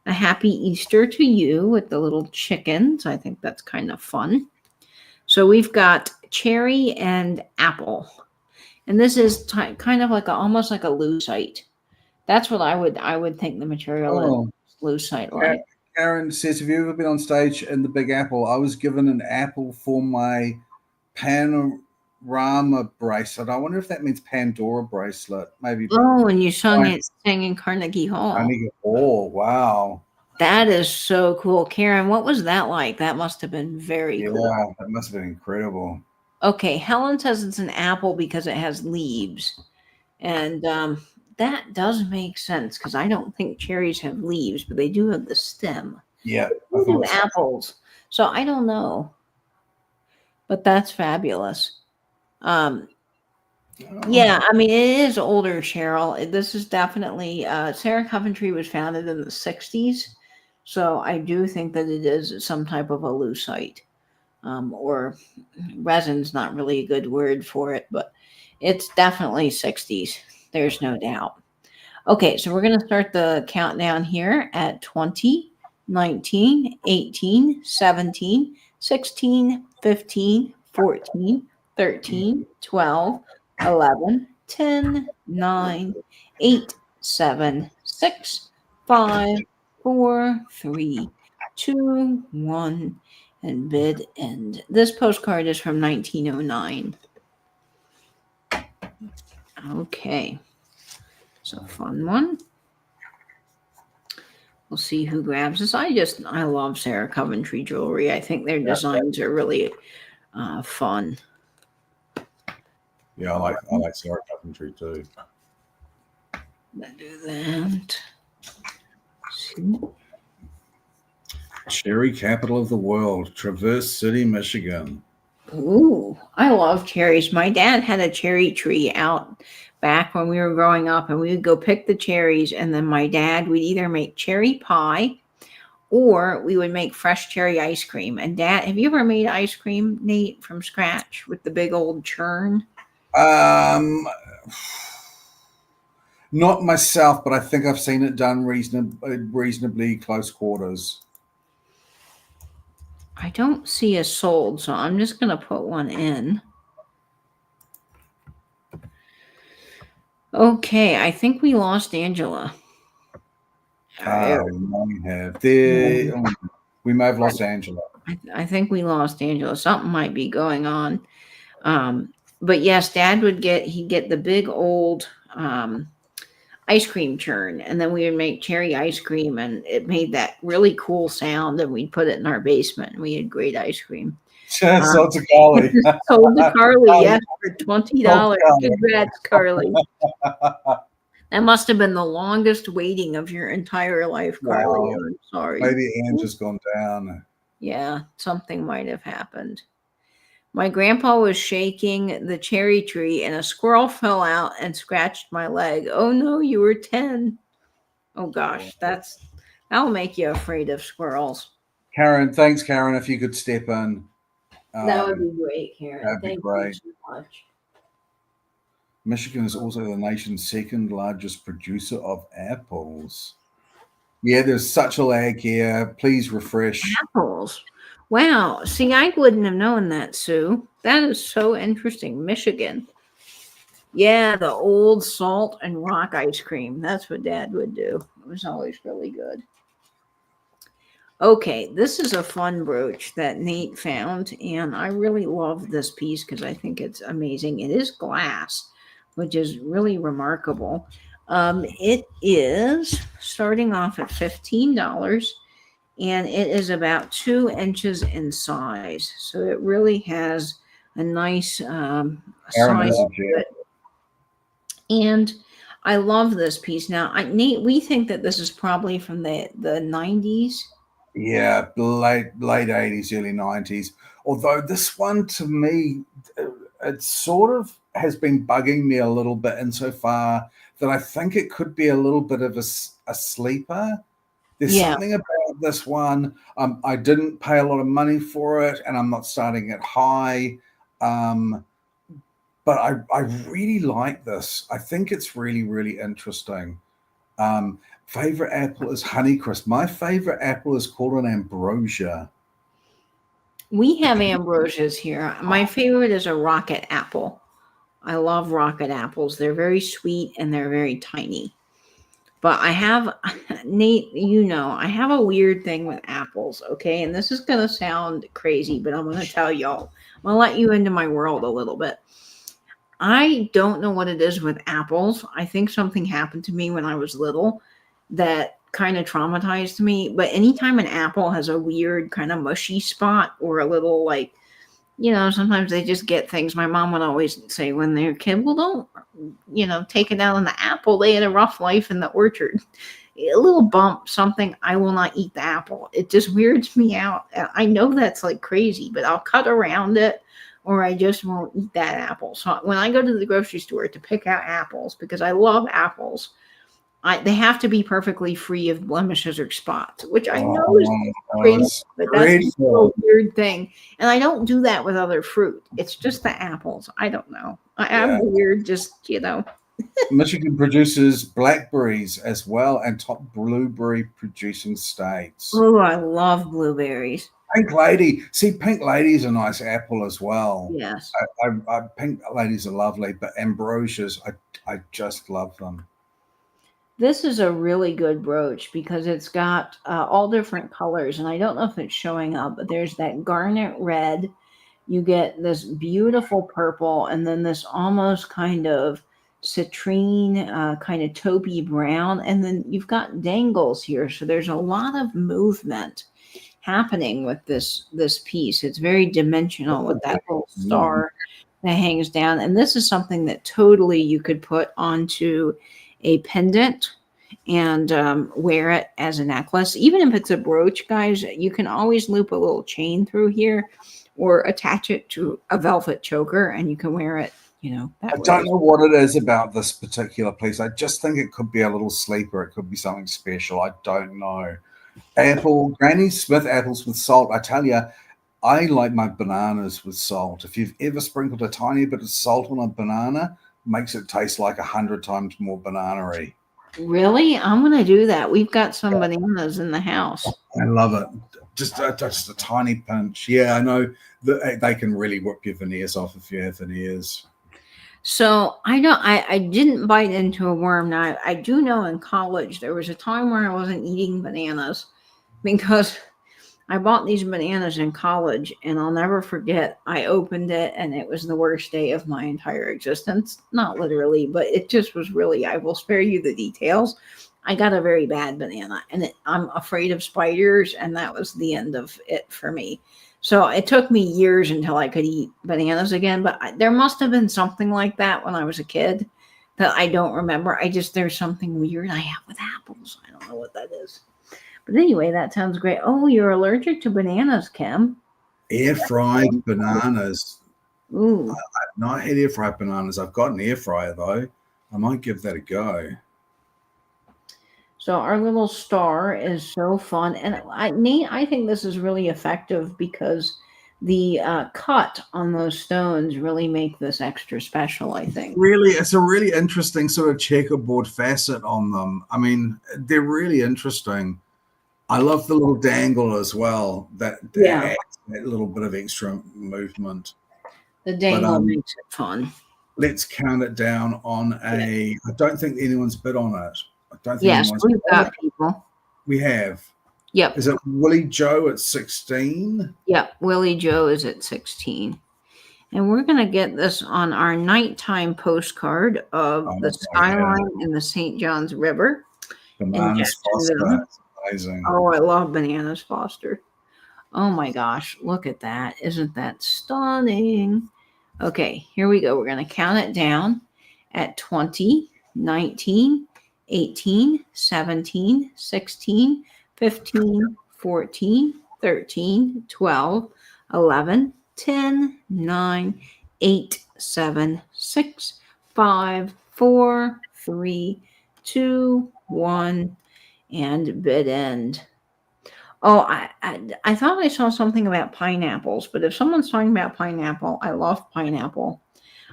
A happy Easter to you with the little chickens. I think that's kind of fun. So we've got cherry and apple. And this is kind of like almost like a lucite. That's what I would think the material is. Oh, Lucite like. Karen says, have you ever been on stage in the Big Apple? I was given an apple for my panorama bracelet. I wonder if that means Pandora bracelet. Maybe. Oh, and you sang in Carnegie Hall. Carnegie Hall. Wow. That is so cool. Karen, what was that like? That must have been very cool. Yeah, that must have been incredible. Okay, Helen says it's an apple because it has leaves. And that does make sense because I don't think cherries have leaves, but they do have the stem. Yeah. They do apples. So I don't know. But that's fabulous. Yeah, I mean, it is older, Cheryl. This is definitely, Sarah Coventry was founded in the 60s. So I do think that it is some type of a lucite. Or resin's not really a good word for it, but it's definitely 60s. There's no doubt. Okay, so we're going to start the countdown here at 20, 19, 18, 17, 16, 15, 14, 13, 12, 11, 10, 9, 8, 7, 6, 5, 4, 3, 2, 1, and bid end. This postcard is from 1909. Okay. So fun one. We'll see who grabs this. I love Sarah Coventry jewelry. I think their designs are really fun. Yeah, I like Sarah Coventry too. Let's do that. See. Cherry capital of the world, Traverse City, Michigan. Ooh, I love cherries. My dad had a cherry tree out back when we were growing up, and we would go pick the cherries, and then my dad would either make cherry pie or we would make fresh cherry ice cream. And Dad, have you ever made ice cream, Nate, from scratch with the big old churn? Not myself, but I think I've seen it done reasonably close quarters. I don't see a sold, so I'm just going to put one in. Okay, I think we lost Angela. We might have. We may have lost Angela. I think we lost Angela. Something might be going on. But yes, Dad would get the big old ice cream churn, and then we would make cherry ice cream, and it made that really cool sound, and we'd put it in our basement, and we had great ice cream. Sold to Carly. Sold to Carly, yes, for $20. Congrats, Carly. That must have been the longest waiting of your entire life, Carly. Wow. I'm sorry. Maybe Anne's just gone down. Yeah, something might have happened. My grandpa was shaking the cherry tree and a squirrel fell out and scratched my leg. Oh no, you were 10. Oh gosh, that'll make you afraid of squirrels. Karen, thanks, Karen. If you could step in. That would be great, Karen. That'd be great. You so much. Michigan is also the nation's second largest producer of apples. Yeah, there's such a lag here. Please refresh. Apples. Wow. See, I wouldn't have known that, Sue. That is so interesting. Michigan. Yeah, the old salt and rock ice cream. That's what Dad would do. It was always really good. Okay, this is a fun brooch that Nate found, and I really love this piece because I think it's amazing. It is glass, which is really remarkable. It is starting off at $15, and it is about 2 inches in size. So it really has a nice size to it. And I love this piece. Now, Nate, we think that this is probably from the 90s. Yeah, late 80s, early 90s. Although this one, to me, it sort of has been bugging me a little bit insofar that I think it could be a little bit of a sleeper. There's something about love this one. I didn't pay a lot of money for it, and I'm not starting it high. Um, but I really like this. I think it's really, really interesting. Favorite apple is Honeycrisp. My favorite apple is called an ambrosia. We have ambrosias here. My favorite is a rocket apple. I love rocket apples. They're very sweet and they're very tiny. But I have, Nate, I have a weird thing with apples, okay? And this is going to sound crazy, but I'm going to tell y'all. I'm going to let you into my world a little bit. I don't know what it is with apples. I think something happened to me when I was little that kind of traumatized me. But anytime an apple has a weird kind of mushy spot or a little like, sometimes they just get things. My mom would always say when they're a kid, well, don't, take it out on the apple. They had a rough life in the orchard. A little bump, something, I will not eat the apple. It just weirds me out. I know that's like crazy, but I'll cut around it or I just won't eat that apple. So when I go to the grocery store to pick out apples, because I love apples, they have to be perfectly free of blemishes or spots, which I know is crazy, but that's a weird thing. And I don't do that with other fruit. It's just the apples. I don't know. I'm weird, Michigan produces blackberries as well and top blueberry producing states. Oh, I love blueberries. Pink Lady. See, Pink Lady is a nice apple as well. Yes. Pink Ladies are lovely, but ambrosias, I just love them. This is a really good brooch because it's got all different colors. And I don't know if it's showing up, but there's that garnet red. You get this beautiful purple and then this almost kind of citrine, kind of taupey brown. And then you've got dangles here. So there's a lot of movement happening with this piece. It's very dimensional with that little star that hangs down. And this is something that totally you could put onto a pendant and wear it as a necklace. Even if it's a brooch, guys, you can always loop a little chain through here or attach it to a velvet choker and you can wear it, I don't know what it is about this particular piece. I just think it could be a little sleeper. It could be something special. I don't know. Granny Smith apples with salt. I tell you, I like my bananas with salt. If you've ever sprinkled a tiny bit of salt on a banana, makes it taste like 100 times more banana-y. Really? I'm going to do that. We've got some bananas in the house. I love it. Just a tiny pinch. Yeah, I know that they can really whip your veneers off if you have veneers. So I didn't bite into a worm. Now, I do know in college, there was a time where I wasn't eating bananas because I bought these bananas in college and I'll never forget. I opened it and it was the worst day of my entire existence. Not literally, but it just was really, I will spare you the details. I got a very bad banana and I'm afraid of spiders. And that was the end of it for me. So it took me years until I could eat bananas again, but there must have been something like that when I was a kid that I don't remember. There's something weird I have with apples. I don't know what that is. But anyway, that sounds great. Oh, you're allergic to bananas, Kim. Air fried bananas. Ooh. I've not had air fried bananas. I've got an air fryer though. I might give that a go. So our little star is so fun. And Nate, I think this is really effective because the cut on those stones really make this extra special, I think. Really, it's a really interesting sort of checkerboard facet on them. I mean, they're really interesting. I love the little dangle as well. That adds that little bit of extra movement. The dangle makes it fun. Let's count it down on I don't think anyone's bid on it. I don't think yes, we've got people. We have. Yep. Is it Willie Joe at 16? Yep, Willie Joe is at 16. And we're going to get this on our nighttime postcard of the skyline in the St. Johns River. Bananas Foster. Amazing. Oh, I love Bananas Foster. Oh my gosh, look at that. Isn't that stunning? Okay, here we go. We're going to count it down at 20, 19, 18, 17, 16, 15, 14, 13, 12, 11, 10, 9, 8, 7, 6, 5, 4, 3, 2, 1, and bid end. Oh, I thought I saw something about pineapples, but if someone's talking about pineapple, I love pineapple.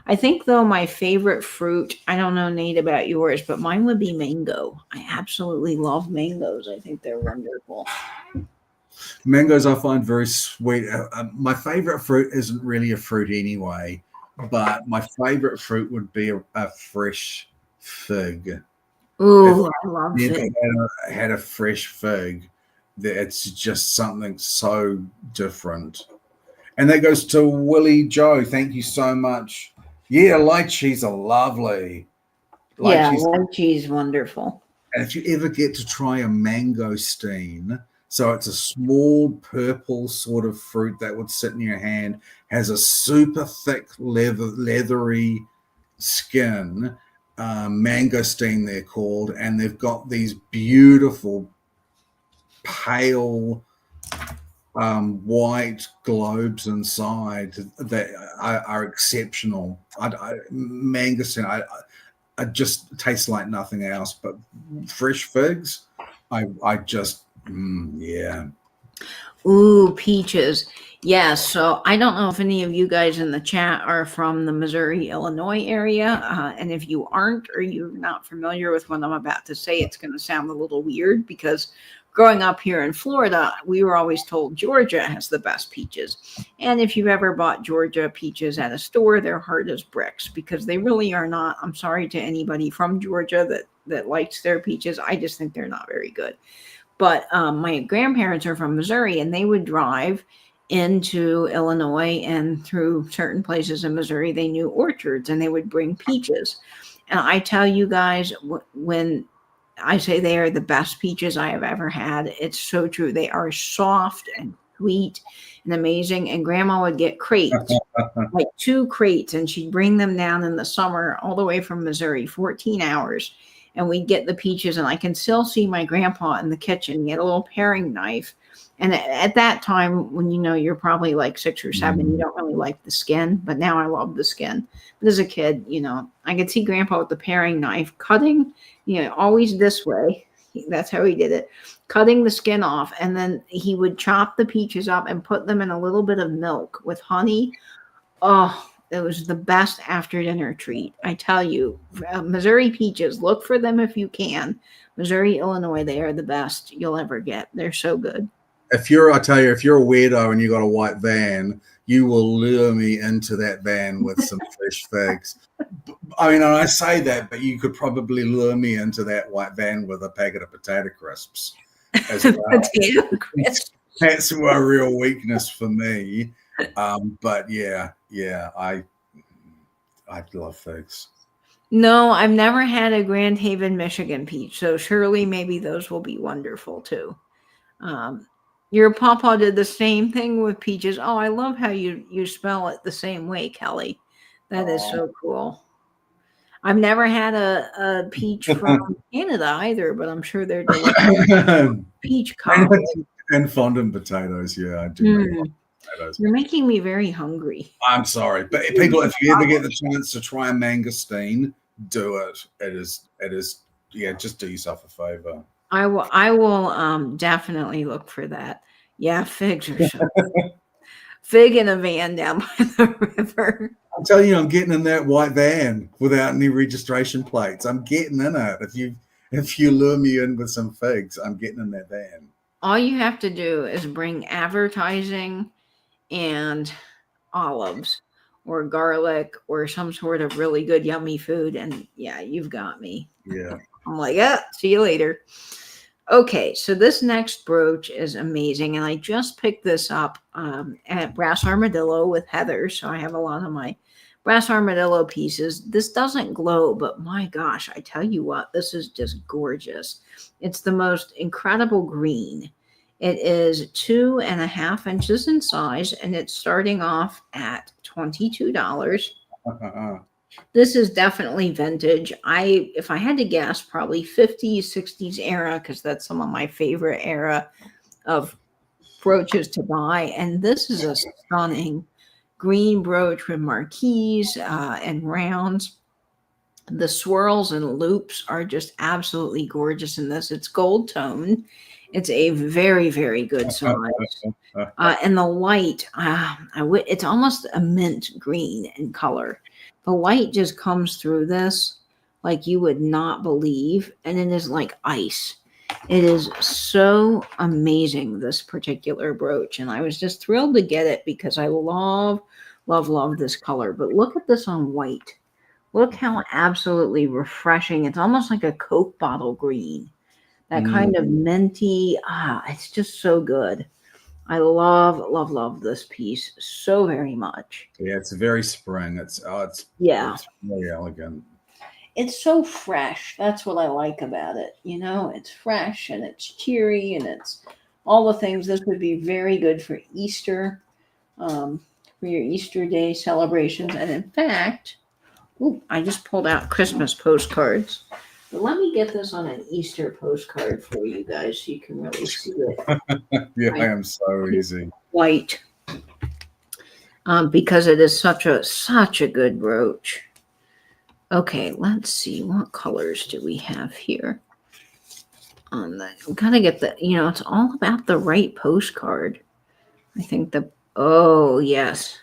I think though my favorite fruit, I don't know Nate about yours, but mine would be mango. I absolutely love mangoes. I think they're wonderful. Mangoes I find very sweet. My favorite fruit isn't really a fruit anyway, but my favorite fruit would be a fresh fig. If Ooh, I I've love never fig. had a fresh fig, that it's just something so different. And that goes to Willie Joe. Thank you so much. Yeah, lychees are lovely. Yeah, Lychees. lychee is wonderful. And if you ever get to try a mangosteen, so it's a small purple sort of fruit that would sit in your hand, has a super thick leathery skin. Mangosteen, they're called, and they've got these beautiful pale white globes inside that are exceptional. Mangosteen, it just tastes like nothing else. But fresh figs, I just, yeah. Ooh, peaches. Yes. So I don't know if any of you guys in the chat are from the Missouri, Illinois area. And if you aren't or you're not familiar with what I'm about to say, it's going to sound a little weird because growing up here in Florida, we were always told Georgia has the best peaches. And if you've ever bought Georgia peaches at a store, they're hard as bricks because they really are not. I'm sorry to anybody from Georgia that likes their peaches. I just think they're not very good. But my grandparents are from Missouri, and they would drive into Illinois and through certain places in Missouri. They knew orchards, and they would bring peaches. And I tell you guys, when I say they are the best peaches I have ever had, it's so true. They are soft and sweet and amazing. And Grandma would get crates, like 2 crates, and she'd bring them down in the summer all the way from Missouri, 14 hours, and we'd get the peaches. And I can still see my grandpa in the kitchen. He had a little paring knife. And at that time, when you're probably like 6 or 7, you don't really like the skin. But now I love the skin. But as a kid, I could see Grandpa with the paring knife cutting, always this way. That's how he did it, cutting the skin off. And then he would chop the peaches up and put them in a little bit of milk with honey. Oh, it was the best after dinner treat. I tell you, Missouri peaches, look for them if you can. Missouri, Illinois, they are the best you'll ever get. They're so good. I tell you, if you're a weirdo and you got a white van, you will lure me into that van with some fresh figs. I mean, I say that, but you could probably lure me into that white van with a packet of potato crisps as well. Potato crisps. That's a real weakness for me. But yeah, I love figs. No, I've never had a Grand Haven, Michigan peach, so surely maybe those will be wonderful too. Your papa did the same thing with peaches. Oh, I love how you spell it the same way, Kelly. That is so cool. I've never had a peach from Canada either, but I'm sure they're delicious. Peach cobbler. And fondant potatoes, yeah, I do. Potatoes. You're making me very hungry. I'm sorry, but people, if you ever get the chance to try a mangosteen, do it. It is, yeah. Just do yourself a favor. I will definitely look for that. Yeah, figs are so good. Fig in a van down by the river. I'm telling you, I'm getting in that white van without any registration plates. I'm getting in it. If you lure me in with some figs, I'm getting in that van. All you have to do is bring advertising and olives or garlic or some sort of really good yummy food, and yeah, you've got me. Yeah. I'm like, see you later. Okay, so this next brooch is amazing, and I just picked this up at Brass Armadillo with Heather, so I have a lot of my Brass Armadillo pieces. This doesn't glow, but my gosh, I tell you what, this is just gorgeous. It's the most incredible green. It is 2.5 inches in size, and it's starting off at $22. This is definitely vintage. If I had to guess, probably 50s, 60s era, because that's some of my favorite era of brooches to buy. And this is a stunning green brooch with marquise and rounds. The swirls and loops are just absolutely gorgeous in this. It's gold tone. It's a very, very good size. And the white, it's almost a mint green in color. The white just comes through this like you would not believe. And it is like ice. It is so amazing, this particular brooch. And I was just thrilled to get it because I love, love, love this color. But look at this on white. Look how absolutely refreshing. It's almost like a Coke bottle green. That kind of minty. It's just so good. I love, love, love this piece so very much. Yeah, it's very spring. It's Yeah. it's really elegant. It's so fresh. That's what I like about it. It's fresh and it's cheery and it's all the things. This would be very good for Easter, for your Easter Day celebrations. And in fact, I just pulled out Christmas postcards. But let me get this on an Easter postcard for you guys so you can really see it. Yeah, I am so easy. White. Because it is such a good brooch. Okay, let's see. What colors do we have here? We gotta get it's all about the right postcard. I think oh, yes.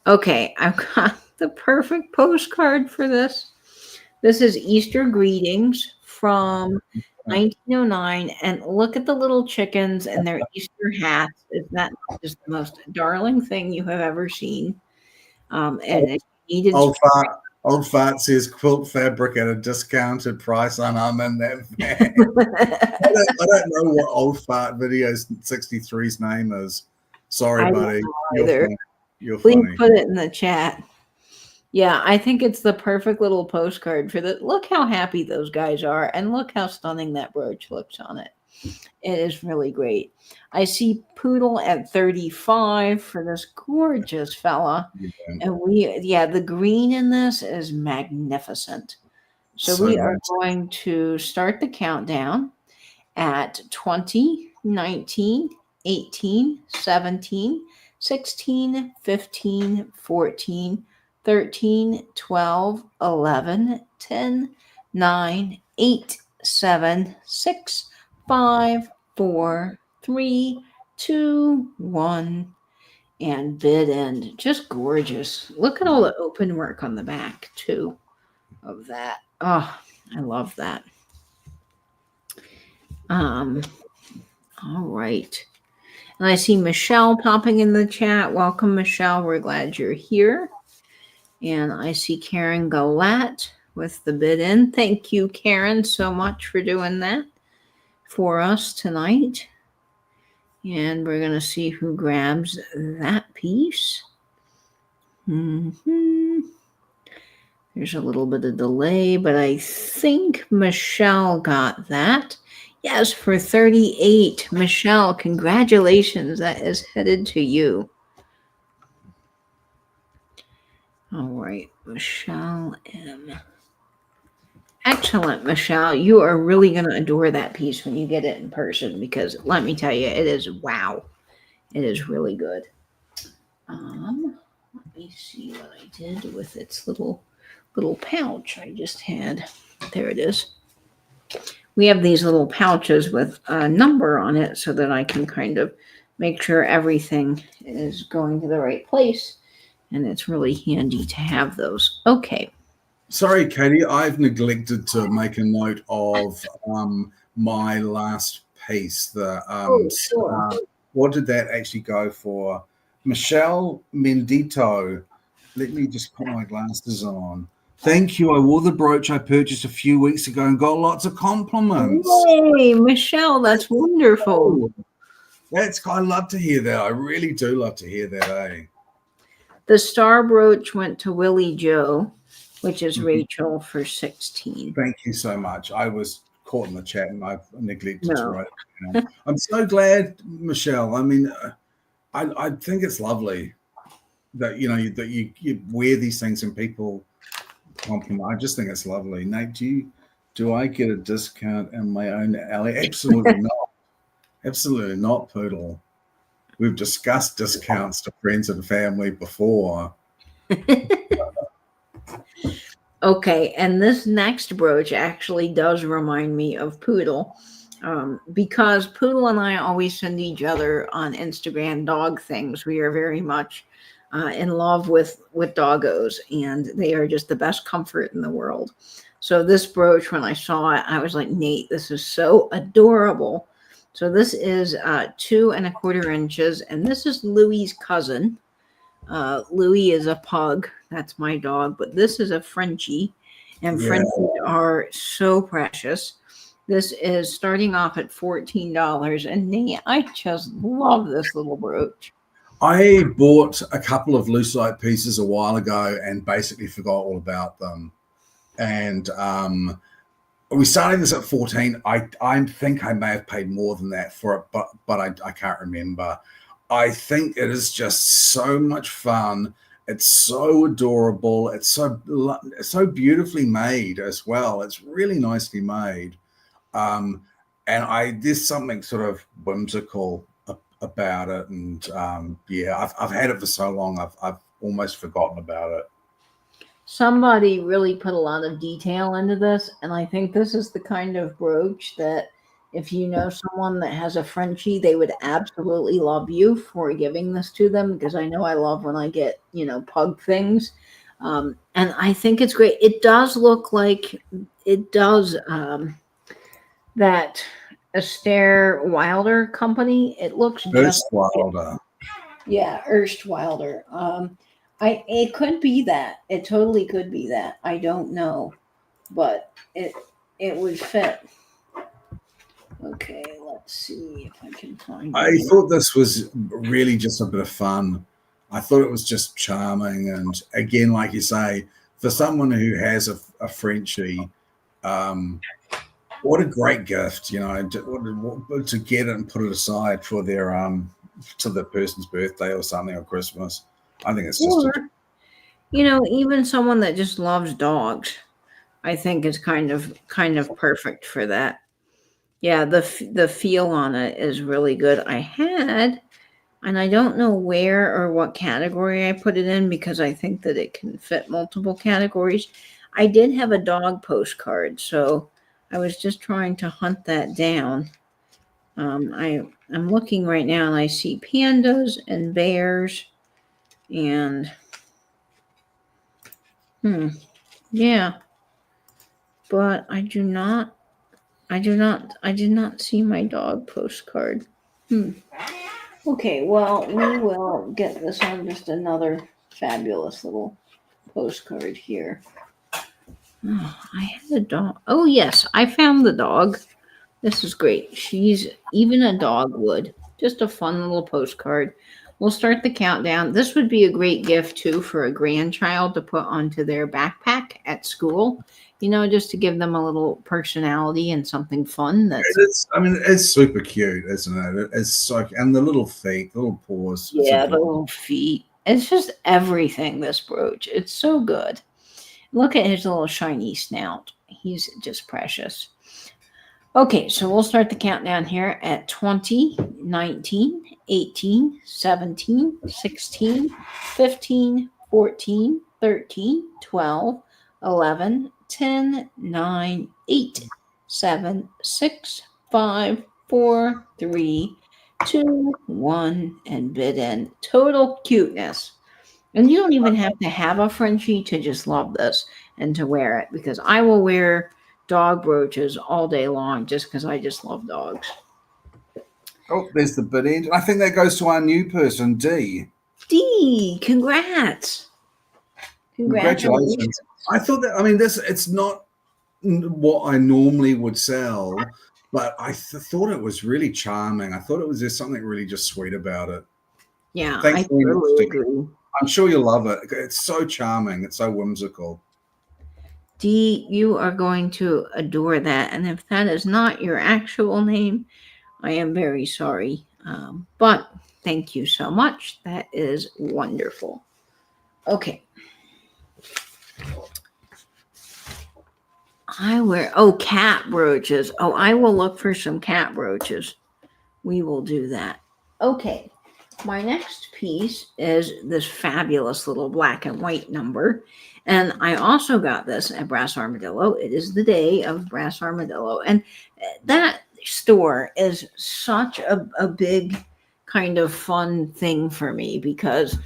Okay, I've got the perfect postcard for this. This is Easter greetings from 1909. And look at the little chickens and their Easter hats. Isn't that just the most darling thing you have ever seen? And it needed Old Fart says quilt fabric at a discounted price, and I'm in that van. I don't know what Old Fart Video 63's name is. Sorry, buddy. You're Please funny. Put it in the chat. Yeah, I think it's the perfect little postcard for the. Look how happy those guys are, and look how stunning that brooch looks on it. It is really great. I see Poodle at 35 for this gorgeous fella. Yeah. And the green in this is magnificent. So we are going to start the countdown at 20, 19, 18, 17, 16, 15, 14, 13, 12, 11, 10, 9, 8, 7, 6, 5, 4, 3, 2, 1, and bid end. Just gorgeous. Look at all the open work on the back, too, of that. Oh, I love that. All right. And I see Michelle popping in the chat. Welcome, Michelle. We're glad you're here. And I see Karen Galat with the bid in. Thank you, Karen, so much for doing that for us tonight. And we're going to see who grabs that piece. There's a little bit of delay, but I think Michelle got that. Yes, for 38. Michelle, congratulations. That is headed to you. All right, Michelle M. Excellent, Michelle. You are really going to adore that piece when you get it in person because let me tell you, it is wow. It is really good. Let me see what I did with its little pouch I just had. There it is. We have these little pouches with a number on it so that I can kind of make sure everything is going to the right place. And it's really handy to have those. Okay. Sorry, Katie, I've neglected to make a note of my last piece. Sure. What did that actually go for? Michelle Mendito. Let me just put my glasses on. Thank you. I wore the brooch I purchased a few weeks ago and got lots of compliments. Hey, Michelle, that's wonderful. I love to hear that. I really do love to hear that, eh? The star brooch went to Willie Joe, which is Rachel, for 16. Thank you so much. I was caught in the chat and I neglected to write it down. I'm so glad, Michelle. I mean, I think it's lovely that that you wear these things and people compliment. I just think it's lovely. Nate, do I get a discount in my own alley? Absolutely not. Absolutely not, Poodle. We've discussed discounts to friends and family before. Okay, and this next brooch actually does remind me of Poodle, because Poodle and I always send each other on Instagram dog things. We are very much in love with doggos, and they are just the best comfort in the world. So this brooch, when I saw it, I was like, Nate, this is so adorable. So this is 2¼ inches, and this is Louie's cousin. Louis is a pug. That's my dog, but this is a Frenchie, and Yeah. Frenchies are so precious. This is starting off at $14, and Nate, I just love this little brooch. I bought a couple of lucite pieces a while ago and basically forgot all about them. And we started this at 14. I think I may have paid more than that for it, but I can't remember. I think it is just so much fun. It's so adorable. It's so beautifully made as well. It's really nicely made. Um, and there's something sort of whimsical about it. And yeah, I've had it for so long. I've almost forgotten about it. Somebody really put a lot of detail into this, and I think this is the kind of brooch that if you know someone that has a Frenchie, they would absolutely love you for giving this to them, because I know I love when I get, pug things. And I think it's great. It does look like it does that Astaire Wilder company. It looks just First Wilder. yeah, Erstwilder. It could be that. It totally could be that. I don't know, but it would fit. Okay, let's see if I can find I it. thought this was really just a bit of fun. I thought it was just charming. And again, like you say, for someone who has a Frenchie, um, what a great gift, to get it and put it aside for their to the person's birthday or something, or Christmas. I think it's just Or, even someone that just loves dogs, I think is kind of perfect for that. Yeah, the feel on it is really good. And I don't know where or what category I put it in, because I think that it can fit multiple categories. I did have a dog postcard, so I was just trying to hunt that down. I'm looking right now and I see pandas and bears and yeah, but I did not see my dog postcard. Okay, well, we will get this on just another fabulous little postcard here. Oh, I had a dog. Oh, yes, I found the dog. This is great. She's even a dog would. Just a fun little postcard. We'll start the countdown. This would be a great gift, too, for a grandchild to put onto their backpack at school, just to give them a little personality and something fun. I mean, it's super cute, isn't it? It's so, and the little feet, the little paws. It's Yeah, the adorable. little feet. It's just everything, this brooch. It's so good. Look at his little shiny snout. He's just precious. Okay, so we'll start the countdown here at 20, 19, 18, 17, 16, 15, 14, 13, 12, 11, 10, 9, 8, 7, 6, 5, 4, 3, 2, 1, and bid in. Total cuteness. And you don't even have to have a Frenchie to just love this and to wear it, because I will wear dog brooches all day long just because I just love dogs. Oh, there's the bid end. I think that goes to our new person, D. D, congrats. Congratulations. I thought that, I mean, it's not what I normally would sell, but I thought it was really charming. I thought it was just something really just sweet about it. Yeah, Thanks I very much, totally D. agree. I'm sure you'll love it. It's so charming. It's so whimsical. D, you are going to adore that. And if that is not your actual name, I am very sorry. But thank you so much. That is wonderful. Okay. Cat brooches. Oh, I will look for some cat brooches. We will do that. Okay. My next piece is this fabulous little black and white number. And I also got this at Brass Armadillo. It is the day of Brass Armadillo. And that store is such a big kind of fun thing for me because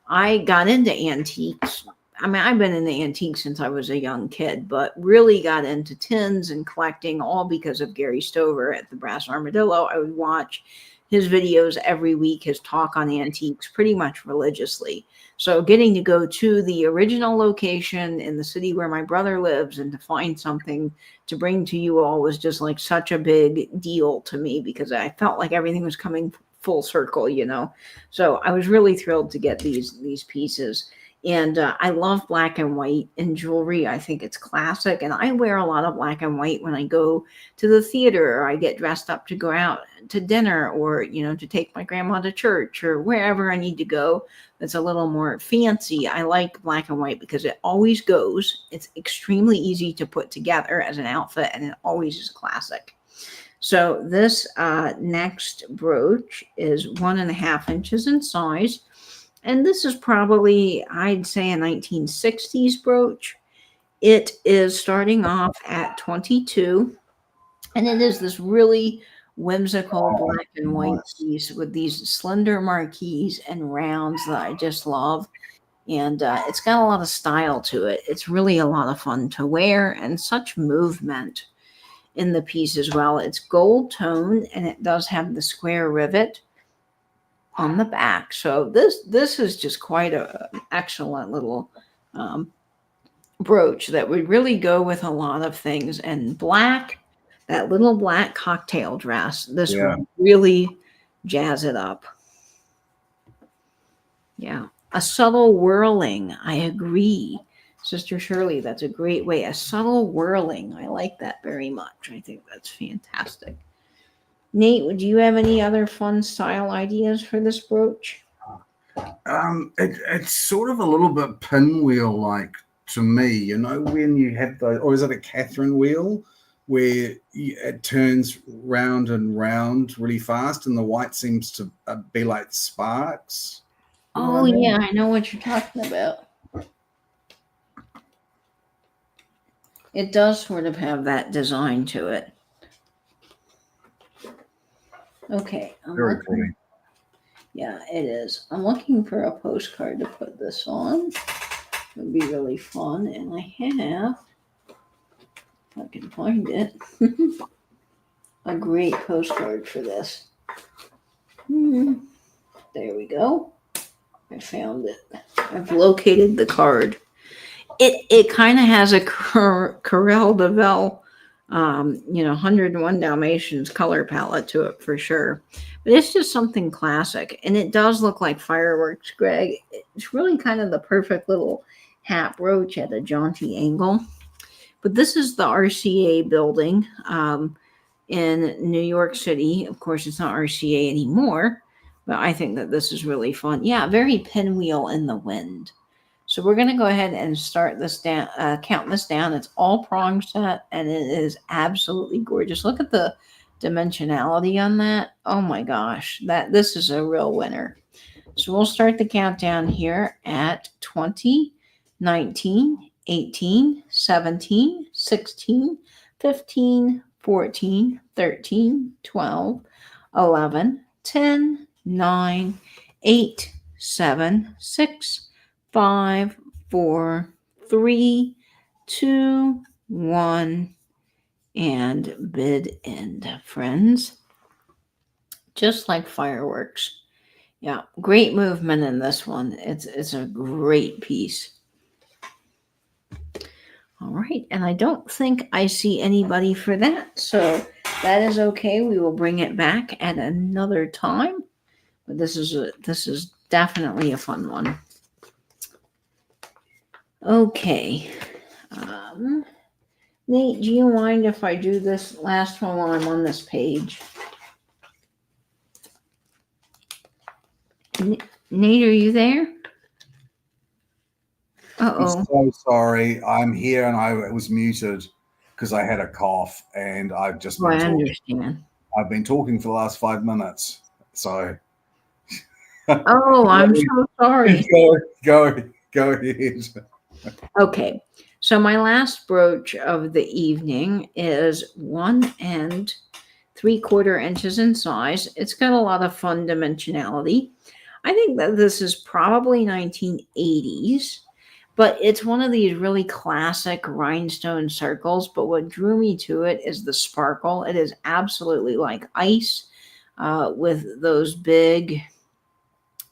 I got into antiques. I mean, I've been into antiques since I was a young kid, but really got into tins and collecting all because of Gary Stover at the Brass Armadillo. I would watch his videos every week, his talk on antiques pretty much religiously. So getting to go to the original location in the city where my brother lives and to find something to bring to you all was just like such a big deal to me because I felt like everything was coming full circle, you know. So I was really thrilled to get these pieces. And I love black and white in jewelry. I think it's classic. And I wear a lot of black and white when I go to the theater or I get dressed up to go out to dinner or, you know, to take my grandma to church or wherever I need to go that's a little more fancy. I like black and white because it always goes. It's extremely easy to put together as an outfit and it always is classic. So this next brooch is 1.5 inches in size. And this is probably, I'd say, a 1960s brooch. It is starting off at 22. And it is this really whimsical black and white piece with these slender marquise and rounds that I just love. And it's got a lot of style to it. It's really a lot of fun to wear and such movement in the piece as well. It's gold tone and it does have the square rivet on the back. So this is just quite an excellent little brooch that would really go with a lot of things. And black, that little black cocktail dress, this would really jazz it up. Yeah. A subtle whirling. I agree. Sister Shirley, that's a great way. A subtle whirling. I like that very much. I think that's fantastic. Nate, do you have any other fun style ideas for this brooch? It's sort of a little bit pinwheel like to me, you know, when you have those, or is it a Catherine wheel where it turns round and round really fast and the white seems to be like sparks? You know I mean? Yeah, I know what you're talking about. It does sort of have that design to it. Okay. Very pretty. Yeah, it is. I'm looking for a postcard to put this on. It would be really fun. And I have, if I can find it, a great postcard for this. There we go. I found it. I've located the card. It kind of has a Carrel Devell 101 Dalmatians color palette to it for sure. But it's just something classic. And it does look like fireworks, Greg. It's really kind of the perfect little hat brooch at a jaunty angle. But this is the RCA building in New York City. Of course, it's not RCA anymore, but I think that this is really fun. Yeah, very pinwheel in the wind. So we're going to go ahead and start this down, count this down. It's all prong set, and it is absolutely gorgeous. Look at the dimensionality on that. Oh my gosh, this is a real winner. So we'll start the countdown here at 20, 19, 18, 17, 16, 15, 14, 13, 12, 11, 10, 9, 8, 7, 6, 5, 4, 3, 2, 1, and bid end, friends. Just like fireworks. Yeah, great movement in this one. It's a great piece. All right, and I don't think I see anybody for that, so that is okay. We will bring it back at another time. But this is definitely a fun one. Okay. Nate, do you mind if I do this last one while I'm on this page? Nate, are you there? Uh-oh. I'm so sorry. I'm here and I was muted because I had a cough and I've just been I understand. I've been talking for the last 5 minutes. So Oh, I'm so sorry. Go ahead. Okay, so my last brooch of the evening is 1 3/4 inches in size. It's got a lot of fun dimensionality. I think that this is probably 1980s, but it's one of these really classic rhinestone circles. But what drew me to it is the sparkle. It is absolutely like ice with those big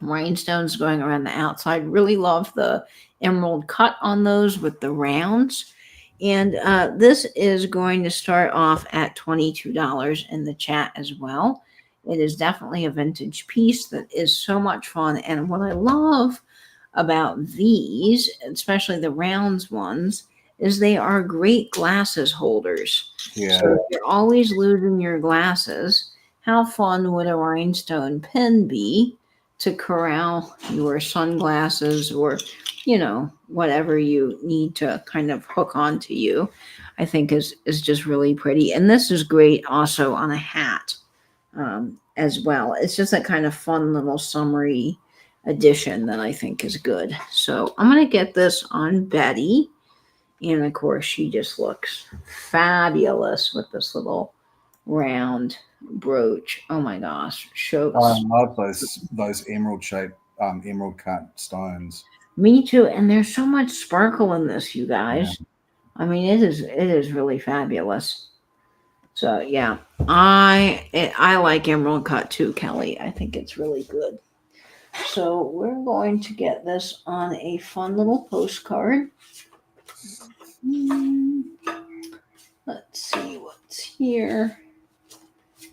rhinestones going around the outside. Really love the emerald cut on those with the rounds. And this is going to start off at $22 in the chat as well. It is definitely a vintage piece that is so much fun. And what I love about these, especially the rounds ones, is they are great glasses holders. Yeah. So if you're always losing your glasses, how fun would a rhinestone pin be to corral your sunglasses or, whatever you need to kind of hook onto you? I think is just really pretty. And this is great also on a hat as well. It's just a kind of fun little summery addition that I think is good. So I'm going to get this on Betty. And of course, she just looks fabulous with this little round brooch. Oh my gosh. I love those emerald shaped emerald cut stones. Me too. And there's so much sparkle in this, you guys. Yeah. I mean, it is really fabulous. So yeah, I like emerald cut too, Kelly. I think it's really good. So we're going to get this on a fun little postcard. Let's see what's here.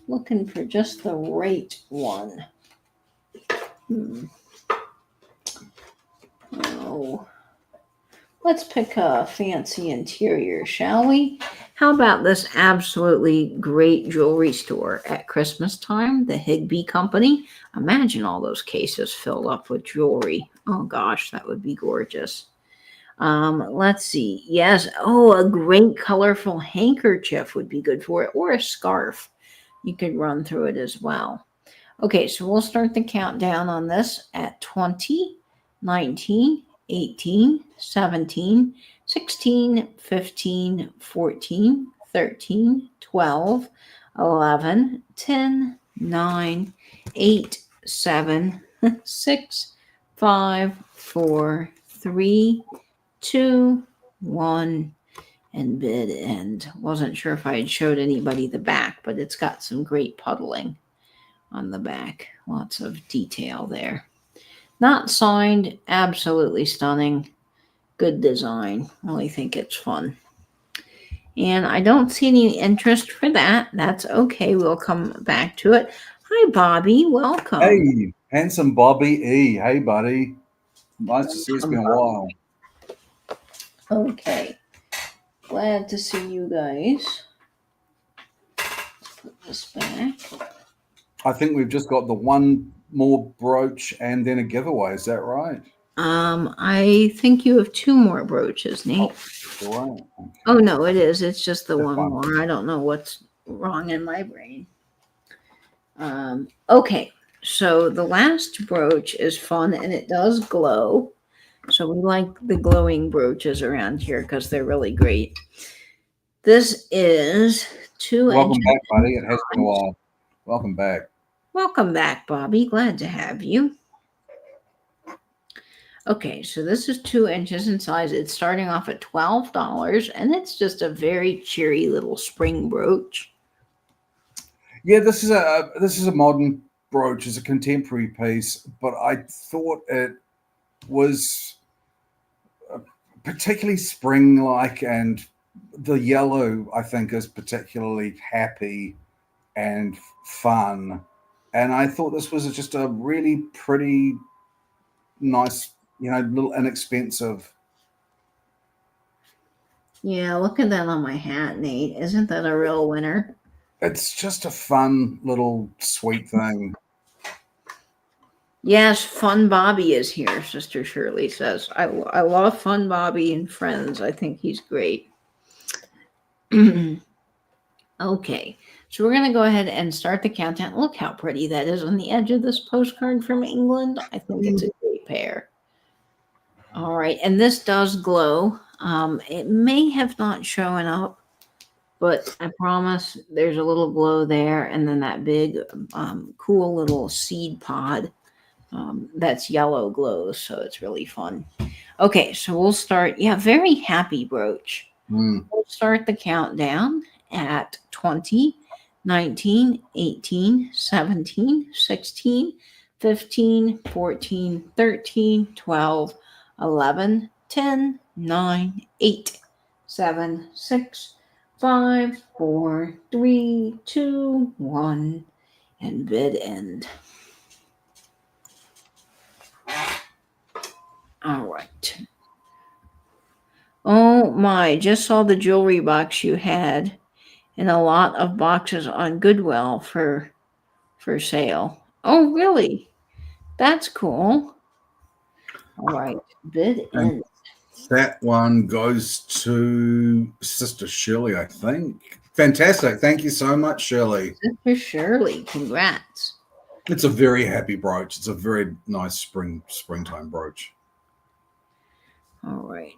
Looking for just the right one. Oh, let's pick a fancy interior, shall we? How about this absolutely great jewelry store at Christmas time, the Higby Company? Imagine all those cases filled up with jewelry. Oh gosh, that would be gorgeous. Let's see. Yes. Oh, a great colorful handkerchief would be good for it, or a scarf. You could run through it as well. Okay, so we'll start the countdown on this at 20, 19, 18, 17, 16, 15, 14, 13, 12, 11, 10, 9, 8, 7, 6, 5, 4, 3, 2, 1, and bid end. Wasn't sure if I had showed anybody the back, but it's got some great puddling on the back. Lots of detail there. Not signed, absolutely stunning. Good design. Really think it's fun. And I don't see any interest for that. That's okay. We'll come back to it. Hi, Bobby. Welcome. Hey, handsome Bobby E. Hey, buddy. Nice to see you. It's been a while. Okay. Glad to see you guys. Let's put this back. I think we've just got the one more brooch and then a giveaway. Is that right? I think you have two more brooches, Nate. Oh, right. Okay. Oh no, it is. It's just the one more. I don't know what's wrong in my brain. Okay, so the last brooch is fun and it does glow. So we like the glowing brooches around here because they're really great. This is 2 Welcome back, buddy. It has been a while. Welcome back. Welcome back, Bobby. Glad to have you. Okay, so this is 2 inches in size. It's starting off at $12, and it's just a very cheery little spring brooch. Yeah, this is a modern brooch. It's a contemporary piece, but I thought it was particularly spring-like, and the yellow I think is particularly happy and fun. And I thought this was just a really pretty, nice, little inexpensive. Yeah, look at that on my hat, Nate. Isn't that a real winner? It's just a fun little sweet thing. Yes, Fun Bobby is here, Sister Shirley says. I love Fun Bobby and Friends. I think he's great. Okay, so we're going to go ahead and start the countdown. Look how pretty that is on the edge of this postcard from England. I think it's a great pair. All right, and this does glow. It may have not shown up, but I promise there's a little glow there, and then that big, cool little seed pod that's yellow glows, so it's really fun. Okay, so we'll start. Yeah, very happy brooch. We'll start the countdown at 20, 19, 18, 17, 16, 15, 14, 13, 12, 11, 10, 9, 8, 7, 6, 5, 4, 3, 2, 1, and bid end. All right. Oh my, just saw the jewelry box you had and a lot of boxes on Goodwill for sale. Oh, really? That's cool. All right, bid And end. that one goes to Sister Shirley, I think. Fantastic. Thank you so much, Shirley. Sister Shirley, congrats. It's a very happy brooch. It's a very nice springtime brooch. All right.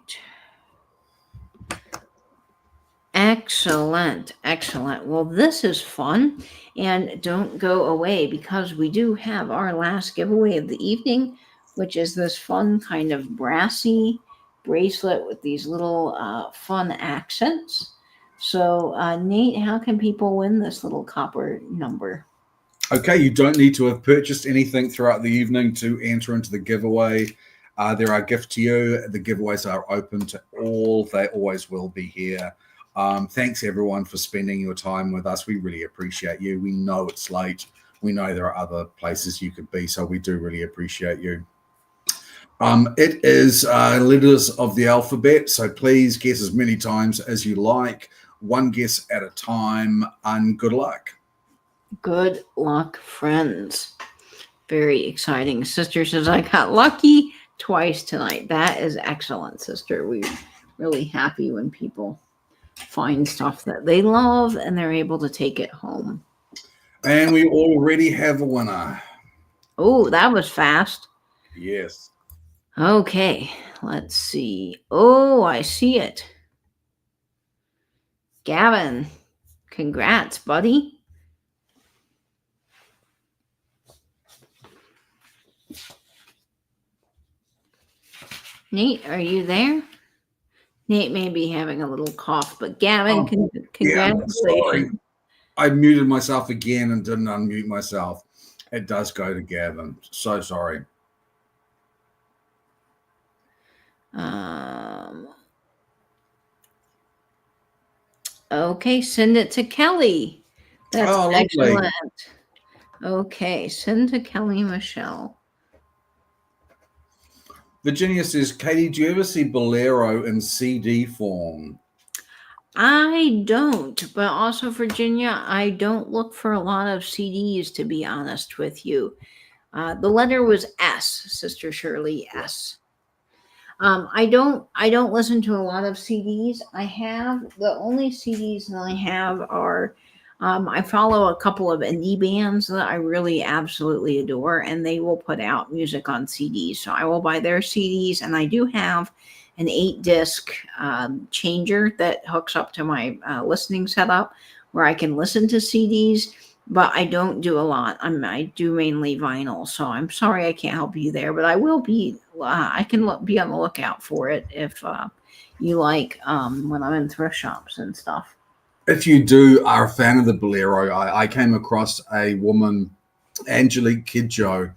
Excellent, excellent. Well, this is fun. And don't go away because we do have our last giveaway of the evening, which is this fun kind of brassy bracelet with these little fun accents. So, Nate, how can people win this little copper number? Okay, you don't need to have purchased anything throughout the evening to enter into the giveaway. There are gifts to you. The giveaways are open to all. They always will be here. Thanks, everyone, for spending your time with us. We really appreciate you. We know it's late. We know there are other places you could be, so we do really appreciate you. It is letters of the alphabet, so please guess as many times as you like. One guess at a time, and good luck. Good luck, friends. Very exciting. Sister says, I got lucky twice tonight. That is excellent, sister. We're really happy when people find stuff that they love and they're able to take it home. And we already have a winner. Oh, that was fast. Yes. Okay, let's see. Oh, I see it. Gavin, congrats, buddy. Nate, are you there? Nate may be having a little cough, but Gavin, congratulations. I muted myself again and didn't unmute myself. It does go to Gavin. So sorry. Okay, send it to Kelly. That's excellent. Okay, send to Kelly Michelle. Virginia says, Katie, do you ever see Bolero in CD form? I don't, but also, Virginia, I don't look for a lot of CDs, to be honest with you. The letter was S, Sister Shirley, S. I don't listen to a lot of CDs. The only CDs that I have are I follow a couple of indie bands that I really absolutely adore, and they will put out music on CDs. So I will buy their CDs, and I do have an 8-disc changer that hooks up to my listening setup where I can listen to CDs, but I don't do a lot. I do mainly vinyl, so I'm sorry I can't help you there, but I will be. I can be on the lookout for it if you like when I'm in thrift shops and stuff. If you are a fan of the Bolero, I came across a woman, Angelique Kidjo,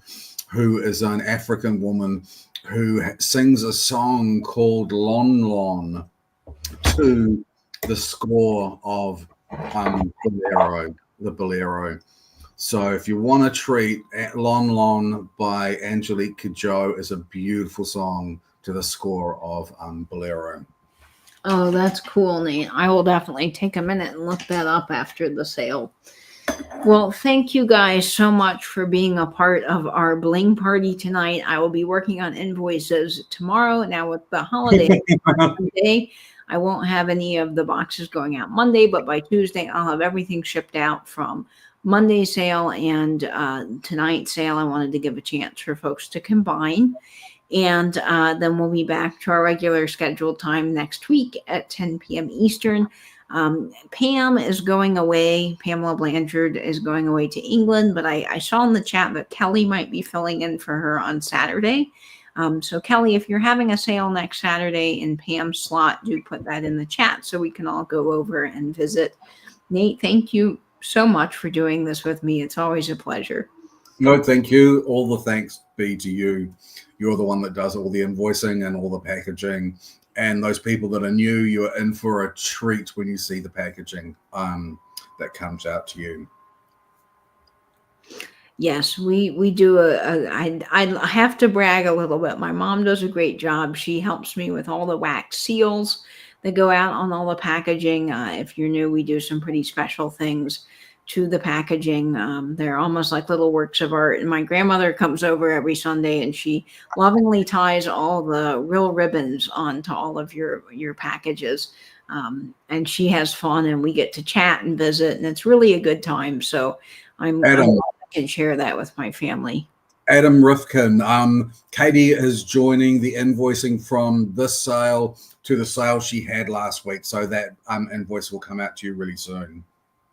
who is an African woman who sings a song called Lon Lon to the score of Bolero, the Bolero. So if you want a treat, Lon Lon by Angelique Kidjo is a beautiful song to the score of Bolero. Oh, that's cool, Nate. I will definitely take a minute and look that up after the sale. Well, thank you guys so much for being a part of our bling party tonight. I will be working on invoices tomorrow. Now with the holiday today, I won't have any of the boxes going out Monday, but by Tuesday, I'll have everything shipped out from Monday sale and tonight's sale. I wanted to give a chance for folks to combine. And then we'll be back to our regular scheduled time next week at 10 p.m. Eastern. Pam is going away. Pamela Blanchard is going away to England, but I saw in the chat that Kelly might be filling in for her on Saturday. So Kelly, if you're having a sale next Saturday in Pam's slot, do put that in the chat so we can all go over and visit. Nate, thank you so much for doing this with me. It's always a pleasure. No, thank you. All the thanks be to you. You're the one that does all the invoicing and all the packaging. And those people that are new, you're in for a treat when you see the packaging that comes out to you. Yes, we do. I have to brag a little bit. My mom does a great job. She helps me with all the wax seals that go out on all the packaging. If you're new, we do some pretty special things to the packaging. They're almost like little works of art. And my grandmother comes over every Sunday and she lovingly ties all the real ribbons onto all of your packages. And she has fun and we get to chat and visit and it's really a good time. So I'm glad I can share that with my family. Adam Rifkin, Katie is joining the invoicing from this sale to the sale she had last week. So that invoice will come out to you really soon.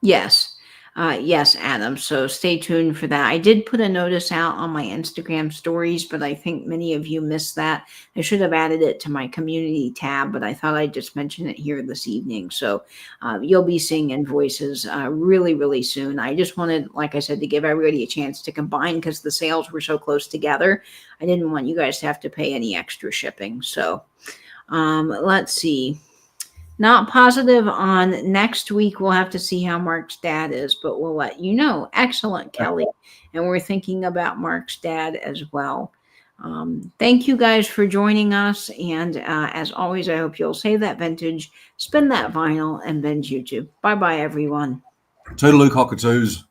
Yes. Yes, Adam. So stay tuned for that. I did put a notice out on my Instagram stories, but I think many of you missed that. I should have added it to my community tab, but I thought I'd just mention it here this evening. So you'll be seeing invoices really, really soon. I just wanted, like I said, to give everybody a chance to combine because the sales were so close together. I didn't want you guys to have to pay any extra shipping. So let's see. Not positive on next week. We'll have to see how Mark's dad is, but we'll let you know. Excellent, Kelly. And we're thinking about Mark's dad as well. Thank you guys for joining us. And as always, I hope you'll save that vintage, spin that vinyl, and binge YouTube. Bye-bye, everyone. Toodaloo cockatoos.